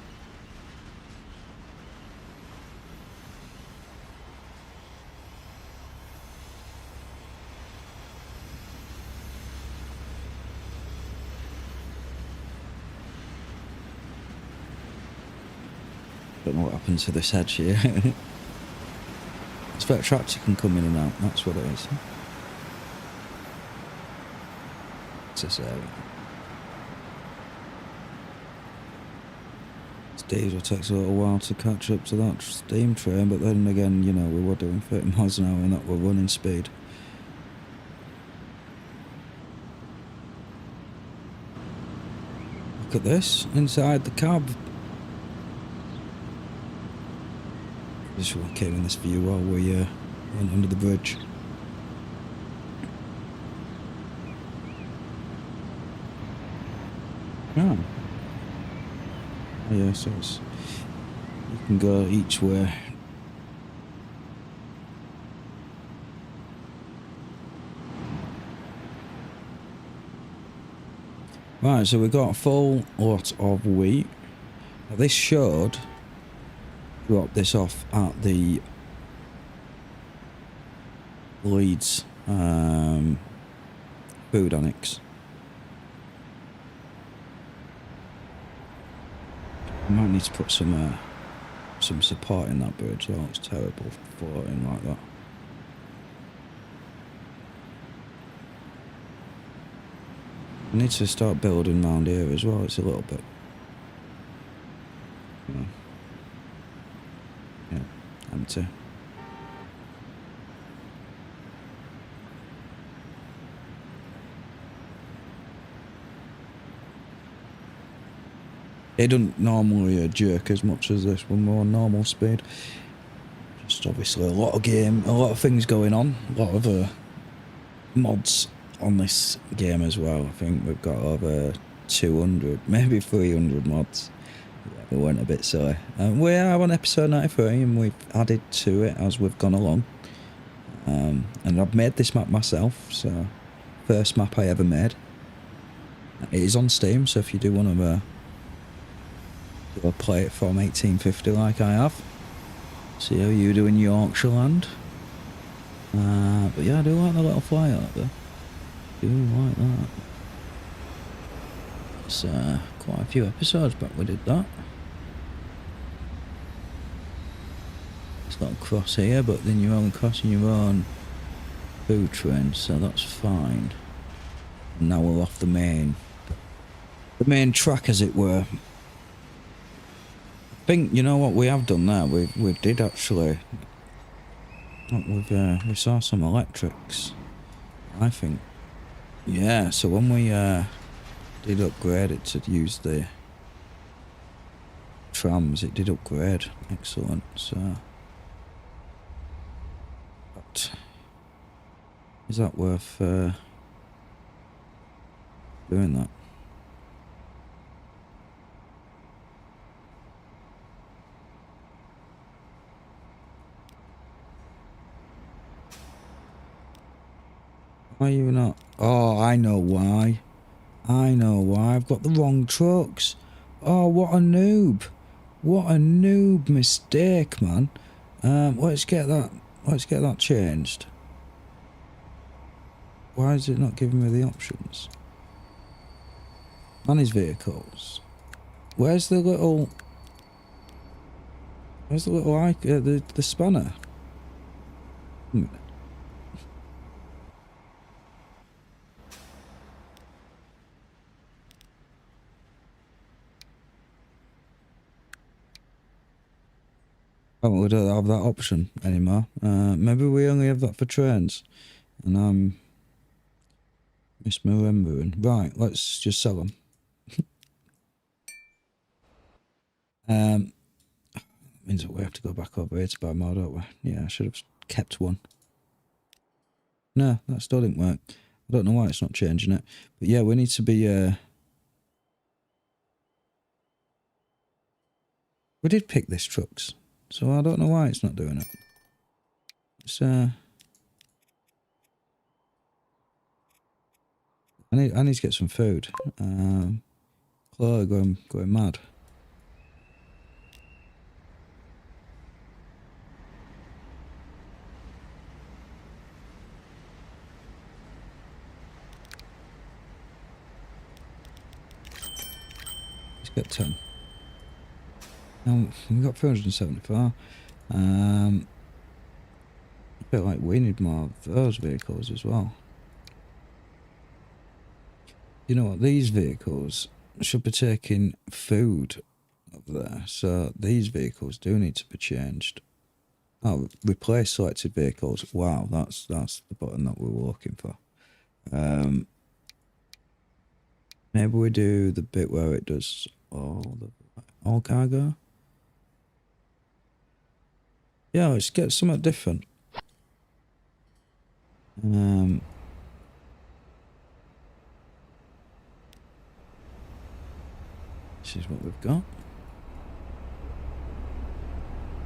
don't know what happened to this edge here. I expect tractor can come in and out, that's what it is. It's this area. Diesel takes a little while to catch up to that steam train, but then again, you know, we were doing 30 miles an hour and that were running speed. Look at this, inside the cab. This one came in this view while we went under the bridge. Oh. Yeah, so it's, you can go each way. Right, so we got a full lot of wheat. Now this should drop this off at the Leeds food annex. I might need to put some support in that bridge. Oh, it's terrible floating like that. I need to start building around here as well. It's a little bit, you know, yeah, empty. It doesn't normally jerk as much as this one, more normal speed. Just obviously a lot of things going on, a lot of mods on this game as well. I think we've got over 200, maybe 300 mods. Yeah, we went a bit silly. We are on episode 93 and we've added to it as we've gone along. And I've made this map myself, so first map I ever made. It is on Steam, so if you do want to go play it from 1850 like I have, see how you do in YorkshireLand. But yeah, I do like the little flyover there. I do like that. It's quite a few episodes back we did that. It's not a cross here, but then you're only crossing your own food train, so that's fine. And now we're off the main track, as it were. I think, you know what we have done there, we did actually, we saw some electrics, I think. Yeah, so when we did upgrade it to use the trams, it did upgrade. Excellent. So, but is that worth doing that? Why are you not? Oh, I know why. I know why. I've got the wrong trucks. Oh, what a noob. What a noob mistake, man. Let's get that let's get that changed. Why is it not giving me the options? Manage vehicles. Where's the little the spanner? Oh, we don't have that option anymore. Maybe we only have that for trains. And I'm misremembering. Right, let's just sell them. Means that we have to go back over here to buy more, don't we? Yeah, I should have kept one. No, that still didn't work. I don't know why it's not changing it. But yeah, we need to be... We did pick this trucks. So I don't know why it's not doing it. It's... I need to get some food. Chloe going mad. Let's get 10. Now we got 374. A bit like we need more of those vehicles as well. You know what, these vehicles should be taking food over there, so these vehicles do need to be changed. Oh, replace selected vehicles. Wow, that's the button that we were looking for. Maybe we do the bit where it does all cargo. Yeah, let's get something different. This is what we've got.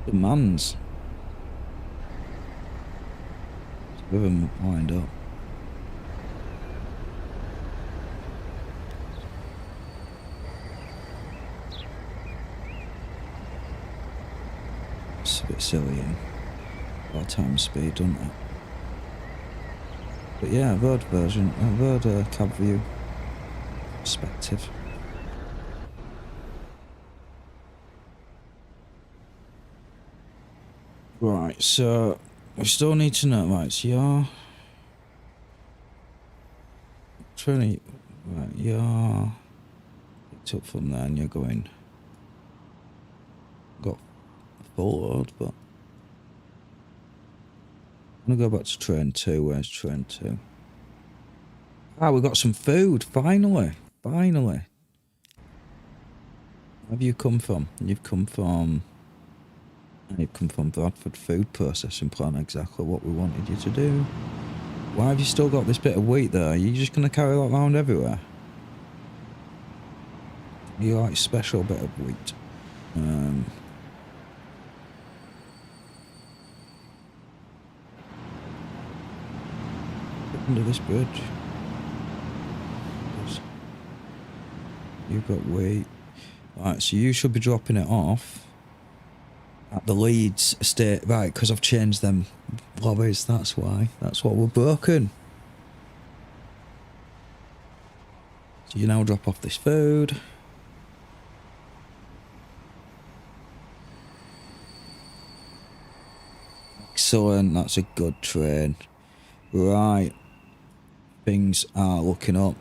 Demands. With them lined up. It's a bit silly in our time speed, doesn't it? But yeah, road version, road cab view perspective. Right, so we still need to know, right, so you're trying to, right, you're picked up from there and you're going, got forward, but I'm gonna go back to train 2. Where's train 2? Ah, we got some food, finally. Where have you come from? You've come from Bradford Food Processing Plant, exactly what we wanted you to do. Why have you still got this bit of wheat there? Are you just going to carry that around everywhere? You like special bit of wheat. Under this bridge. You've got wheat. Right, so you should be dropping it off at the Leeds estate, right, because I've changed them lobbies, that's why. That's what we're broken. So you now drop off this food. Excellent, that's a good train. Right, things are looking up,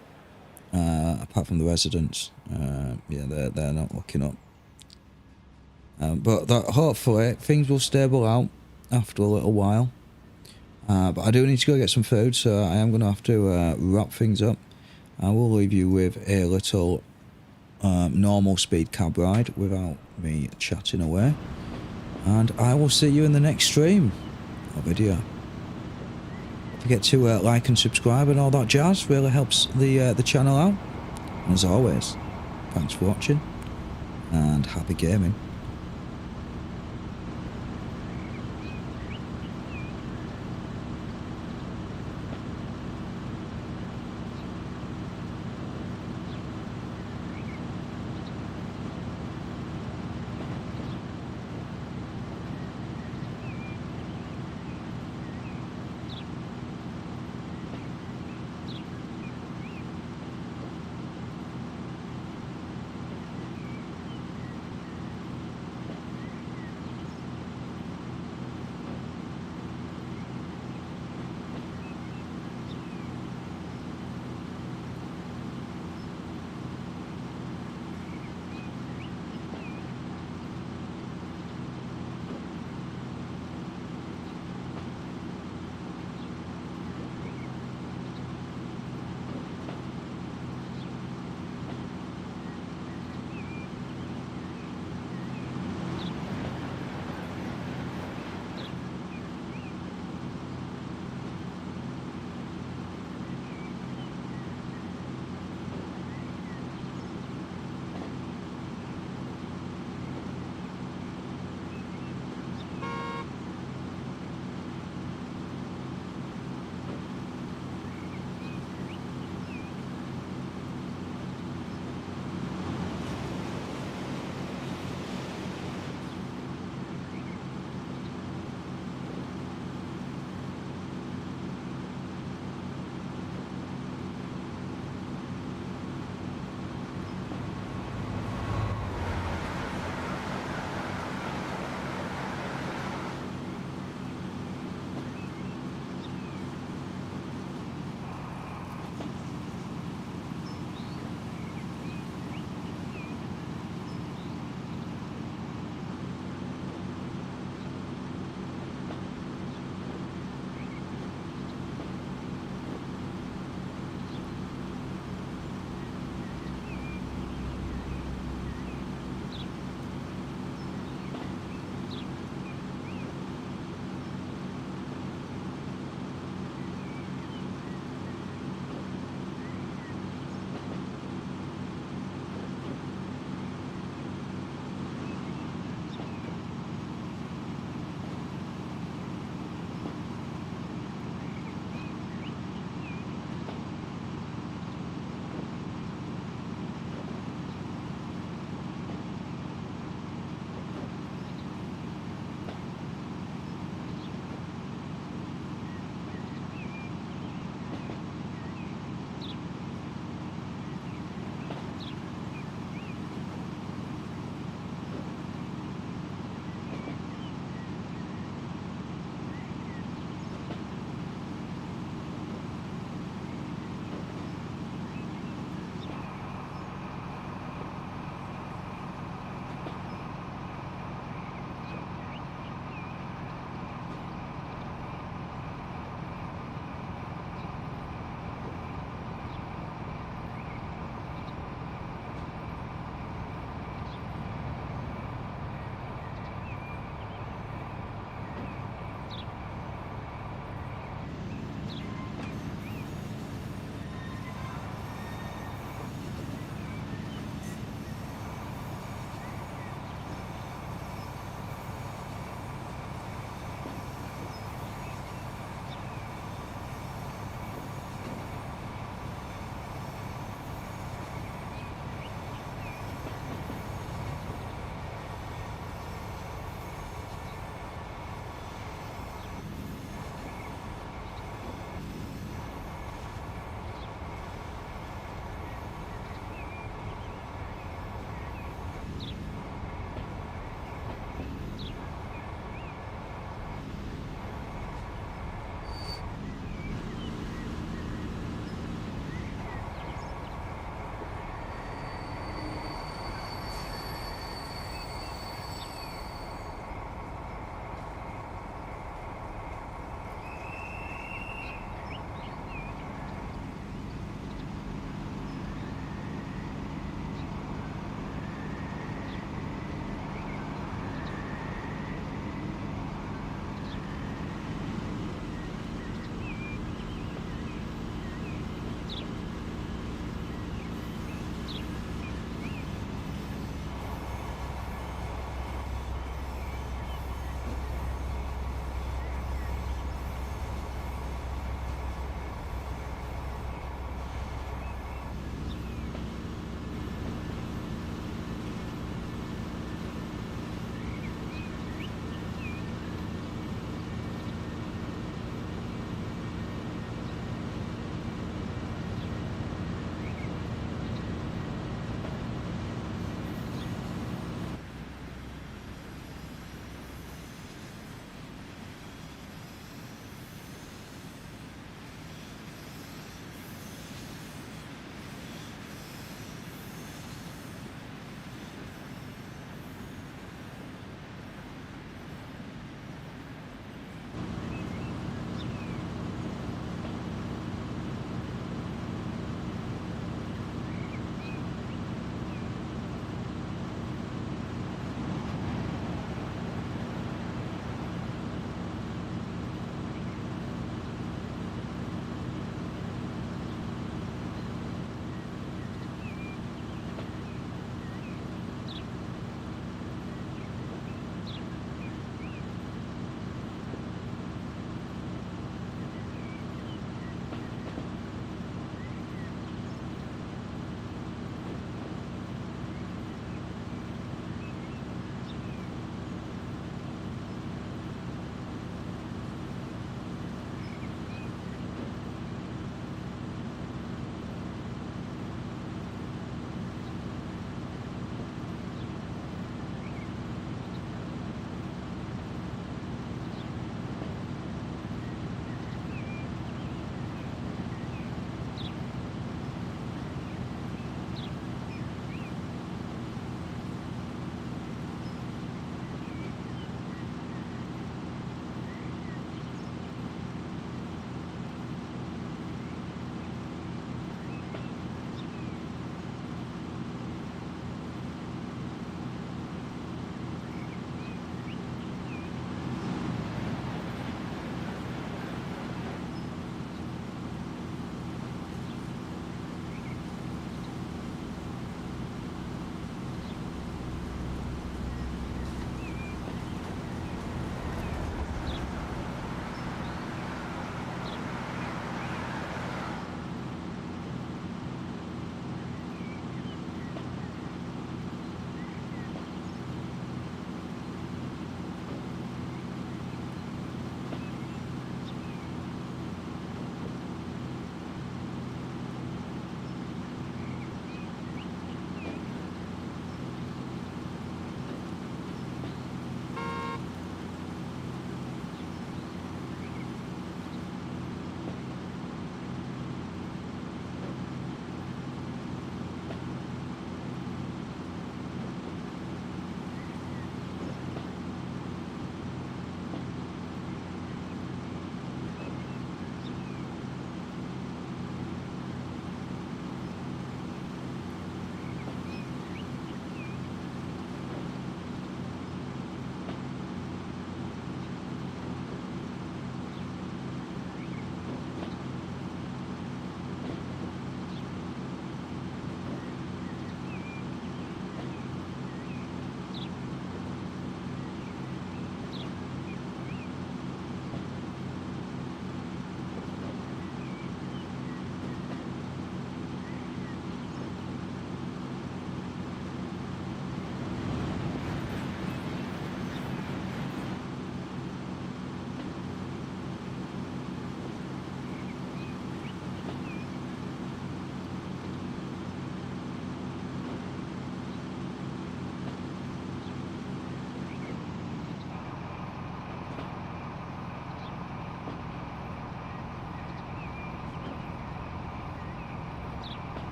apart from the residents. Yeah, they're not looking up. But hopefully things will stable out after a little while. But I do need to go get some food, so I am going to have to wrap things up. I will leave you with a little normal speed cab ride without me chatting away. And I will see you in the next stream or video. Don't forget to like and subscribe and all that jazz, really helps the channel out. And as always, thanks for watching and happy gaming.